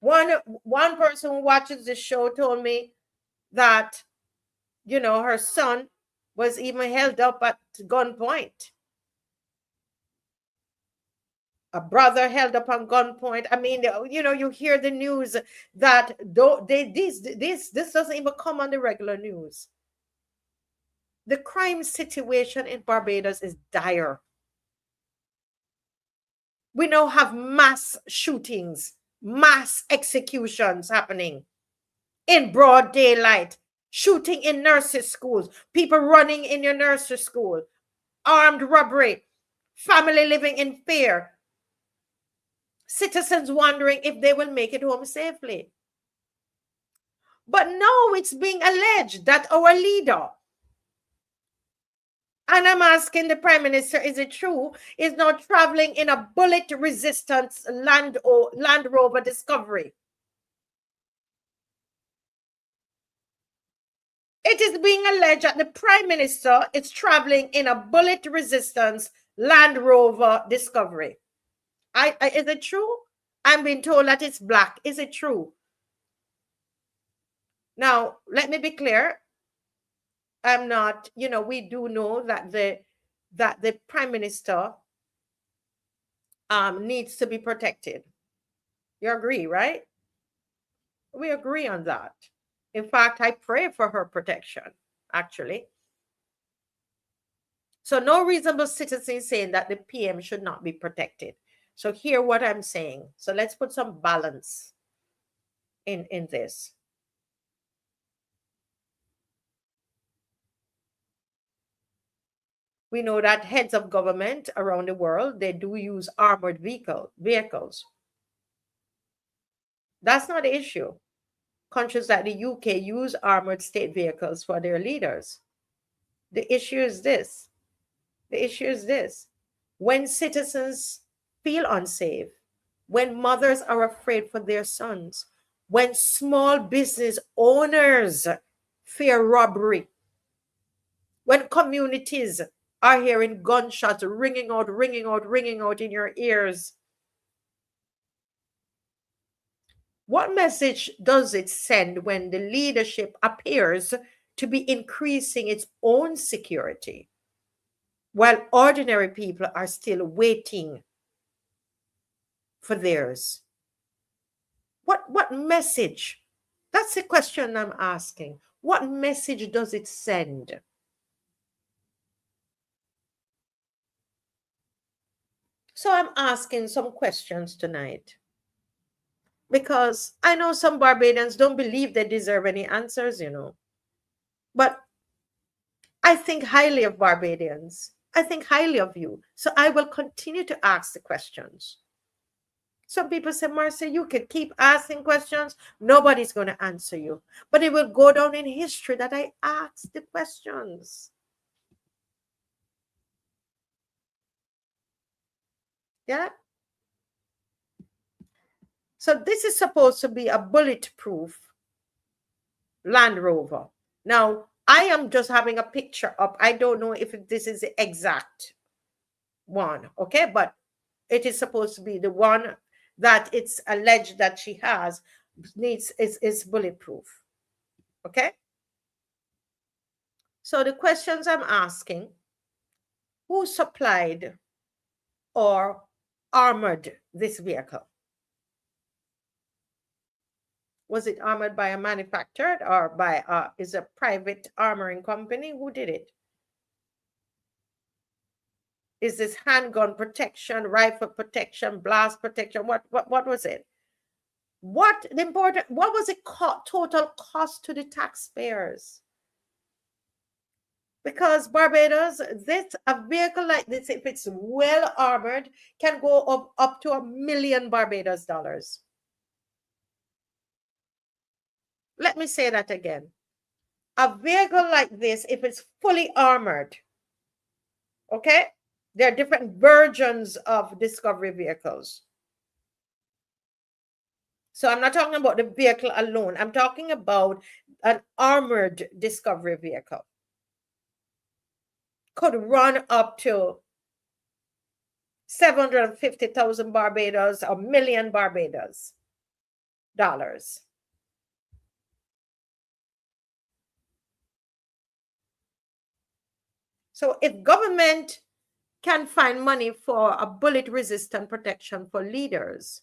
One person who watches this show told me that, her son was even held up at gunpoint. A brother held up on gunpoint. I mean, you hear the news that this doesn't even come on the regular news. The crime situation in Barbados is dire. We now have mass shootings, mass executions happening in broad daylight, shooting in nurses' schools, people running in your nursery school, armed robbery, family living in fear, citizens wondering if they will make it home safely. But now it's being alleged that our leader, and I'm asking the Prime Minister, is it true, is now traveling in a bullet-resistant Land Rover Discovery? It is being alleged that the Prime Minister is traveling in a bullet-resistant Land Rover Discovery. Is it true? I'm being told that it's black. Is it true? Now, let me be clear. I'm not, we do know that the Prime Minister needs to be protected. You agree, right? We agree on that. In fact, I pray for her protection, actually. So no reasonable citizen is saying that the PM should not be protected. So hear what I'm saying. So let's put some balance in this. We know that heads of government around the world, they do use armored vehicles. That's not the issue. Countries like the UK use armored state vehicles for their leaders. The issue is this. When citizens feel unsafe, when mothers are afraid for their sons, when small business owners fear robbery, when communities are hearing gunshots ringing out in your ears, what message does it send when the leadership appears to be increasing its own security, while ordinary people are still waiting for theirs? What message? That's the question I'm asking. What message does it send? So I'm asking some questions tonight, because I know some Barbadians don't believe they deserve any answers, But I think highly of Barbadians. I think highly of you. So I will continue to ask the questions. Some people say, Marcia, you can keep asking questions. Nobody's going to answer you. But it will go down in history that I asked the questions. Yeah? So this is supposed to be a bulletproof Land Rover. Now, I am just having a picture up. I don't know if this is the exact one, okay? But it is supposed to be the one that it's alleged that she has is bulletproof, okay? So the questions I'm asking: who supplied or armored this vehicle? Was it armored by a manufacturer or by is a private armoring company? Who did it? Is this handgun protection, rifle protection, blast protection? What was it? What was the total cost to the taxpayers? Because Barbados, a vehicle like this, if it's well armored, can go up to $1 million Barbados dollars. Let me say that again. A vehicle like this, if it's fully armored, okay? There are different versions of Discovery vehicles. So I'm not talking about the vehicle alone. I'm talking about an armored Discovery vehicle. Could run up to 750,000 Barbados, $1 million Barbados dollars. So if government can find money for a bullet-resistant protection for leaders,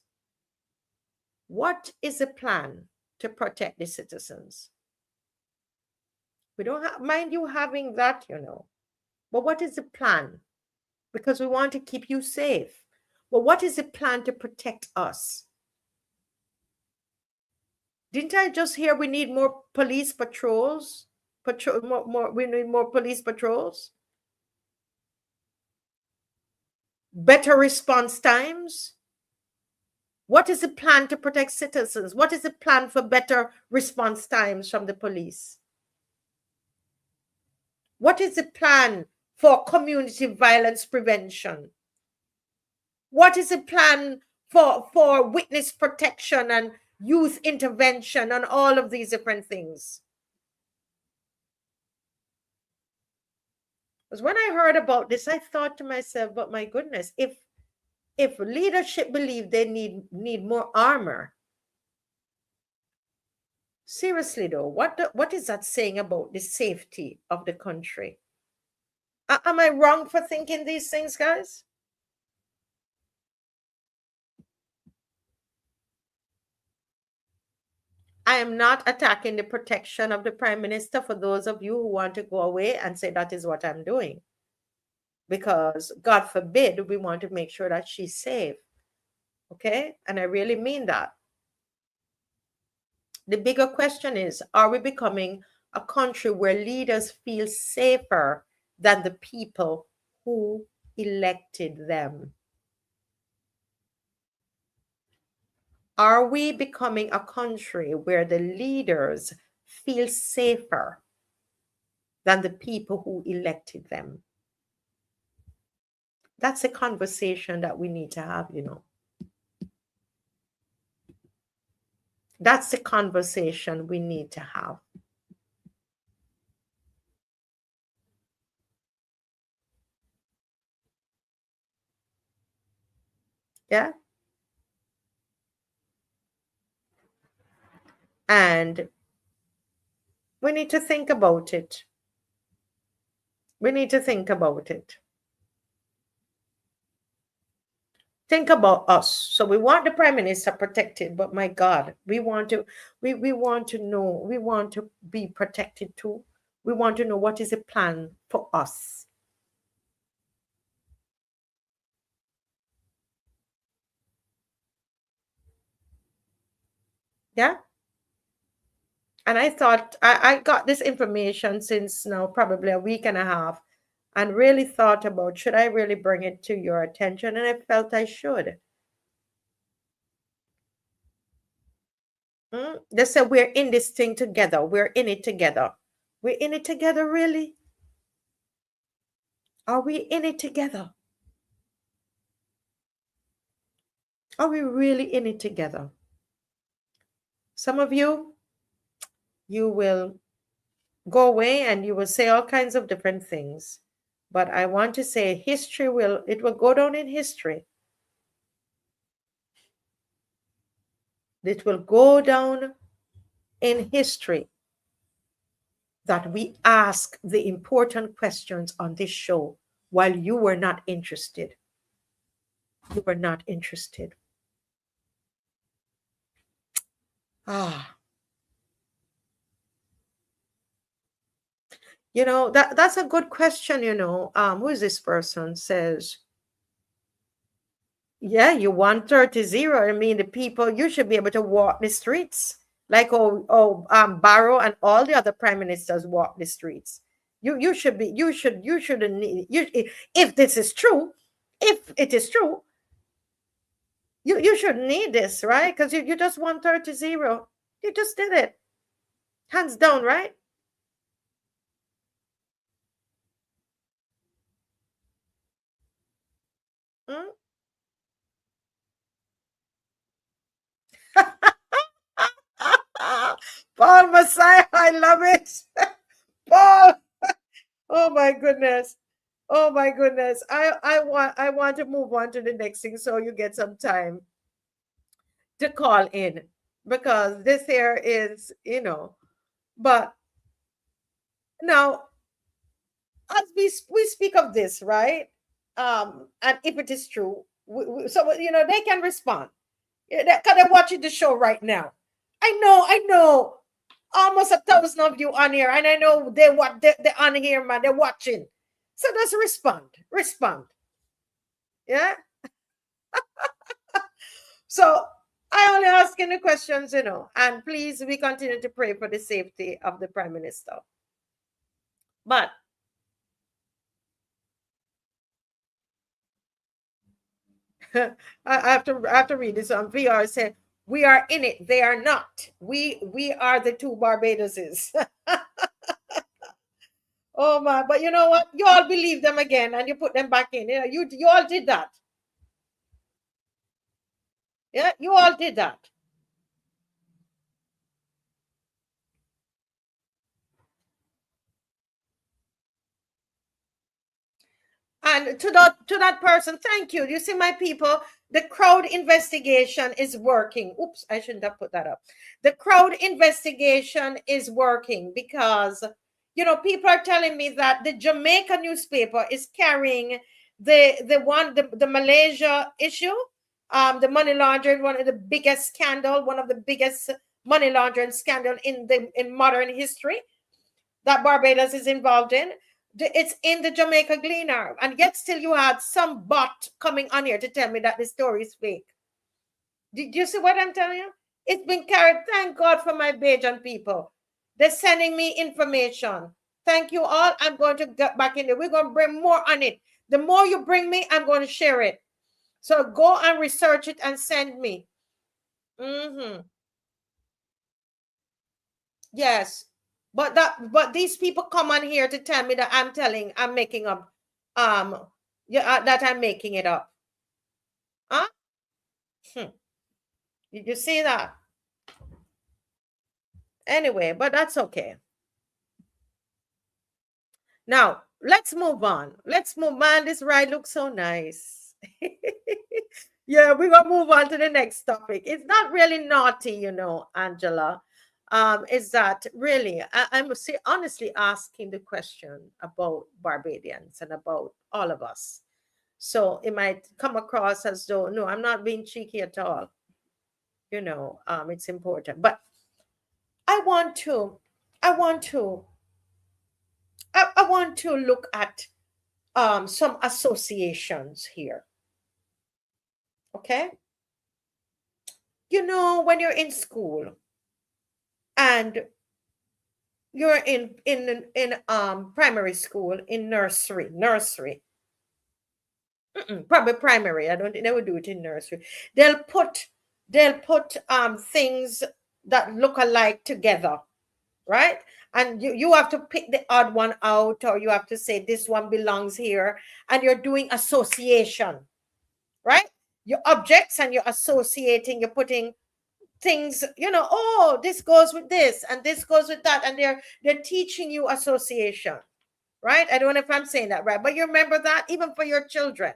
what is the plan to protect the citizens? We don't mind you having that, but what is the plan? Because we want to keep you safe. But what is the plan to protect us? Didn't I just hear we need more police patrols? We need more police patrols? Better response times? What is the plan to protect citizens? What is the plan for better response times from the police? What is the plan for community violence prevention? What is the plan for witness protection and youth intervention and all of these different things? Because when I heard about this, I thought to myself, but my goodness, if leadership believe they need more armor, Seriously though, what is that saying about the safety of the country? Am I wrong for thinking these things, guys? I am not attacking the protection of the Prime Minister for those of you who want to go away and say that is what I'm doing. Because God forbid, we want to make sure that she's safe. Okay? And I really mean that. The bigger question is, are we becoming a country where leaders feel safer than the people who elected them? Are we becoming a country where the leaders feel safer than the people who elected them? That's a conversation that we need to have, you know. That's the conversation we need to have. Yeah. And we need to think about it. We need to think about it. Think about us. So we want the Prime Minister protected, but my God, we want to know, we want to be protected too. We want to know what is the plan for us. Yeah. And I thought I got this information since now probably a week and a half, and really thought about, should I really bring it to your attention? And I felt I should. They said we're in this thing together. We're in it together. We're in it together, really? Are we in it together? Are we really in it together? Some of you will go away and you will say all kinds of different things. But I want to say history will go down in history. It will go down in history that we ask the important questions on this show while you were not interested. You were not interested. You know, that's a good question, you know. Who is this person? Says, yeah, you want 30-0. I mean, the people, you should be able to walk the streets. Like Barrow and all the other prime ministers walk the streets. You shouldn't need if this is true, if it is true, you shouldn't need this, right? Because you just want 30-0. You just did it. Hands down, right? Hmm? Paul Messiah, I love it. Paul, oh my goodness. Oh my goodness. I want to move on to the next thing so you get some time to call in, because this here is, you know, but now as we speak of this, right? And if it is true, so you know they can respond. Because they're watching the show right now. I know. Almost 1,000 of you on here, and I know they're on here, man. They're watching. So just respond. Yeah. So I only asking the questions, you know, and please, we continue to pray for the safety of the Prime Minister. But I have to read this on VR. Said we are in it. They are not. We are the two Barbadoses. Oh my! But you know what? You all believe them again, and you put them back in. You know, you all did that. Yeah, you all did that. And to that person, thank you. You see, my people, the crowd investigation is working. Oops, I shouldn't have put that up. The crowd investigation is working because, you know, people are telling me that the Jamaica newspaper is carrying the Malaysia issue, the money laundering, one of the biggest money laundering scandal in modern history that Barbados is involved in. It's in the Jamaica Gleaner, and yet still you had some bot coming on here to tell me that the story is fake. Did you see what I'm telling you? It's been carried. Thank God for my Bajan people. They're sending me information. Thank you all. I'm going to get back in there. We're going to bring more on it. The more you bring me, I'm going to share it. So go and research it and send me. Yes. But these people come on here to tell me that I'm making up, that I'm making it up. Huh? Did you see that? Anyway, but that's okay. Now, let's move on. Let's move on. This ride looks so nice. Yeah, we're going to move on to the next topic. It's not really naughty, you know, Angela. Is that really, I'm honestly asking the question about Barbadians and about all of us. So it might come across as though, no, I'm not being cheeky at all. You know, it's important. But I want to look at some associations here. Okay? You know, when you're in school, and you're in primary school, in nursery, probably primary. I don't think they would do it in nursery. They'll put things that look alike together, right? And you have to pick the odd one out, or you have to say this one belongs here, and you're doing association, right? Your objects, and you're associating, you're putting things, you know, oh, this goes with this and this goes with that, and they're teaching you association, right? I don't know if I'm saying that right, but you remember that even for your children.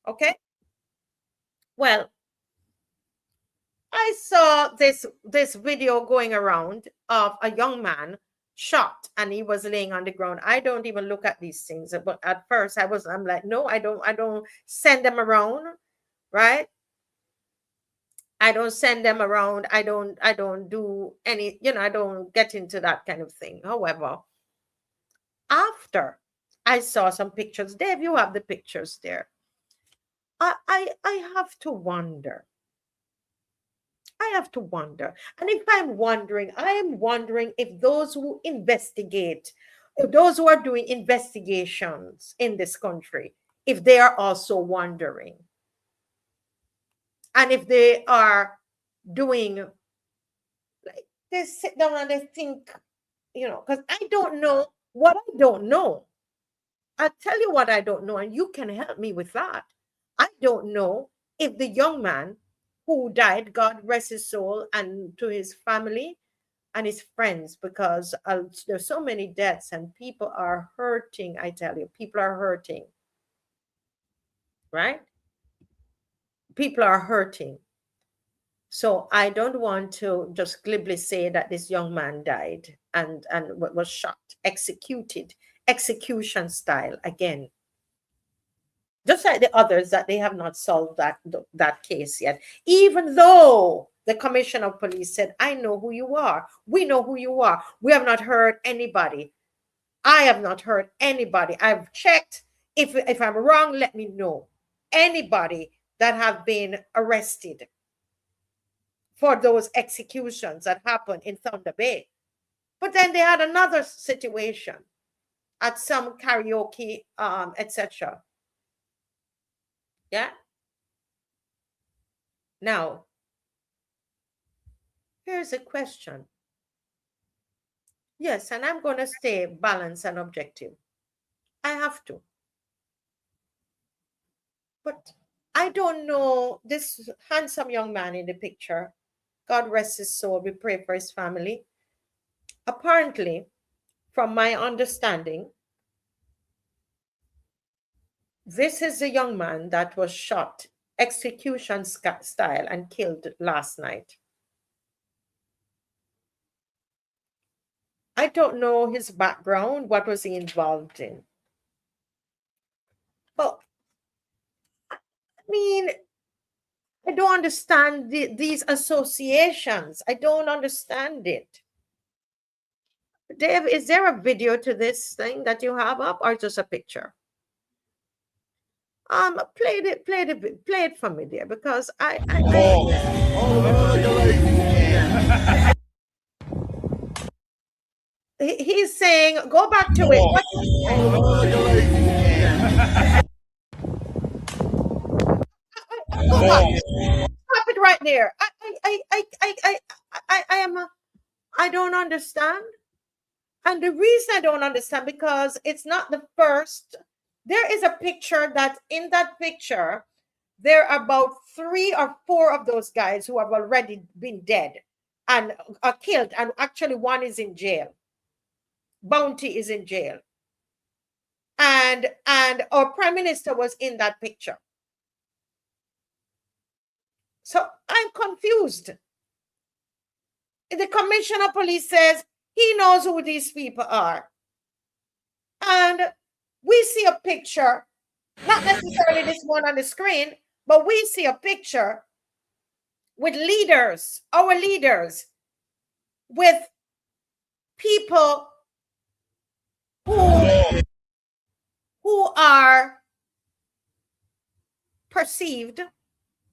Okay, well, I saw this video going around of a young man shot, and he was laying on the ground. I don't even look at these things, but at first I'm like, no, I don't send them around, right? I don't send them around. I don't do any, you know, I don't get into that kind of thing. However, after I saw some pictures, Dave, you have the pictures there. I have to wonder. And if I'm wondering, I am wondering if those who investigate, if those who are doing investigations in this country, if they are also wondering. And if they are doing, like, they sit down and they think, you know, because I don't know what I don't know. I'll tell you what I don't know, and you can help me with that. I don't know if the young man who died, God rest his soul, and to his family and his friends, because there's so many deaths and people are hurting. I tell you, people are hurting, right? People are hurting. So I don't want to just glibly say that this young man died and was shot, executed, execution style again. Just like the others that they have not solved that case yet. Even though the commissioner of police said, I know who you are. We know who you are. We have not heard anybody. I have not heard anybody. I've checked. If I'm wrong, let me know. Anybody that have been arrested for those executions that happened in Thunder Bay. But then they had another situation at some karaoke, etc. Yeah. Now, here's a question. Yes, and I'm going to stay balanced and objective. I have to. But I don't know, this handsome young man in the picture, God rest his soul, we pray for his family. Apparently, from my understanding, This is the young man that was shot execution style and killed last night. I don't know his background, what was he involved in. But I mean, I don't understand these associations. I don't understand it. Dave, is there a video to this thing that you have up, or just a picture? Play it for me there, because he's saying, go back to it. Stop it right there. I don't understand. And the reason I don't understand, because it's not the first. There is a picture that in that picture, there are about 3 or 4 of those guys who have already been dead and are killed. And actually one is in jail. Bounty is in jail. And our prime minister was in that picture. So I'm confused. The commissioner of police says he knows who these people are. And we see a picture, not necessarily this one on the screen, but we see a picture with leaders, our leaders, with people who are perceived,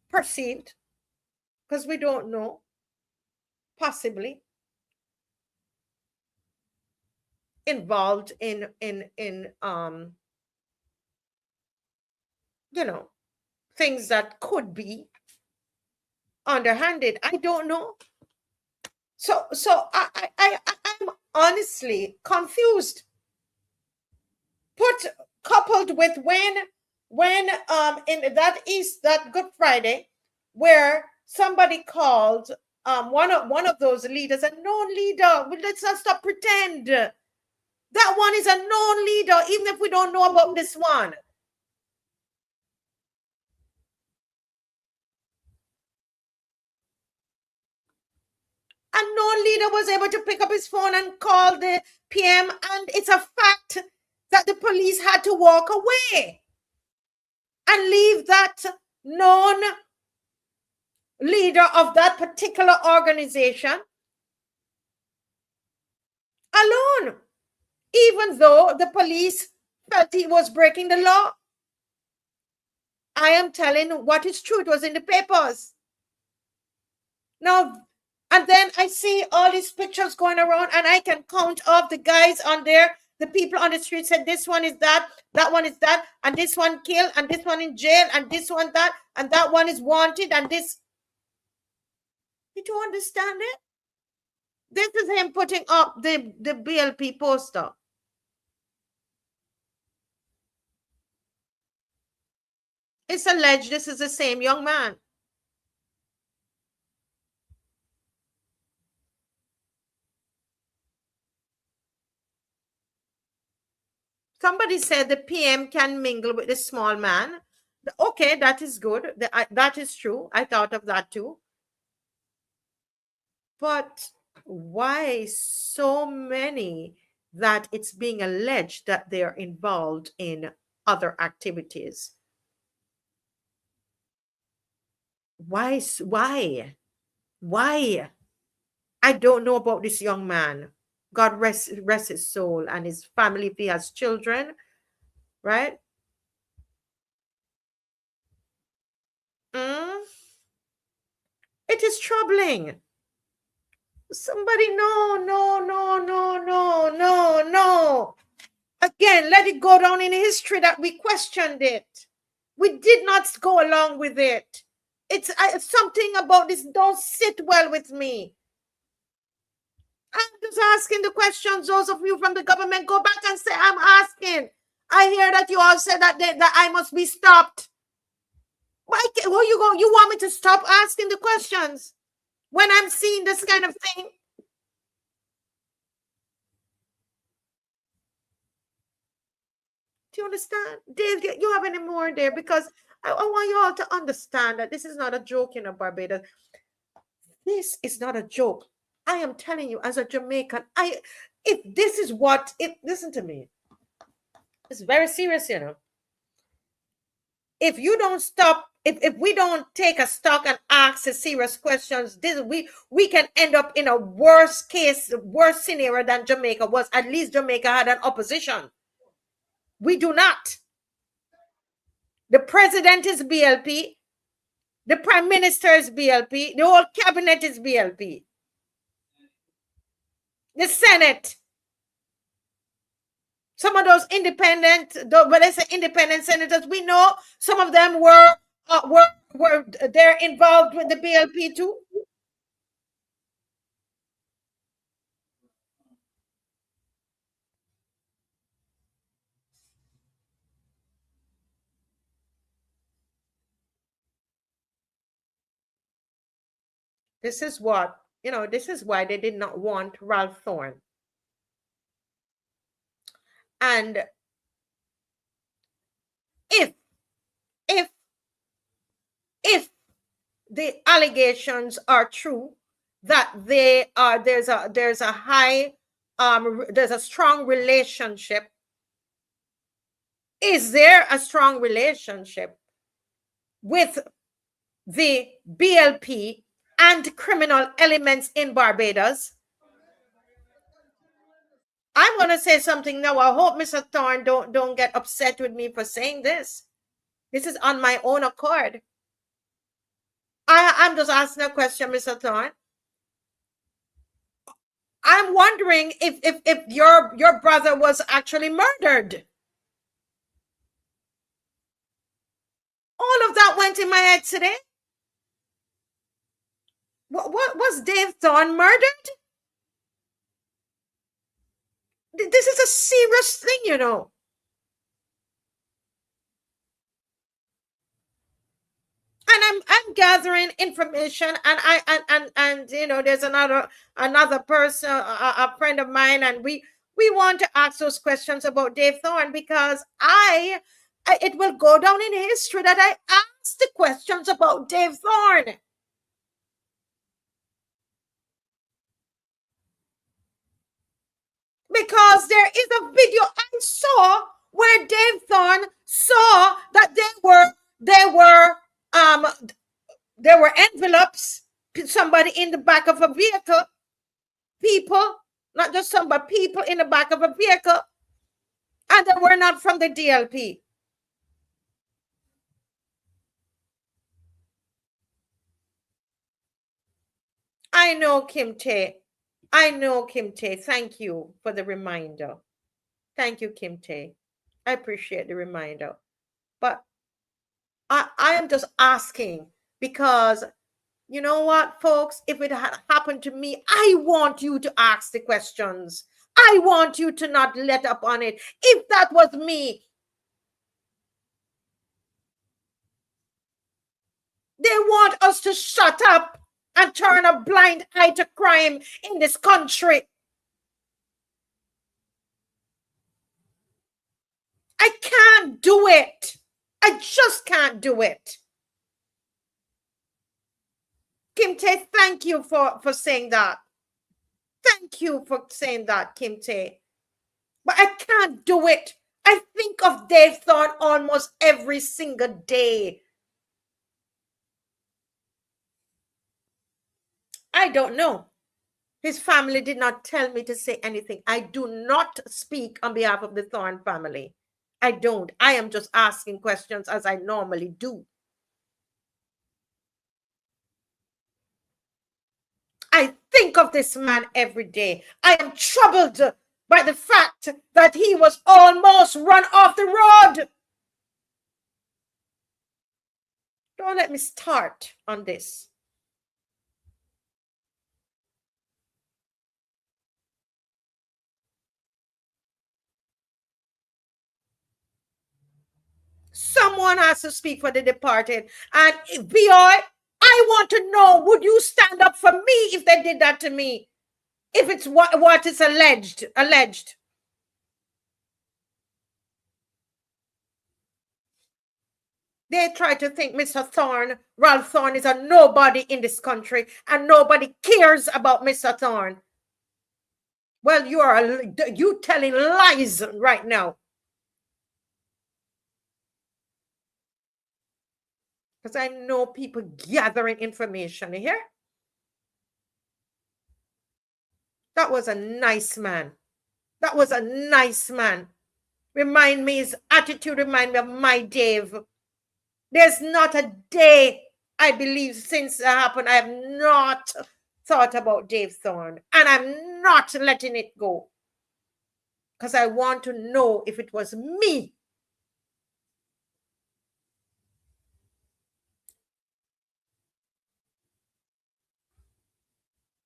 because we don't know, possibly involved in you know, things that could be underhanded. I don't know. So I'm honestly confused. Coupled with when in that Good Friday, where somebody called one of those leaders a known leader. Let's not stop pretend. That one is a known leader, even if we don't know about this one. A known leader was able to pick up his phone and call the PM, and it's a fact that the police had to walk away and leave that known leader of that particular organization alone, even though the police felt he was breaking the law. I am telling what is true. It was in the papers. Now, and then I see all these pictures going around, and I can count off the guys on there. The people on the street said this one is that one is that, and this one killed, and this one in jail, and this one that, and that one is wanted, and this. You don't understand it? This is him putting up the BLP poster. It's alleged this is the same young man. Somebody said the PM can mingle with the small man. Okay, that is good. That is true. I thought of that too. But why so many that it's being alleged that they are involved in other activities? Why? I don't know about this young man. God rest his soul and his family if he has children, right? It is troubling. Somebody, no. Again, let it go down in history that we questioned it. We did not go along with it. It's something about this don't sit well with me. I'm just asking the questions. Those of you from the government, go back and say, I'm asking. I hear that you all said that I must be stopped. Why? Well, you want me to stop asking the questions when I'm seeing this kind of thing? Do you understand? Dave, do you have any more there? Because I want you all to understand that this is not a joke in Barbados. This is not a joke. I am telling you, as a Jamaican, if this is what it, listen to me. It's very serious, you know. If you don't stop, if we don't take a stock and ask a serious questions, we can end up in a worse scenario than Jamaica was. At least Jamaica had an opposition. We do not. The president is BLP. The prime minister is BLP. The whole cabinet is BLP. The Senate. Some of those independent, when I say independent senators, we know some of them were they're involved with the BLP too. This is what, you know, this is why they did not want Ralph Thorne. And if the allegations are true that there's a high there's a strong relationship, is there a strong relationship with the BLP and criminal elements in Barbados? I'm going to say something now. I hope Mr. Thorne don't get upset with me for saying this. This is on my own accord. I'm just asking a question, Mr. Thorne. I'm wondering if your brother was actually murdered. All of that went in my head today. What was Dave Thorne murdered? This is a serious thing, you know. And I'm gathering information, and you know, there's another person, a friend of mine, and we want to ask those questions about Dave Thorne, because it will go down in history that I asked the questions about Dave Thorne. Because there is a video I saw where Dave Thorne saw that there were envelopes, somebody in the back of a vehicle, people, not just somebody, people in the back of a vehicle, and they were not from the DLP. I know, Kim Tae. I know, Kim Tae. Thank you for the reminder. Thank you, Kim Tae. I appreciate the reminder. But I am just asking, because you know what, folks? If it had happened to me, I want you to ask the questions. I want you to not let up on it. If that was me, they want us to shut up and turn a blind eye to crime in this country. I can't do it. I just can't do it. Kim Tae, thank you for saying that. Thank you for saying that, Kim Tae. But I can't do it. I think of Dave Thorne almost every single day. I don't know. His family did not tell me to say anything. I do not speak on behalf of the Thorne family. I don't. I am just asking questions as I normally do. I think of this man every day. I am troubled by the fact that he was almost run off the road. Don't let me start on this. Someone has to speak for the departed. And VI, I want to know, would you stand up for me if they did that to me? If it's what is alleged. They try to think Mr. Thorne, Ralph Thorne, is a nobody in this country and nobody cares about Mr. Thorne. Well, you telling lies right now. Because I know people gathering information here. That was a nice man. That was a nice man. His attitude remind me of my Dave. There's not a day, I believe, since that happened, I have not thought about Dave Thorne. And I'm not letting it go. Because I want to know if it was me.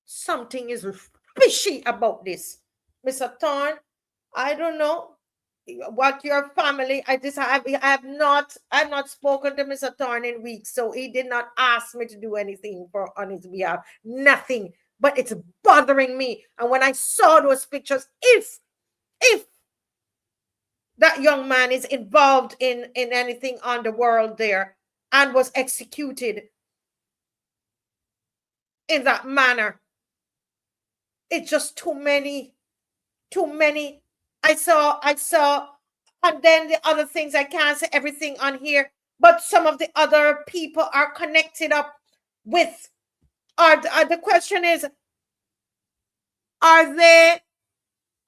Something is fishy about this. Mr. Thorne, I don't know what your family, I have not spoken to Mr. Thorne in weeks, so he did not ask me to do anything on his behalf. Nothing. But it's bothering me. And when I saw those pictures, if that young man is involved in anything on the world there and was executed in that manner, it's just too many. I saw, and then the other things, I can't say everything on here, but some of the other people are connected up with, the question is, are they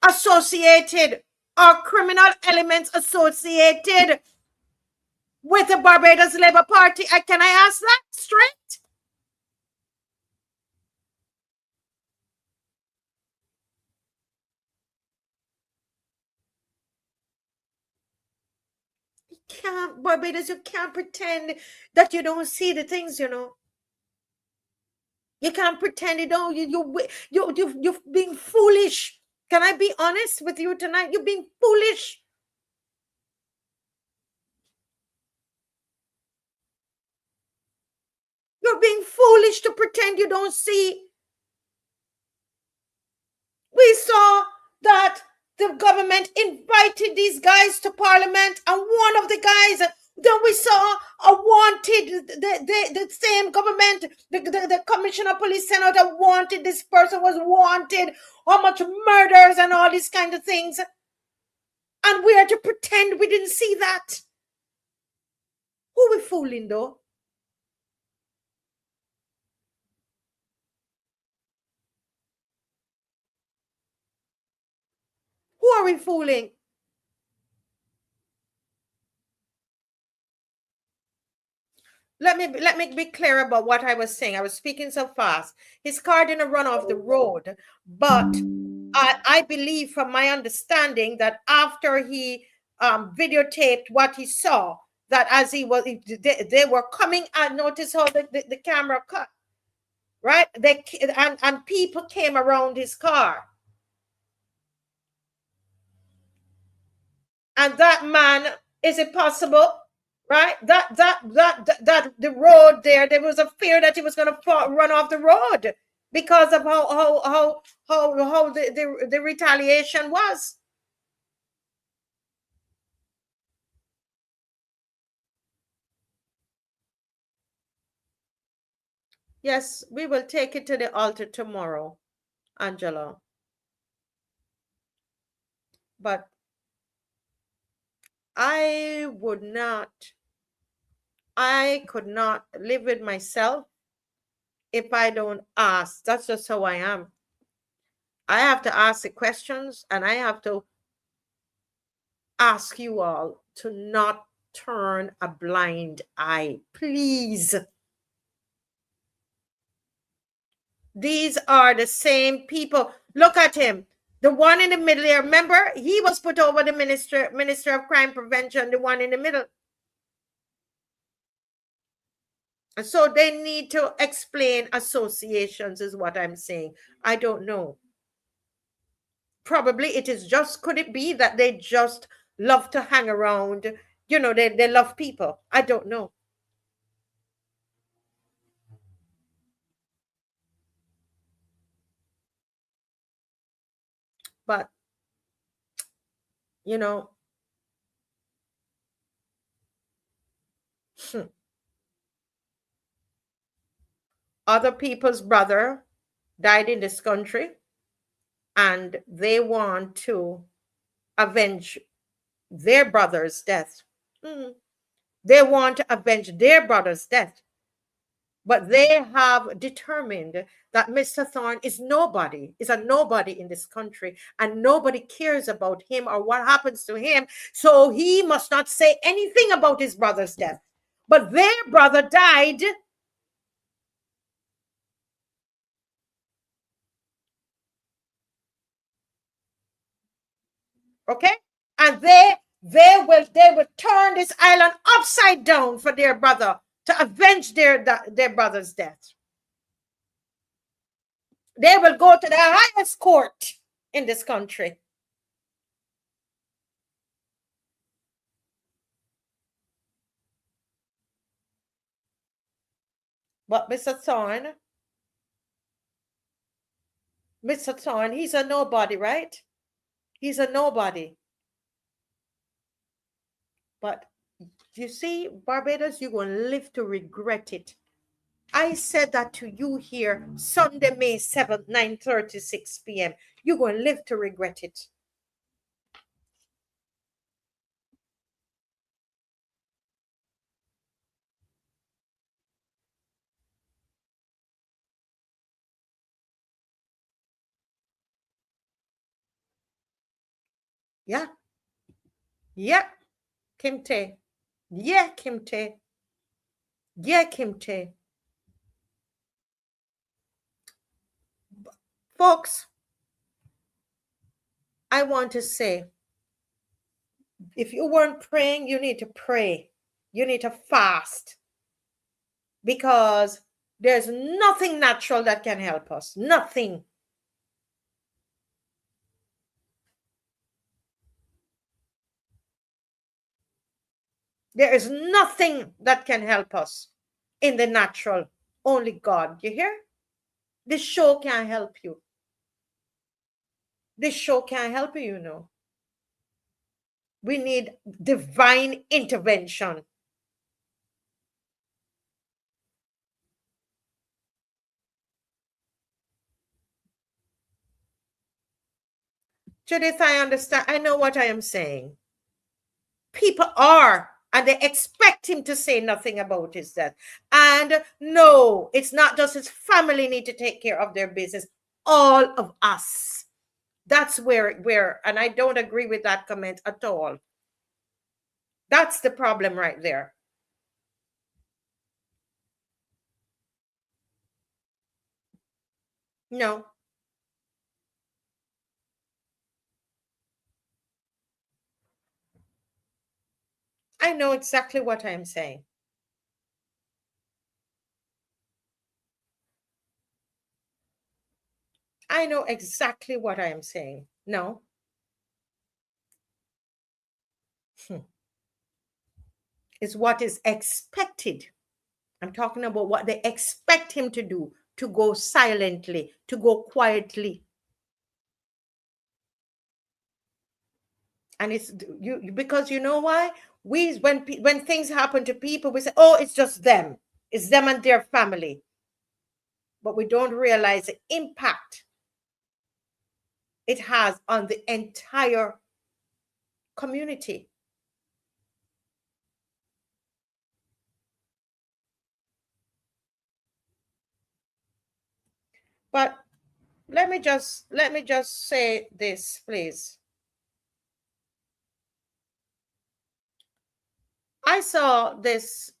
associated? Are criminal elements associated with the Barbados Labour Party? Can I ask that straight? Barbados, you can't pretend that you don't see the things, you know. You can't pretend you don't. You're being foolish. Can I be honest with you tonight? You're being foolish. You're being foolish to pretend you don't see. We saw that the government invited these guys to Parliament, and one of the guys that we saw wanted the same government, the commissioner of police sent out a wanted, this person was wanted, how much murders and all these kind of things. And we are to pretend we didn't see that. Who are we fooling though? Who are we fooling? Let me be clear about what I was saying. I was speaking so fast. His car didn't run off the road, but I believe, from my understanding, that after he videotaped what he saw, that as they were coming out, notice how the camera cut, right? And people came around his car. And that man, is it possible? Right, that the road there was a fear that he was going to run off the road because of how the retaliation was. Yes, we will take it to the altar tomorrow, Angela. But I could not live with myself if I don't ask. That's just how I am. I have to ask the questions, and I have to ask you all to not turn a blind eye, please. These are the same people. Look at him. The one in the middle there, remember, he was put over the minister of crime prevention, the one in the middle. And so they need to explain associations, is what I'm saying. I don't know. Probably it is just, could it be that they just love to hang around? You know, they love people. I don't know. But, you know, Other people's brother died in this country, and they want to avenge their brother's death. They want to avenge their brother's death. But they have determined that Mr. Thorne is nobody, is a nobody in this country, and nobody cares about him or what happens to him. So he must not say anything about his brother's death. But their brother died. Okay? And they will turn this island upside down for their brother to avenge their brother's death. They will go to the highest court in this country. But Mr. Thorne, he's a nobody, right? He's a nobody. But you see, Barbados, you're going to live to regret it. I said that to you here Sunday, May 7th, 9:36 p.m. You're going to live to regret it. Yeah. Yeah. Kimte. Yeah, Kimte. Yeah, Kimte. Folks, I want to say, if you weren't praying, you need to pray. You need to fast. Because there's nothing natural that can help us. Nothing. There is nothing that can help us in the natural. Only God. You hear? This show can't help you. This show can't help you, you know. We need divine intervention. Judith, I understand. I know what I am saying. People are, and they expect him to say nothing about his death. And no, it's not just his family need to take care of their business. All of us. That's where, and I don't agree with that comment at all. That's the problem right there. No. I know exactly what I'm saying. I know exactly what I am saying. No. It's what is expected. I'm talking about what they expect him to do, to go silently, to go quietly. And it's you because you know why? When things happen to people, we say, "Oh, it's just them. It's them and their family." But we don't realize the impact it has on the entire community. But let me just say this, please. I saw this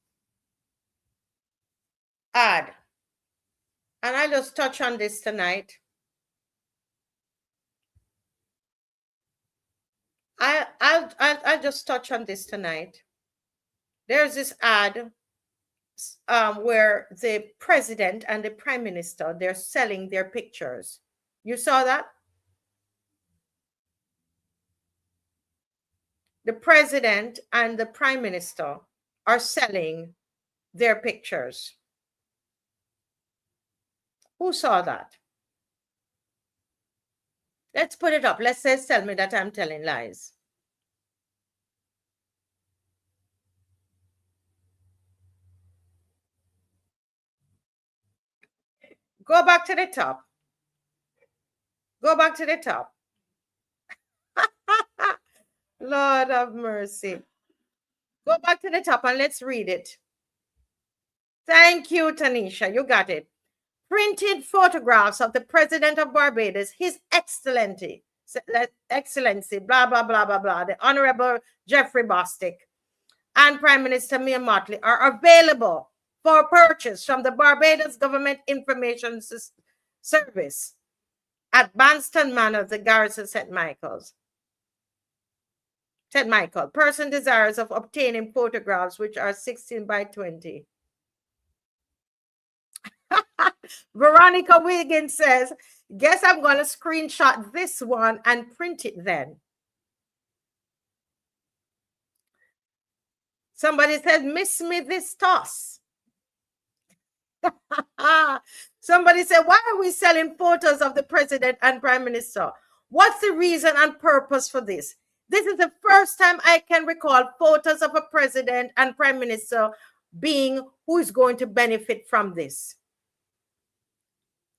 ad, and I just touch on this tonight. I'll just touch on this tonight. There's this ad where the president and the prime minister, they're selling their pictures. You saw that? The president and the prime minister are selling their pictures. Who saw that? Let's put it up. Let's say, tell me that I'm telling lies. Go back to the top. Go back to the top. Lord have mercy. Go back to the top and let's read it. Thank you, Tanisha. You got it. Printed photographs of the President of Barbados, His Excellency, blah, blah, blah, blah, blah, the Honorable Jeffrey Bostic, and Prime Minister Mia Mottley are available for purchase from the Barbados Government Information Service at Banston Manor, the garrison St. Michael. Person desirous of obtaining photographs which are 16 by 20. Veronica Wiggins says, guess I'm going to screenshot this one and print it then. Somebody said, miss me this toss. Somebody said, why are we selling photos of the president and prime minister? What's the reason and purpose for this? This is the first time I can recall photos of a president and prime minister being who is going to benefit from this.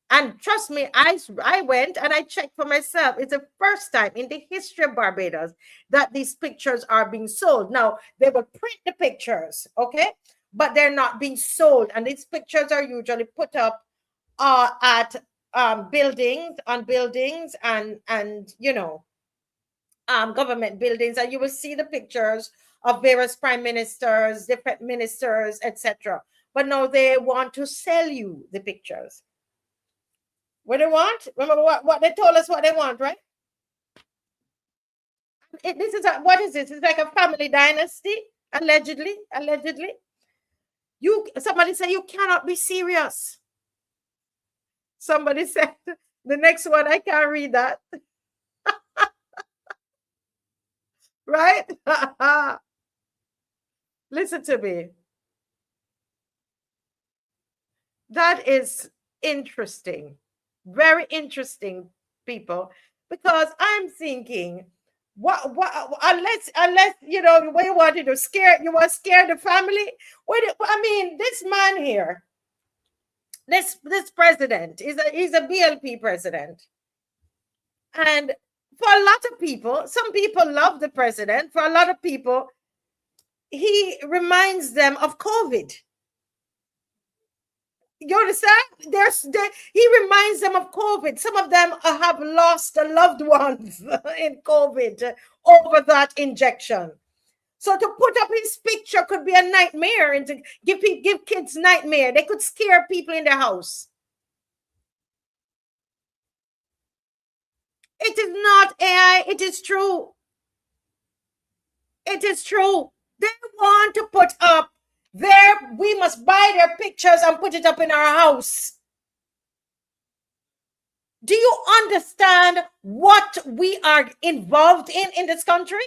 And trust me, I went and I checked for myself. It's the first time in the history of Barbados that these pictures are being sold. Now, they will print the pictures, okay? But they're not being sold. And these pictures are usually put up at buildings and you know, government buildings. And you will see the pictures of various prime ministers, different ministers, etc. But no, they want to sell you the pictures. What they want? Remember what they told us what they want, right? This is what is this? It's like a family dynasty, allegedly. Somebody said you cannot be serious. Somebody said the next one, I can't read that. Right? Listen to me. That is interesting. Very interesting, people, because I'm thinking, what unless you know what you want to scare the family. I mean, this man here, this president he's a BLP president, and for a lot of people, some people love the president. For a lot of people, he reminds them of COVID. You understand? He reminds them of COVID. Some of them have lost their loved ones in COVID over that injection. So to put up his picture could be a nightmare and to give kids nightmare. They could scare people in their house. It is not AI. It is true. It is true. They want to put up we must buy their pictures and put it up in our house. Do you understand what we are involved in this country?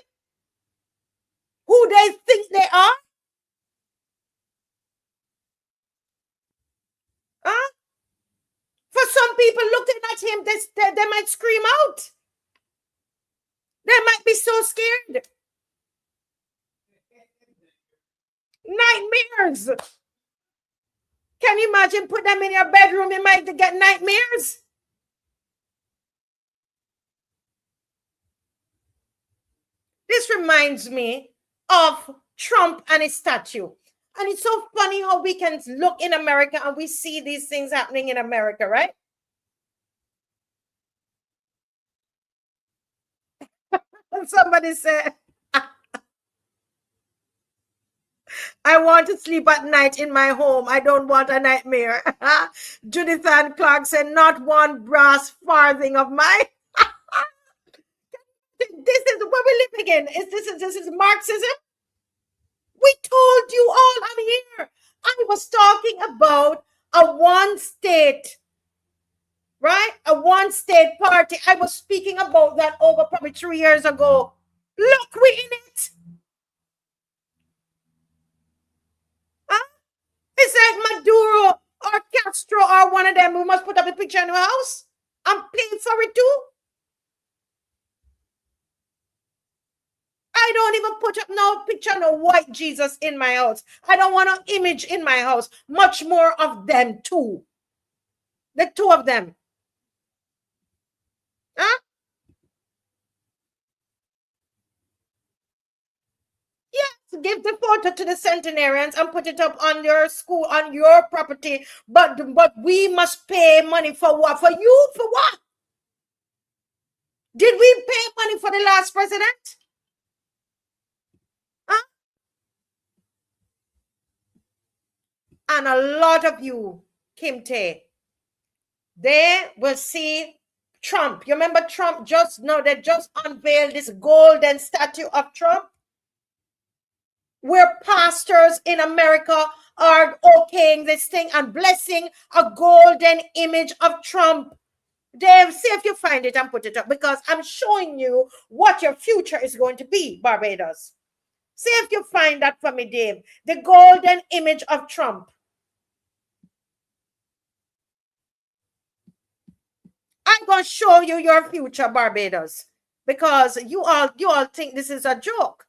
Who they think they are? Huh? For some people looking at him, they might scream out. They might be so scared. Nightmares. Can you imagine put them in your bedroom? You might get nightmares. This reminds me of Trump and his statue. And it's so funny how we can look in America and we see these things happening in America, right? Somebody said, I want to sleep at night in my home. I don't want a nightmare. Judith Ann Clark said, not one brass farthing of mine. This is where we're living in. This is Marxism. We told you all, I'm here. I was talking about a one state, right? A one state party. I was speaking about that over probably 3 years ago. Look, we're in it. It's like Maduro or Castro or one of them who must put up a picture in your house. I'm paying for it too. I don't even put up no picture, no white Jesus in my house. I don't want an image in my house. Much more of them too. The two of them. Huh? Yes, give the photo to the centenarians and put it up on your school, on your property. But we must pay money for what? For you? For what? Did we pay money for the last president? Huh? And a lot of you, Kimte, they will see Trump. You remember Trump they just unveiled this golden statue of Trump? Where pastors in America are okaying this thing and blessing a golden image of Trump. Dave, see if you find it and put it up, because I'm showing you what your future is going to be, Barbados. See if you find that for me, Dave. The golden image of Trump. I'm going to show you your future, Barbados, because you all think this is a joke.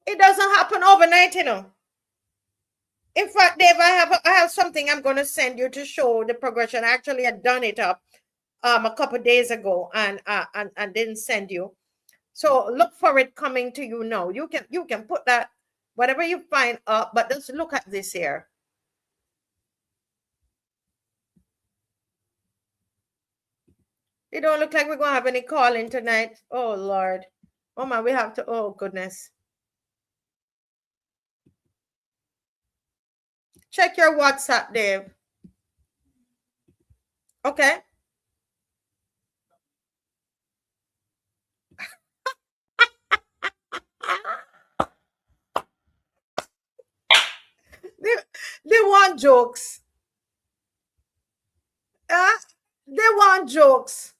It doesn't happen overnight, you know. In fact, Dave, I have something I'm going to send you to show the progression. Actually, I'd done it up a couple days ago and didn't send you. So look for it coming to you now. You can put that, whatever you find up, but just look at this here. It don't look like we're going to have any calling tonight. Oh, Lord. Oh, man, we have to, oh, goodness. Check your WhatsApp, Dave. Okay. They want jokes. They want jokes.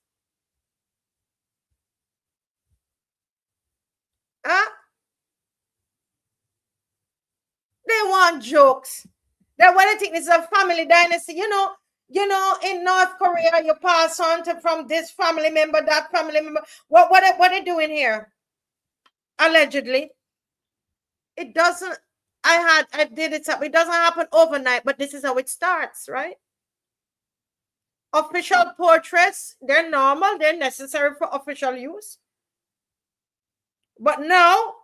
They want jokes. They want to think this is a family dynasty. You know, in North Korea, you pass on from this family member, that family member. What are they doing here? Allegedly. It doesn't. I did it up. It doesn't happen overnight, but this is how it starts, right? Official portraits, they're normal, they're necessary for official use. But now,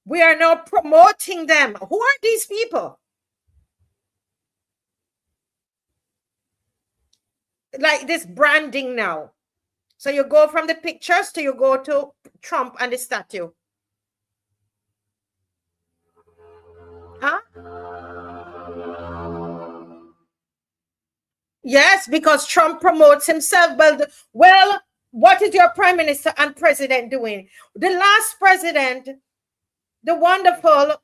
we are now promoting them. Who are these people? Like this branding now. So you go from the pictures to you go to Trump and the statue. Huh? Yes, because Trump promotes himself. Well, what is your prime minister and president doing? The last president, the wonderful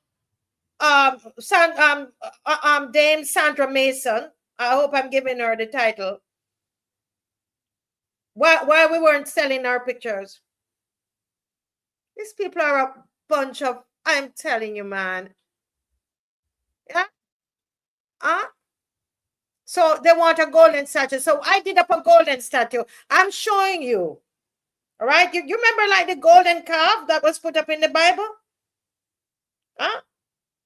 Dame Sandra Mason. I hope I'm giving her the title. Why we weren't selling our pictures? These people are a bunch of, I'm telling you, man. Yeah. So they want a golden statue. So I did up a golden statue. I'm showing you. All right. You remember like the golden calf that was put up in the Bible?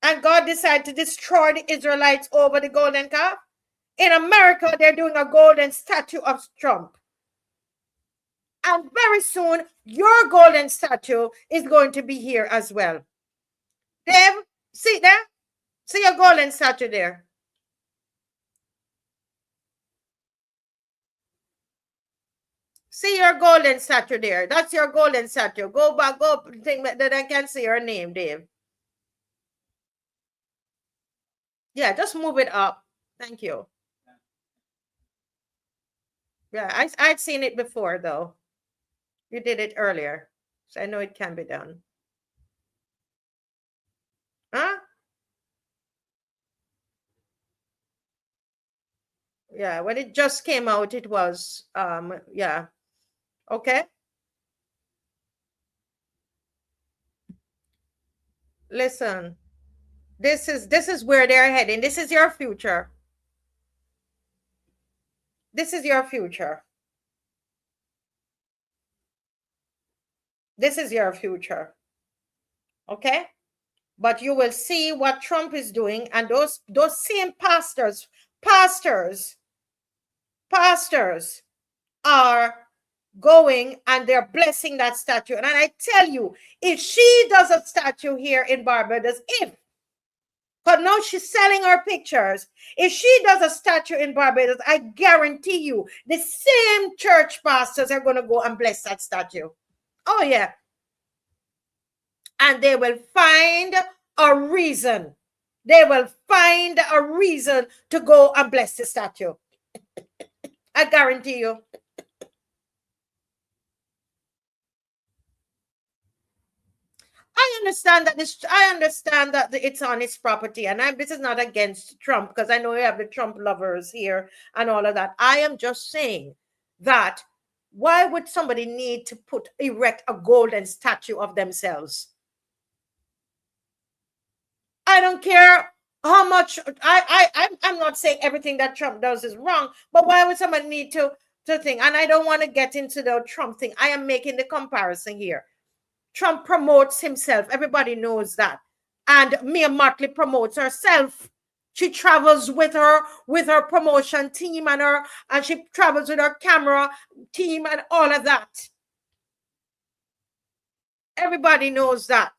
And God decided to destroy the Israelites over the golden calf. In America, they're doing a golden statue of Trump. And very soon, your golden statue is going to be here as well. Dave, see there? See your golden statue there. See your golden statue there. That's your golden statue. Go back, go think that I can see your name, Dave. Yeah, just move it up. Thank you. Yeah, I'd seen it before, though. You did it earlier, so I know it can be done. Yeah, when it just came out, it was, yeah. Okay. Listen, this is where they're heading. This is your future. This is your future. This is your future. Okay? But you will see what Trump is doing, and those same pastors are going and they're blessing that statue. And I tell you, if she does a statue here in Barbados, because now she's selling her pictures, if she does a statue in Barbados, I guarantee you the same church pastors are going to go and bless that statue. Oh yeah. And they will find a reason. They will find a reason to go and bless the statue. I guarantee you. I understand that it's on his property, and this is not against Trump, because I know you have the Trump lovers here and all of that. I am just saying that why would somebody need to erect a golden statue of themselves? I don't care how much I'm not saying everything that Trump does is wrong, but why would somebody need to think? And I don't want to get into the Trump thing. I am making the comparison here. Trump promotes himself. Everybody knows that. And Mia Motley promotes herself. She travels with her promotion team and she travels with her camera team and all of that. Everybody knows that.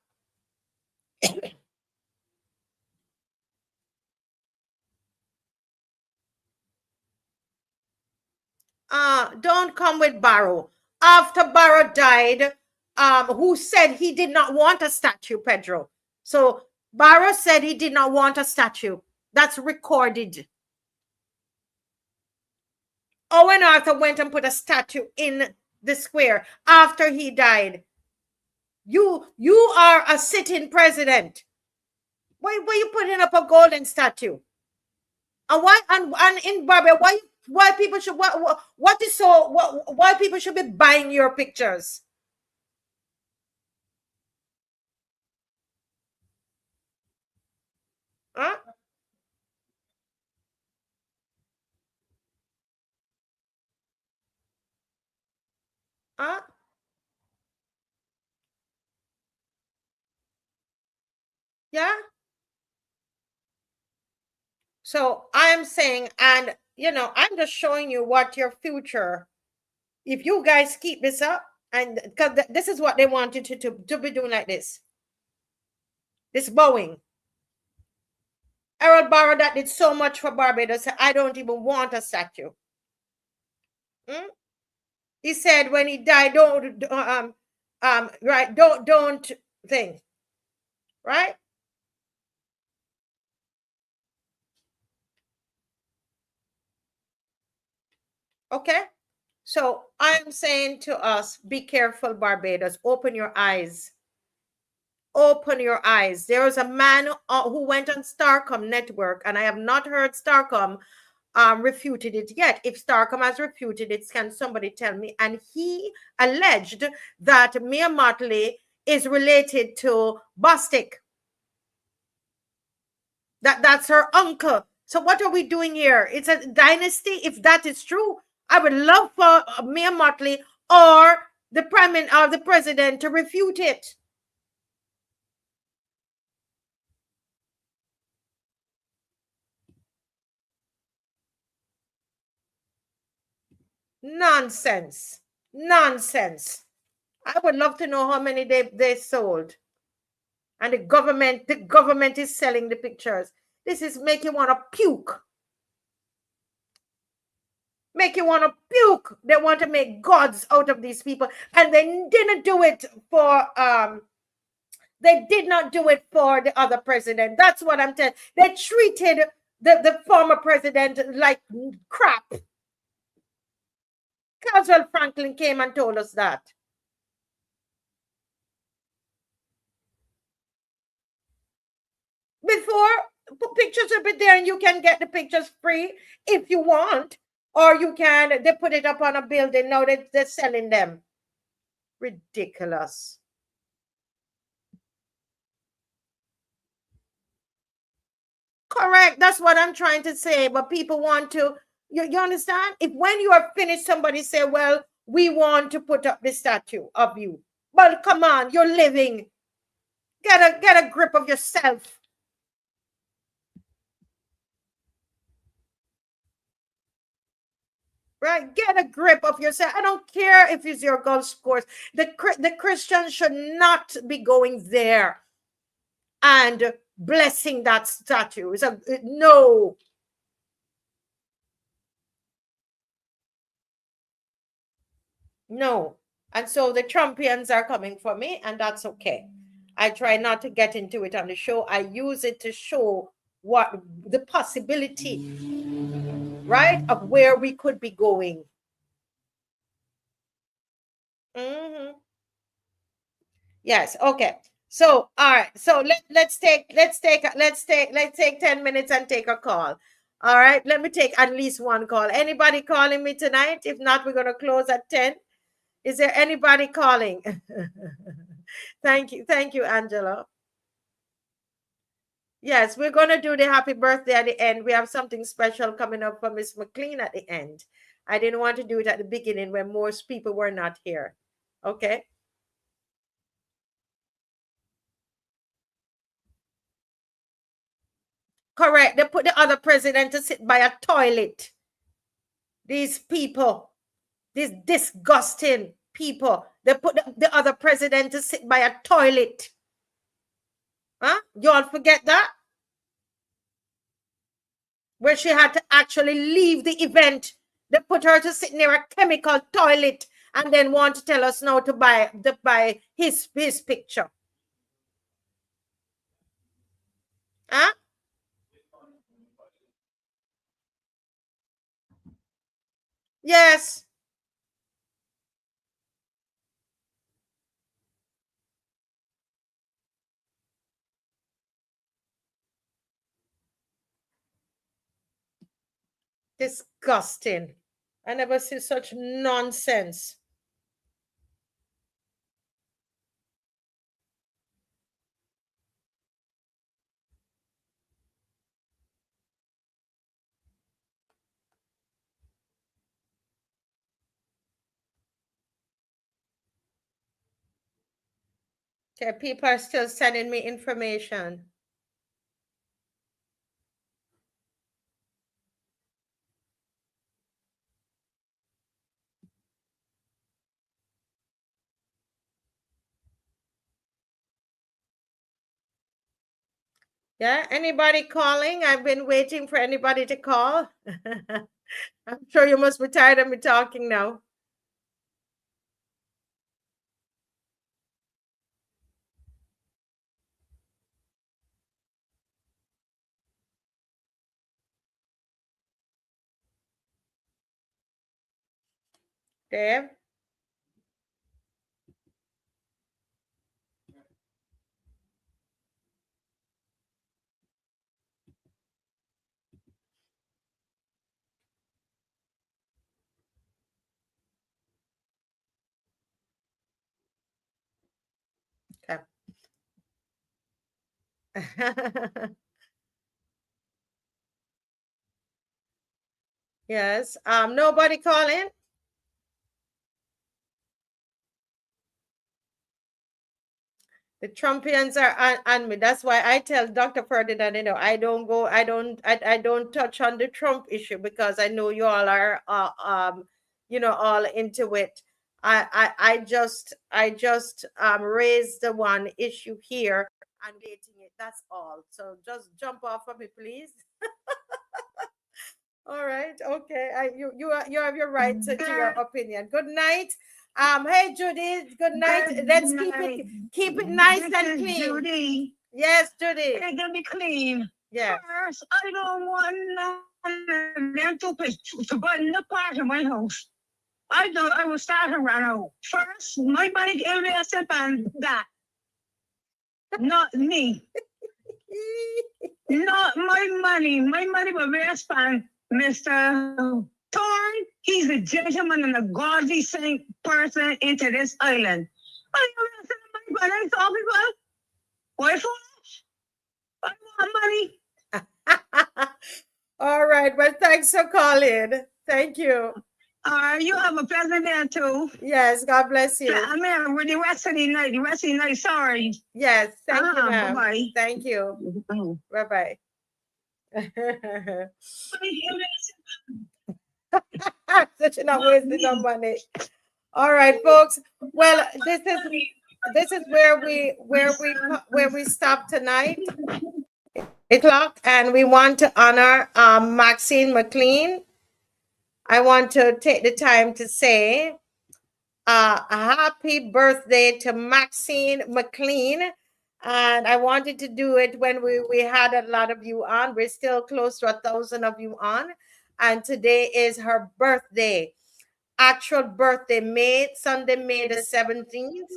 Don't come with Barrow. After Barrow died, who said he did not want a statue, Pedro? So Barrow said he did not want a statue. That's recorded. Owen Arthur went and put a statue in the square after he died. You are a sitting president. Why you putting up a golden statue? And why and in Barbados, why people should why people should be buying your pictures? Huh? Huh? Yeah. So I'm saying, and I'm just showing you what your future, if you guys keep this up, and because this is what they wanted to be doing like this bowing. Harold Barrow, that did so much for Barbados, I don't even want a statue. He said when he died, don't think, right? Okay. So I'm saying to us, be careful, Barbados. Open your eyes. Open your eyes. There was a man who went on Starcom Network, and I have not heard Starcom refuted it yet. If Starcom has refuted it, can somebody tell me? And he alleged that Mia Motley is related to Bostic. That's her uncle. So what are we doing here? It's a dynasty. If that is true, I would love for Mia Motley or the president to refute it. Nonsense. I would love to know how many they sold. And the government is selling the pictures. This is make you want to puke. Make you want to puke. They want to make gods out of these people. And they didn't do it for they did not do it for the other president. That's what I'm telling. They treated the former president like crap. Caswell Franklin came and told us that. Before, pictures will be there and you can get the pictures free if you want. Or they put it up on a building. Now they're selling them. Ridiculous. Correct. That's what I'm trying to say. But people want to, you understand? If when you are finished, somebody say, well, we want to put up the statue of you. But come on, you're living. Get a grip of yourself. Right? Get a grip of yourself. I don't care if it's your golf course. The Christian should not be going there and blessing that statue. No. No. And so the Trumpians are coming for me, and that's okay. I try not to get into it on the show. I use it to show what the possibility, right, of where we could be going. Mm-hmm. Yes. Okay. So, all right. So let's take 10 minutes and take a call. All right. Let me take at least one call. Anybody calling me tonight? If not, we're going to close at 10. Is there anybody calling? Thank you. Thank you, Angela. Yes, we're going to do the happy birthday at the end. We have something special coming up for Miss McLean at the end. I didn't want to do it at the beginning when most people were not here. Okay. Correct. They put the other president to sit by a toilet. These people, these disgusting people, they put the other president to sit by a toilet. Huh? You all forget that? Where she had to actually leave the event. They put her to sit near a chemical toilet and then want to tell us now to buy his picture. Huh? Yes. Disgusting. I never see such nonsense. Okay, people are still sending me information. Yeah, anybody calling? I've been waiting for anybody to call. I'm sure you must be tired of me talking now. Dave? Okay. Yes. Nobody calling? The Trumpians are on me. That's why I tell Dr. Ferdinand, I don't touch on the Trump issue because I know you all are, all into it. I just raised the one issue here and dating it. That's all. So just jump off of me, please. All right. Okay. You have your right to your opinion. Good night. Hey Judy, good night. Let's keep it nice and clean. Judy. Yes, Judy. It's gonna be clean. Yeah. First, I don't want them to burn the part of my house. I will start around out. First, my money gave me a step and that. Not me. Not my money. My money will be spent, Mr. Thorn. He's a gentleman and a godly saint person into this island. I don't send money, but I saw people. Why foolish? I want money. All right. Well, thanks for calling. Thank you. You have a pleasant day too. Yes, God bless you. I mean, with the rest of the night, sorry. Yes, thank you, ma'am. Bye-bye. Thank you. Bye-bye. Such not wasting no money. All right, folks. Well, this is where we stop tonight. 8 o'clock, and we want to honor Maxine McLean. I want to take the time to say a happy birthday to Maxine McLean. And I wanted to do it when we had a lot of you on. We're still close to 1,000 of you on. And today is her birthday. Actual birthday, Sunday, May the 17th.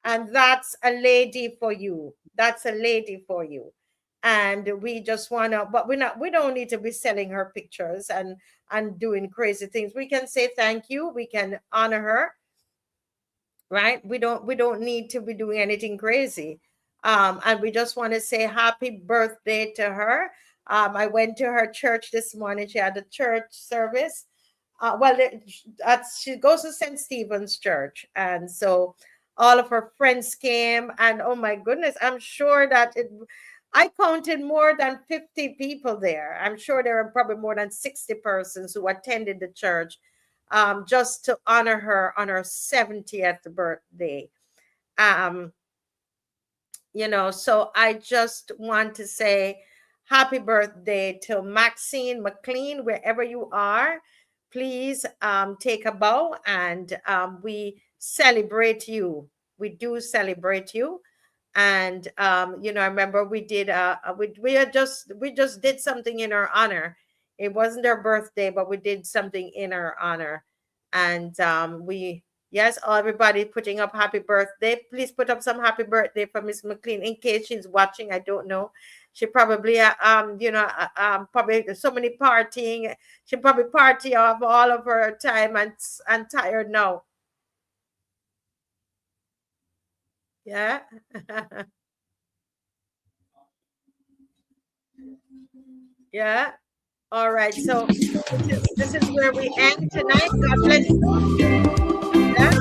And that's a lady for you. That's a lady for you. And we just want to, but we don't need to be selling her pictures and doing crazy things. We can say thank you. We can honor her, right? We don't need to be doing anything crazy. And we just want to say happy birthday to her. I went to her church this morning. She had a church service. She goes to St. Stephen's Church. And so all of her friends came, and oh my goodness, I'm sure that I counted more than 50 people there. I'm sure there are probably more than 60 persons who attended the church just to honor her on her 70th birthday. So I just want to say happy birthday to Maxine McLean, wherever you are. Please take a bow, and we celebrate you. We do celebrate you. And I remember we did we just did something in her honor. It wasn't her birthday, but we did something in her honor. And everybody putting up happy birthday. Please put up some happy birthday for Miss McLean in case she's watching. I don't know. She probably probably so many partying. She probably party off all of her time and tired now. Yeah. Yeah. All right. So this is where we end tonight. God bless you. Yeah.